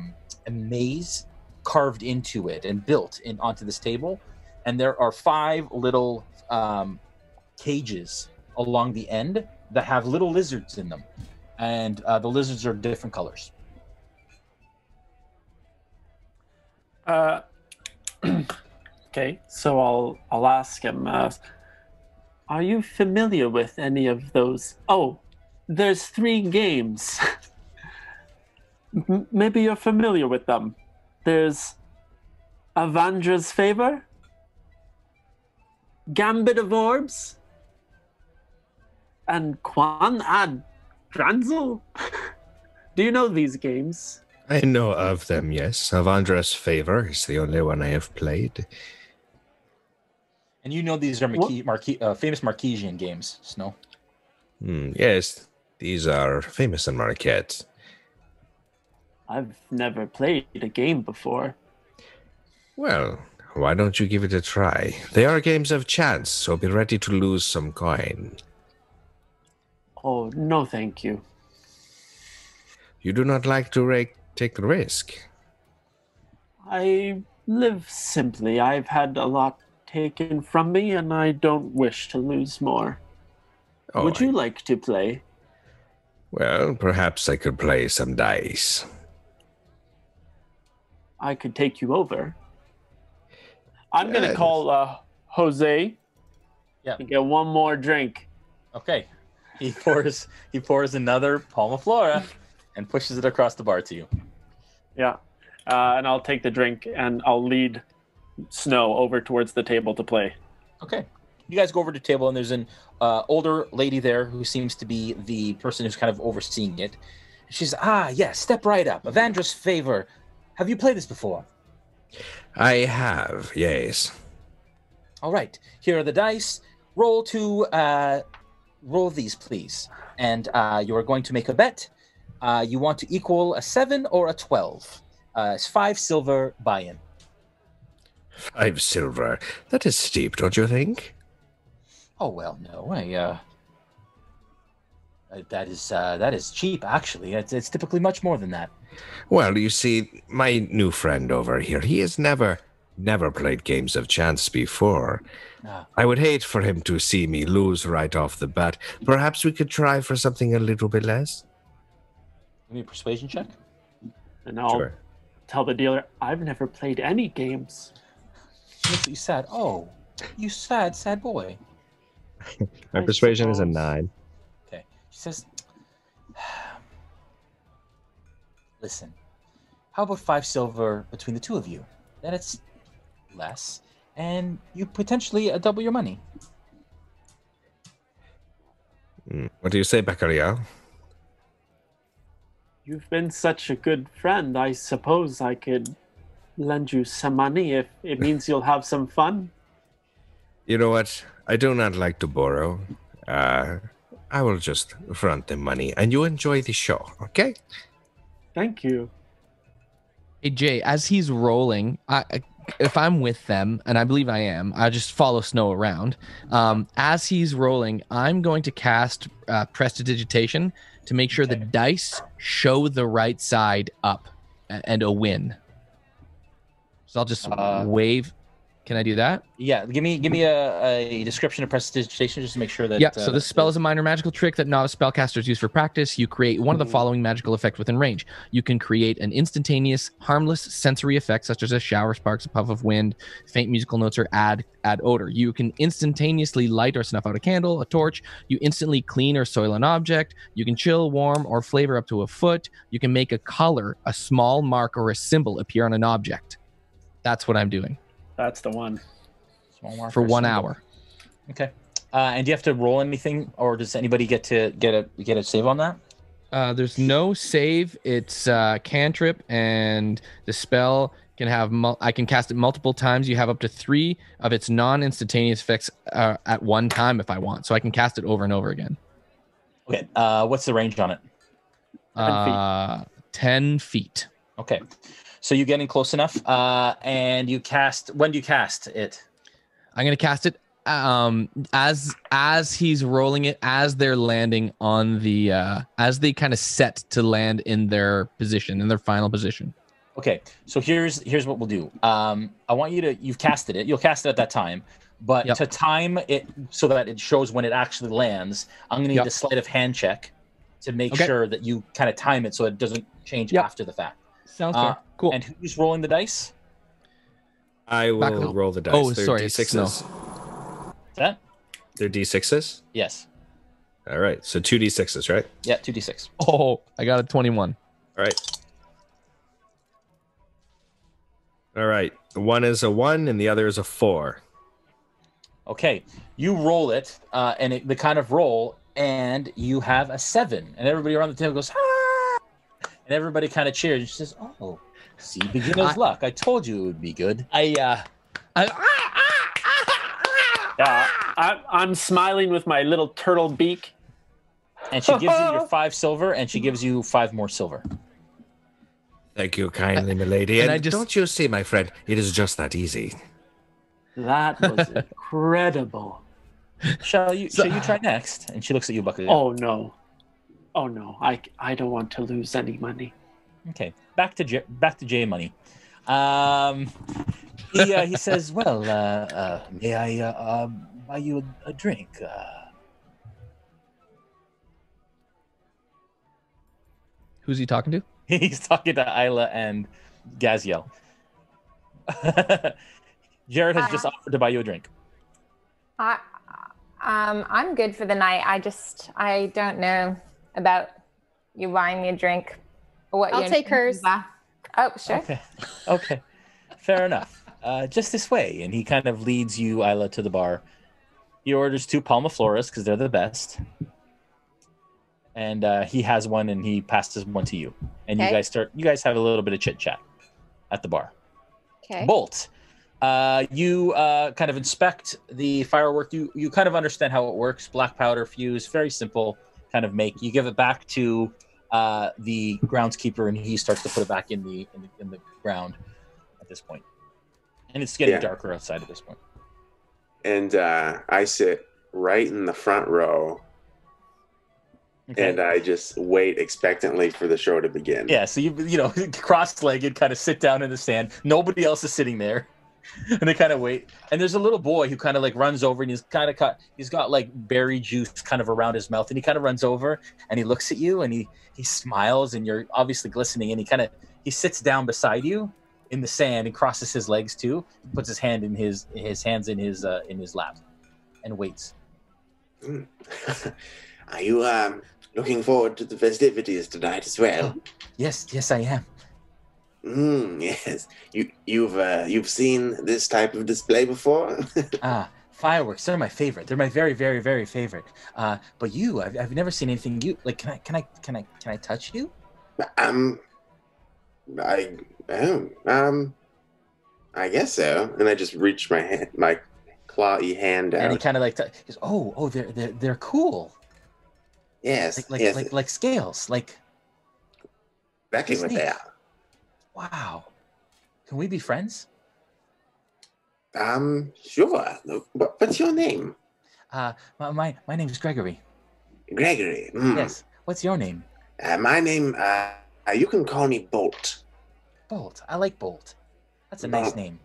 maze carved into it and built onto this table. And there are 5 little cages along the end that have little lizards in them, and the lizards are different colors. Okay, so I'll ask him. Are you familiar with any of those? Oh, there's 3 games. Maybe you're familiar with them. There's Avandra's Favor, Gambit of Orbs, and Quan ad Dranzel. Do you know these games? I know of them, yes. Avandra's Favor is the only one I have played. And you know these are famous Marquesian games, Snow. Yes, these are famous in Marquette. I've never played a game before. Well, why don't you give it a try? They are games of chance, so be ready to lose some coin. Oh, no thank you. You do not like to take the risk? I live simply. I've had a lot taken from me, and I don't wish to lose more. Oh, Would you like to play? Well, perhaps I could play some dice. I could take you over. I'm going to call Jose. Yeah. And get one more drink. Okay. He pours another Palma Flora and pushes it across the bar to you. Yeah. And I'll take the drink and I'll lead Snow over towards the table to play. Okay. You guys go over to the table, and there's an older lady there who seems to be the person who's kind of overseeing it. She says, yes, step right up. Avandra's Favor. Have you played this before? I have, yes. All right. Here are the dice. Roll these, please. And you are going to make a bet. You want to equal a 7 or a 12. It's 5 silver buy-in. 5 silver. That is steep, don't you think? Oh, well, no. That is cheap, actually. It's typically much more than that. Well, you see, my new friend over here, he has never played games of chance before. I would hate for him to see me lose right off the bat. Perhaps we could try for something a little bit less? Give me a persuasion check. And I'll tell the dealer, I've never played any games. She looks at you sad. Oh, you sad boy. My persuasion is a 9. Okay. She says, listen, how about 5 silver between the 2 of you? Then it's less, and you potentially double your money. What do you say, Bacalhau? You've been such a good friend. I suppose I could lend you some money if it means you'll have some fun. You know what? I do not like to borrow. I will just front the money, and you enjoy the show, okay? Thank you. Hey, Jay, as he's rolling, if I'm with them, and I believe I am, I just follow Snow around. As he's rolling, I'm going to cast Prestidigitation to make sure the dice show the right side up and a win. So I'll just wave. Can I do that? Yeah, give me a description of Prestidigitation just to make sure that... Yeah, so this spell is a minor magical trick that novice spellcasters use for practice. You create one of the following magical effects within range. You can create an instantaneous, harmless sensory effect, such as a shower, sparks, a puff of wind, faint musical notes, or add odor. You can instantaneously light or snuff out a candle, a torch. You instantly clean or soil an object. You can chill, warm, or flavor up to a foot. You can make a color, a small mark, or a symbol appear on an object. That's what I'm doing. That's the one. For 1 hour. Okay. And do you have to roll anything, or does anybody get a save on that? There's no save. It's cantrip, and the spell can have I can cast it multiple times. You have up to 3 of its non-instantaneous effects at one time if I want. So I can cast it over and over again. Okay. What's the range on it? 10 feet. Okay. So you're getting close enough. And you cast. When do you cast it? I'm gonna cast it as he's rolling it, as they're landing on the as they kind of set to land in their final position. Okay, so here's what we'll do. I want you've casted it. You'll cast it at that time, but to time it so that it shows when it actually lands, I'm gonna need a sleight of hand check to make sure that you kind of time it so it doesn't change after the fact. Sounds fair. Cool. And who's rolling the dice? I will roll the dice. Oh, They're sorry, D6s. no. What's that? They're D6s? Yes. All right. So 2 D6s, right? Yeah, 2d6. Oh, I got a 21. All right. All right. One is a 1 and the other is a 4. Okay. You roll it, and the kind of roll, and you have a 7. And everybody around the table goes, ah! And everybody kind of cheers. And she says, oh, see, beginner's luck. I told you it would be good. I'm smiling with my little turtle beak. And she gives you your 5 silver, and she gives you 5 more silver. Thank you kindly, milady. And don't you see, my friend, it is just that easy. That was incredible. Shall you try next? And she looks at you, Buckley. Oh no, I don't want to lose any money. Okay, back to J Money. He says, well, may I buy you a drink? Who's he talking to? He's talking to Aella and Gaziel. Jared has just offered to buy you a drink. I'm good for the night. I don't know about you buying me a drink. I'll take hers. Oh, sure. Okay. Fair enough. Just this way. And he kind of leads you, Aella, to the bar. He orders 2 Palma Floras because they're the best. And he has one, and he passes one to you. And you guys have a little bit of chit chat at the bar. Okay. Bolt, you kind of inspect the firework. You kind of understand how it works. Black powder fuse, very simple kind of make. You give it back to the groundskeeper, and he starts to put it back in the ground at this point. And it's getting darker outside at this point. And I sit right in the front row. Okay. And I just wait expectantly for the show to begin. Yeah, so you cross-legged, kind of sit down in the sand. Nobody else is sitting there, and they kind of wait. And there's a little boy who kind of like runs over, and he's got like berry juice kind of around his mouth, and he kind of runs over and he looks at you, and he smiles, and you're obviously glistening, and he sits down beside you in the sand and crosses his legs too. He puts his hands in his lap, and waits. Are you looking forward to the festivities tonight as well? Yes, I am. Yes. You've seen this type of display before? Fireworks. They're my favorite. They're my very, very, very favorite. But I've never seen anything you like. Can I touch you? I guess so. And I just reach my clawy hand out. And he kind of goes, oh, they're cool. Yes, like scales, like exactly what they are. Wow, can we be friends? Sure. What's your name? My name is Gregory. Gregory. Yes. What's your name? My name. You can call me Bolt. Bolt. I like Bolt. That's a nice name.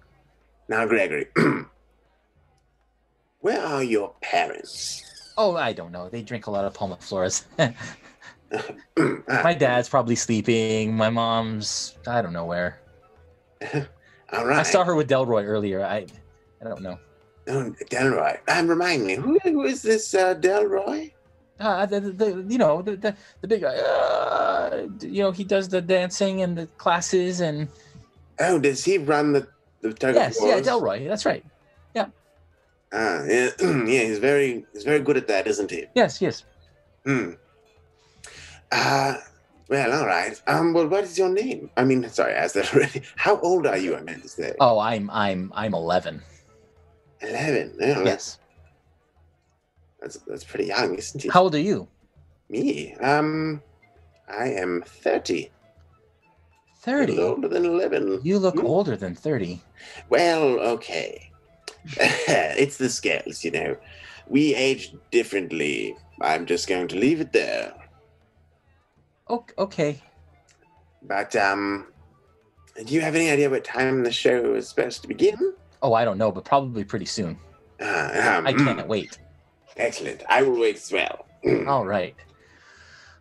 Now, Gregory, where are your parents? Oh, I don't know. They drink a lot of Palma Floras. My dad's probably sleeping. My mom's, I don't know where. All right. I saw her with Delroy earlier. I don't know. Oh, Delroy. Remind me, who is this Delroy? The big guy. He does the dancing and the classes and. Oh, does he run the tug of wars? Yeah, Delroy. That's right. Yeah. Yeah, he's very good at that, isn't he? Yes. Well, all right. Well, what is your name? I mean, sorry, I asked that already. How old are you? I meant to say. Oh, I'm 11. 11. Oh, Yes. That's pretty young, isn't it? How old are you? Me? I am 30. 30. A little older than 11. You look older than 30. Well, okay. It's the scales, you know. We age differently. I'm just going to leave it there. Okay. But, do you have any idea what time the show is supposed to begin? Oh, I don't know, but probably pretty soon. I can't wait. Excellent. I will wait as well. All right.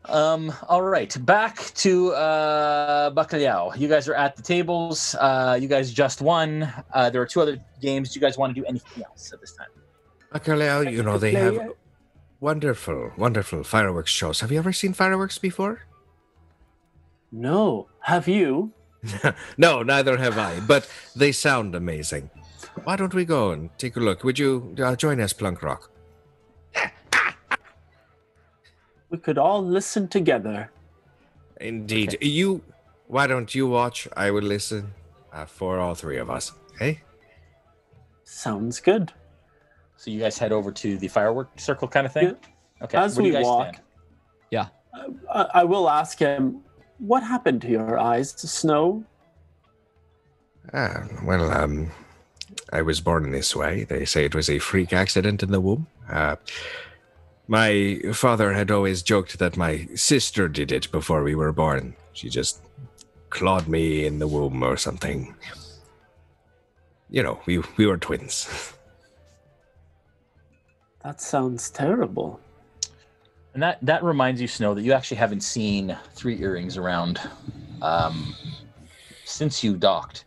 All right. Back to Bacalhau. You guys are at the tables. You guys just won. There are 2 other games. Do you guys want to do anything else at this time? Bacalhau, you know, they have wonderful, wonderful fireworks shows. Have you ever seen fireworks before? No. Have you? No, neither have I, but they sound amazing. Why don't we go and take a look? Would you join us, Plunkrawk? We could all listen together. Indeed. Okay. Why don't you watch? I will listen for all 3 of us. Hey? Sounds good. So you guys head over to the firework circle kind of thing? Yeah. Okay. As we walk, stand? Yeah. I will ask him, what happened to your eyes, Snow? Well, I was born this way. They say it was a freak accident in the womb. My father had always joked that my sister did it before we were born. She just clawed me in the womb or something. You know, we were twins. That sounds terrible. And that reminds you, Snow, that you actually haven't seen 3 earrings around since you docked.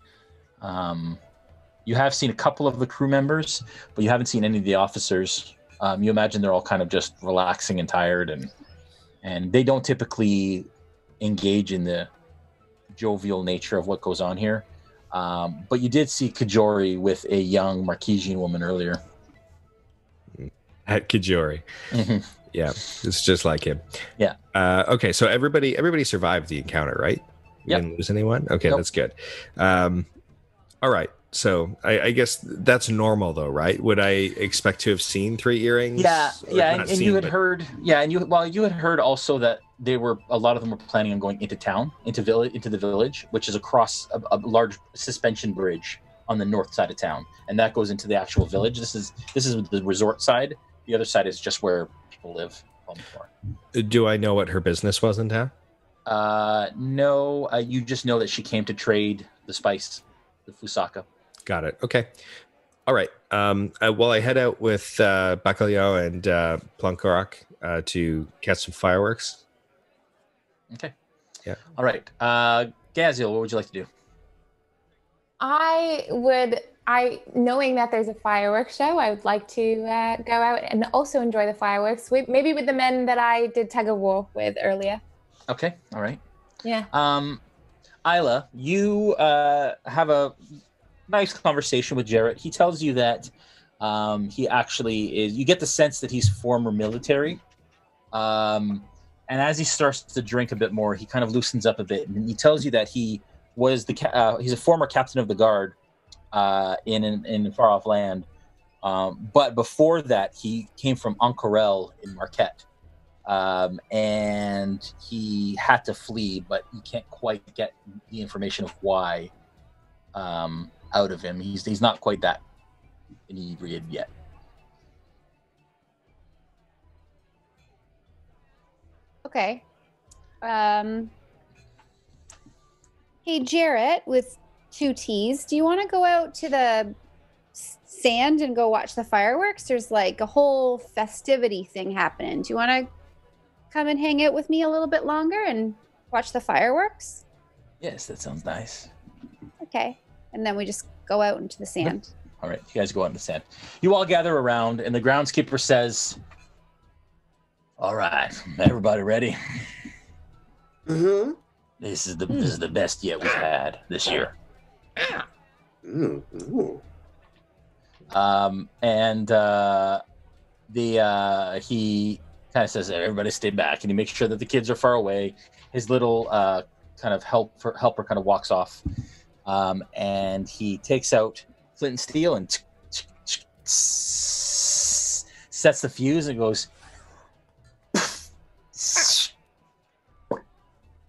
You have seen a couple of the crew members, but you haven't seen any of the officers. You imagine they're all kind of just relaxing and tired, and they don't typically engage in the jovial nature of what goes on here. But you did see Kajori with a young Marquesian woman earlier. At Kajori. Mm-hmm. Yeah, it's just like him. Yeah. Okay, so everybody survived the encounter, right? You didn't lose anyone? Okay, That's good. All right. So I guess that's normal, though, right? Would I expect to have seen 3 earrings? Yeah, and you had heard, you had heard also that a lot of them were planning on going into town, into the village, which is across a large suspension bridge on the north side of town, and that goes into the actual village. This is the resort side. The other side is just where people live. Do I know what her business was in town? No, you just know that she came to trade the spice, the fusaka. Got it. Okay. All right. Well, I head out with Bacalhau and Plunkrawk to catch some fireworks. Okay. Yeah. All right. Gaziel, what would you like to do? Knowing that there's a fireworks show, I would like to go out and also enjoy the fireworks, maybe with the men that I did tug of war with earlier. Okay. All right. Yeah. Aella, you have a nice conversation with Jarrett. He tells you that he actually is. You get the sense that he's former military, and as he starts to drink a bit more, he kind of loosens up a bit, and he tells you that he was he's a former captain of the guard in far off land, but before that, he came from Ancorel in Marquette. And he had to flee, but you can't quite get the information of why out of him. He's not quite that inebriated yet. Okay. Hey, Jarrett, with 2 T's, do you want to go out to the sand and go watch the fireworks? There's like a whole festivity thing happening. Do you want to come and hang out with me a little bit longer and watch the fireworks? Yes, that sounds nice. Okay. And then we just go out into the sand. All right, you guys go out in the sand. You all gather around, and the groundskeeper says, all right, everybody ready? Mm-hmm. This is the best yet we've had this year. Mm-hmm. And he kind of says, everybody stay back, and he makes sure that the kids are far away. His little kind of helper kind of walks off, and he takes out flint and steel and sets the fuse and goes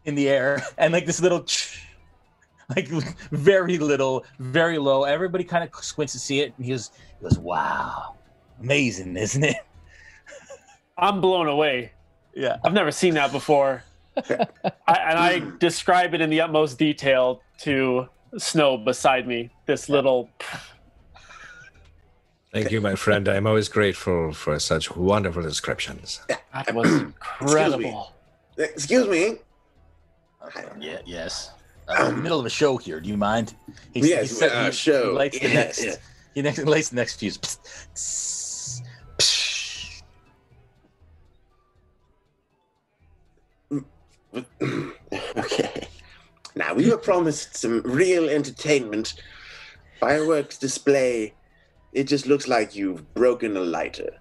in the air, and like this little like very little, very low. Everybody kind of squints to see it, and he goes, wow, amazing, isn't it? I'm blown away. Yeah, I've never seen that before. I describe it in the utmost detail to Snow beside me. This little. Thank you, my friend. I'm always grateful for such wonderful descriptions. That was incredible. Excuse me. Yeah. Yes. In the middle of a show here. Do you mind? He show. Lights the next. He lights the next fuse. Okay. Now, we were promised some real entertainment. Fireworks display. It just looks like you've broken a lighter.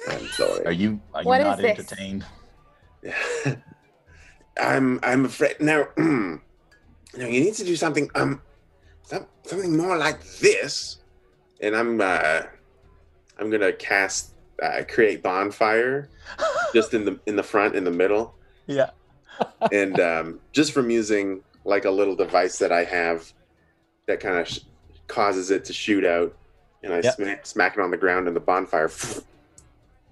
I'm sorry. Are you What not is this? entertained? I'm afraid now. No, you need to do something. Something more like this. And I'm gonna cast create bonfire, just in the front, in the middle. Yeah. And just from using like a little device that I have that kind of causes it to shoot out, and I smack it on the ground, and the bonfire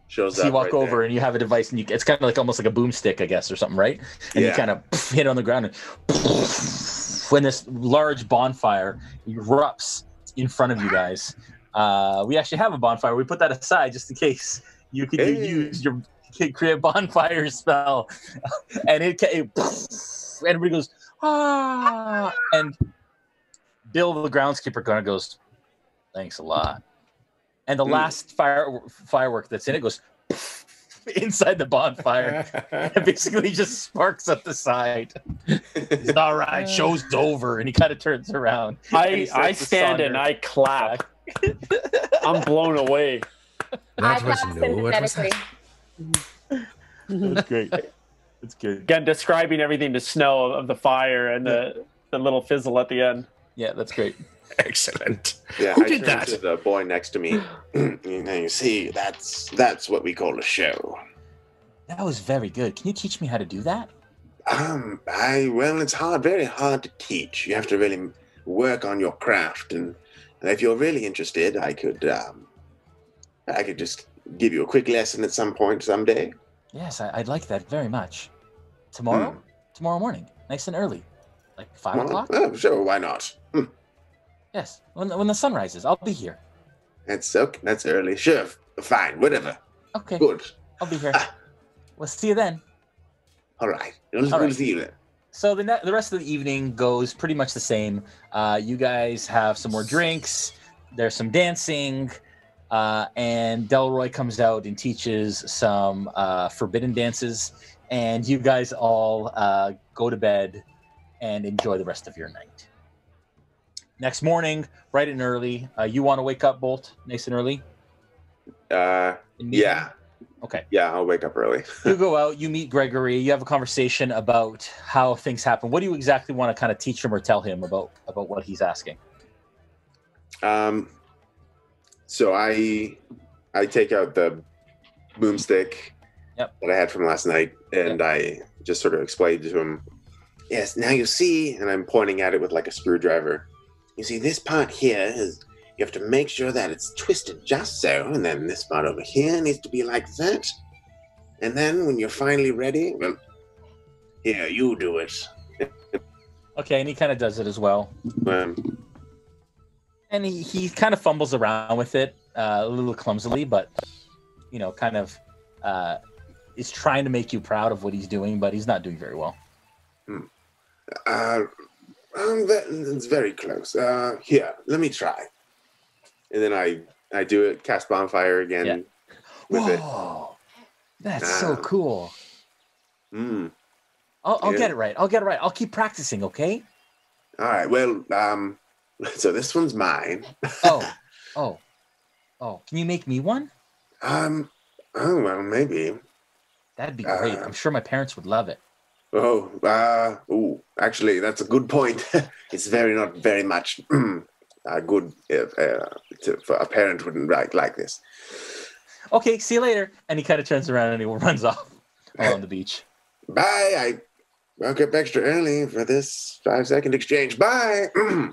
shows up. So you walk right over there. and you have a device, and it's kind of like almost like a boomstick, I guess, or something, right? And you kind of hit it on the ground, and when this large bonfire erupts in front of you guys. We actually have a bonfire. We put that aside just in case you could use your create bonfire spell, and everybody goes ah, and Bill the groundskeeper kind of goes, thanks a lot, and the last firework that's in it goes inside the bonfire and basically just sparks up the side. He's all right, show's over, and he kind of turns around. I stand and I clap. I'm blown away. I clap sympathetically. That's great. It's good. Again, describing everything to Snow of the fire and the little fizzle at the end. Yeah, that's great. Excellent. Yeah, Who I did turned that? to the boy next to me. You see, that's what we call a show. That was very good. Can you teach me how to do that? Well, it's very hard to teach. You have to really work on your craft, and if you're really interested, I could just give you a quick lesson at some point someday. Yes, I'd like that very much. Tomorrow? Tomorrow morning, nice and early, like 5 o'clock. Oh, sure, why not? Yes, when the sun rises, I'll be here. That's early. Sure, fine, whatever. Okay. Good. I'll be here. We'll see you then. All right. We'll see you then. So the rest of the evening goes pretty much the same. You guys have some more drinks. There's some dancing. And Delroy comes out and teaches some forbidden dances. And you guys all go to bed and enjoy the rest of your night. Next morning, bright and early. You want to wake up, Bolt, nice and early? Yeah. Okay. Yeah, I'll wake up early. You go out, you meet Gregory, you have a conversation about how things happen. What do you exactly want to kind of teach him or tell him about what he's asking? So I take out the boomstick that I had from last night, and I just sort of explain to him, yes, now you see, and I'm pointing at it with like a screwdriver. You see, this part here is, you have to make sure that it's twisted just so, and then this part over here needs to be like that. And then when you're finally ready, well, here, you do it. Okay, and he kind of does it as well. And he kind of fumbles around with it a little clumsily, but, kind of is trying to make you proud of what he's doing, but he's not doing very well. It's very close. Here, let me try. And then I do it, cast bonfire again with it. That's so cool. I'll get it right. I'll keep practicing, okay? All right. Well, so this one's mine. Oh. Can you make me one? Oh, well, maybe. That'd be great. I'm sure my parents would love it. Actually, that's a good point. It's not very much good for a parent wouldn't like this. Okay, see you later. And he kind of turns around and he runs off along the beach. Bye. I woke up extra early for this 5-second exchange. Bye.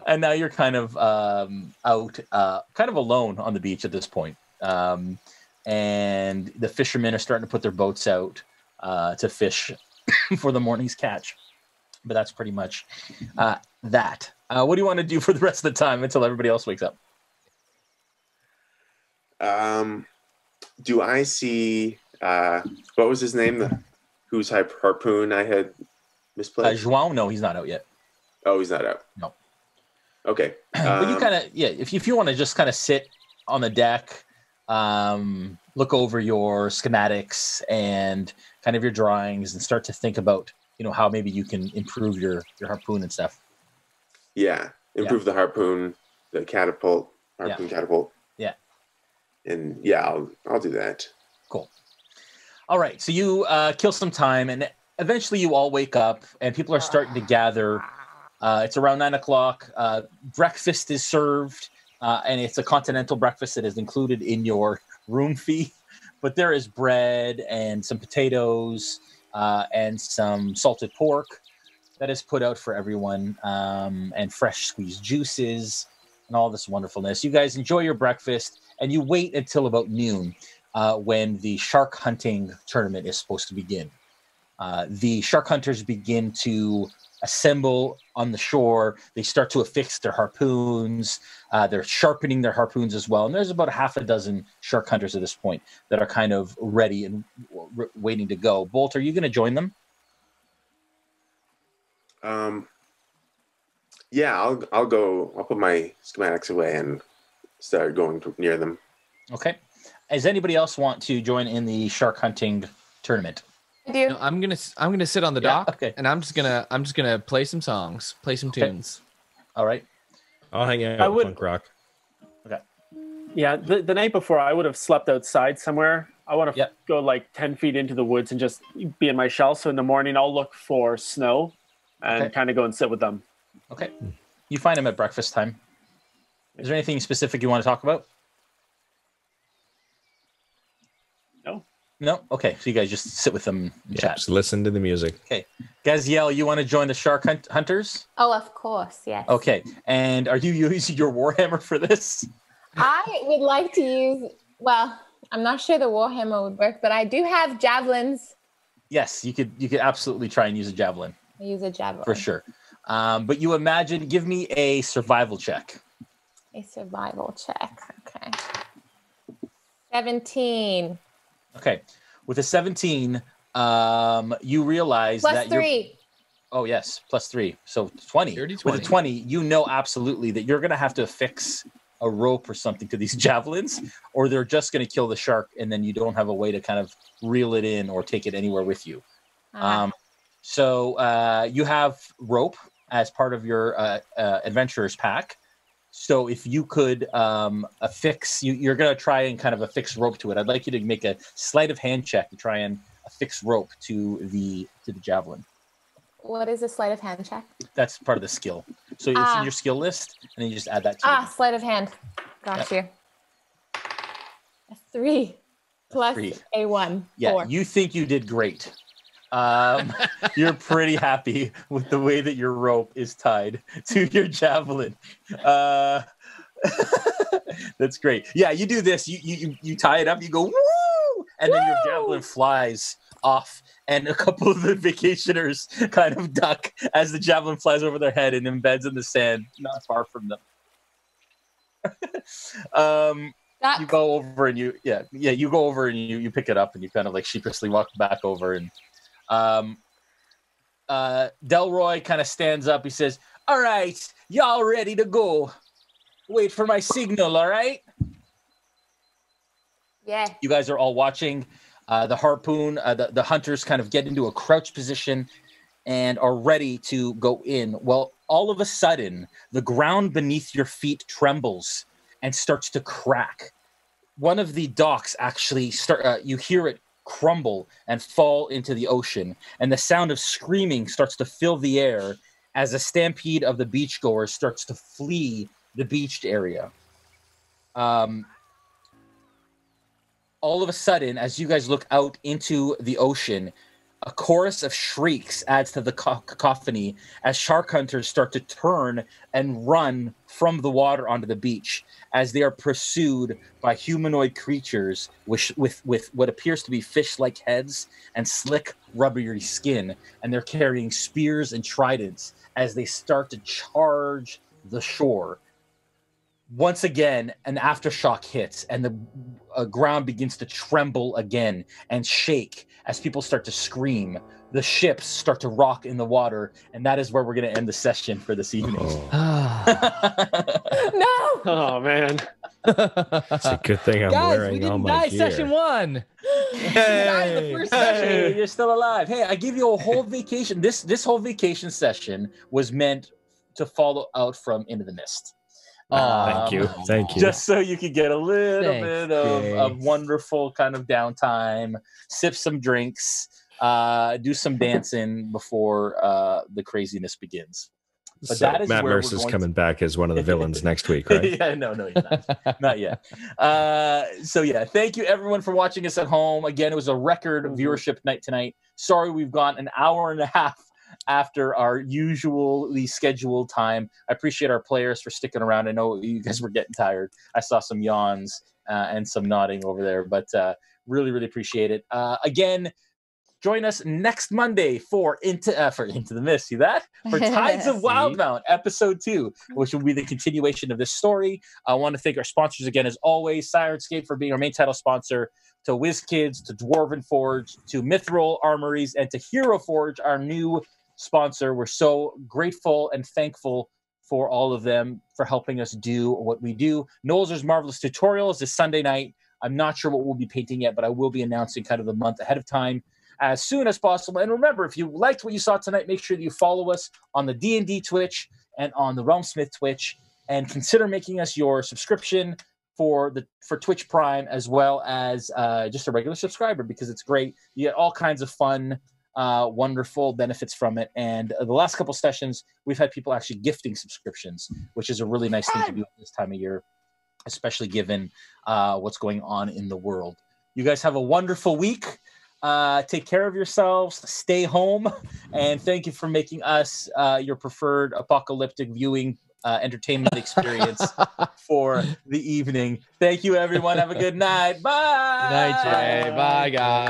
And now you're kind of out, kind of alone on the beach at this point. And the fishermen are starting to put their boats out to fish for the morning's catch. But that's pretty much that. What do you want to do for the rest of the time until everybody else wakes up? Do I see what was his name? Whose harpoon I had misplaced? João? No, he's not out yet. Oh, he's not out. No. Okay. But you kind of, if you want to just kind of sit on the deck, look over your schematics and kind of your drawings and start to think about, how maybe you can improve your harpoon and stuff. Yeah. Improve the harpoon, the catapult, catapult. Yeah. And I'll do that. Cool. All right. So you kill some time and eventually you all wake up and people are starting to gather. It's around 9:00. Breakfast is served and it's a continental breakfast that is included in your room fee. But there is bread and some potatoes and some salted pork that is put out for everyone, and fresh squeezed juices and all this wonderfulness. You guys enjoy your breakfast, and you wait until about noon when the shark hunting tournament is supposed to begin. The shark hunters begin to assemble on the shore. They start to affix their harpoons. They're sharpening their harpoons as well. And there's about a half a dozen shark hunters at this point that are kind of ready and waiting to go. Bolt, are you going to join them? I'll go. I'll put my schematics away and start going near them. Okay. Does anybody else want to join in the shark hunting tournament? I do. No, I'm gonna sit on the dock, and I'm just gonna play some songs, play some tunes. All right. I'll hang out with Plunkrawk. Okay. Yeah, the night before I would have slept outside somewhere. I want to go like 10 feet into the woods and just be in my shell. So in the morning I'll look for Snow and kind of go and sit with them. Okay. You find him at breakfast time. Is there anything specific you want to talk about? No? Okay. So you guys just sit with them and chat. Just listen to the music. Okay. Gaziel, you want to join the shark hunters? Oh, of course. Yes. Okay. And are you using your Warhammer for this? I would like to use, I'm not sure the Warhammer would work, but I do have javelins. Yes, you could absolutely try and use a javelin. I use a javelin. For sure. But you imagine, give me a survival check. A survival check. Okay. 17. Okay. With a 17, you realize plus that +3. Oh, yes. +3. So 20. 30, 20. With a 20, you know absolutely that you're going to have to affix a rope or something to these javelins, or they're just going to kill the shark, and then you don't have a way to kind of reel it in or take it anywhere with you. So you have rope as part of your adventurer's pack. So if you could affix, you're going to try and kind of affix rope to it. I'd like you to make a sleight of hand check to try and affix rope to the javelin. What is a sleight of hand check? That's part of the skill. So it's in your skill list, and then you just add that to it. Sleight of hand. Got you. A 3 plus 3. a 1. Yeah, 4. you think you did great. You're pretty happy with the way that your rope is tied to your javelin. That's great. Yeah, you do this. You tie it up. You go woo, and then your javelin flies off, and a couple of the vacationers kind of duck as the javelin flies over their head and embeds in the sand, not far from them. You go over and you go over and you pick it up and you kind of like sheepishly walk back over, and Delroy kind of stands up. He says, "All right, y'all ready to go? Wait for my signal, all right?" Yeah. You guys are all watching the harpoon. The hunters kind of get into a crouch position and are ready to go in. Well, all of a sudden, the ground beneath your feet trembles and starts to crack. One of the docks actually you hear it crumble and fall into the ocean, and the sound of screaming starts to fill the air as a stampede of the beachgoers starts to flee the beached area. All of a sudden, as you guys look out into the ocean, a chorus of shrieks adds to the cacophony as shark hunters start to turn and run from the water onto the beach as they are pursued by humanoid creatures with what appears to be fish-like heads and slick, rubbery skin. And they're carrying spears and tridents as they start to charge the shore. Once again, an aftershock hits, and the ground begins to tremble again and shake as people start to scream. The ships start to rock in the water, and that is where we're going to end the session for this evening. No! Oh, man. It's a good thing I'm Guys, wearing we all didn't my die gear. session 1. The first session, you're still alive. Hey, I give you a whole vacation. This whole vacation session was meant to follow out from Into the Mist. Thank you. Just so you could get a little Thanks, bit of wonderful kind of downtime, sip some drinks, do some dancing before the craziness begins. But So that is Matt where Mercer's coming back as one of the villains next week, right? Yeah, no, he's not yet. So yeah, thank you everyone for watching us at home. Again, it was a record viewership night tonight. Sorry we've gone an hour and a half after our usually scheduled time. I appreciate our players for sticking around. I know you guys were getting tired. I saw some yawns and some nodding over there, but really, really appreciate it. Again, join us next Monday for Into the Mist. See that? For Tides of Wildemount, episode 2, which will be the continuation of this story. I want to thank our sponsors again, as always, Sirenscape for being our main title sponsor, to WizKids, to Dwarven Forge, to Mithril Armories, and to Hero Forge, our new sponsor. We're so grateful and thankful for all of them for helping us do what we do. Nolzur's Marvelous Tutorials this Sunday night. I'm not sure what we'll be painting yet, but I will be announcing kind of the month ahead of time as soon as possible. And remember, if you liked what you saw tonight, make sure that you follow us on the D&D Twitch and on the RealmSmith Twitch, and consider making us your subscription for Twitch Prime, as well as just a regular subscriber, because it's great. You get all kinds of fun, wonderful benefits from it. And the last couple sessions, we've had people actually gifting subscriptions, which is a really nice thing to do at this time of year, especially given what's going on in the world. You guys have a wonderful week. Take care of yourselves, stay home, and thank you for making us your preferred apocalyptic viewing entertainment experience for the evening. Thank you, everyone. Have a good night. Bye. Good night, Jay. Bye, guys.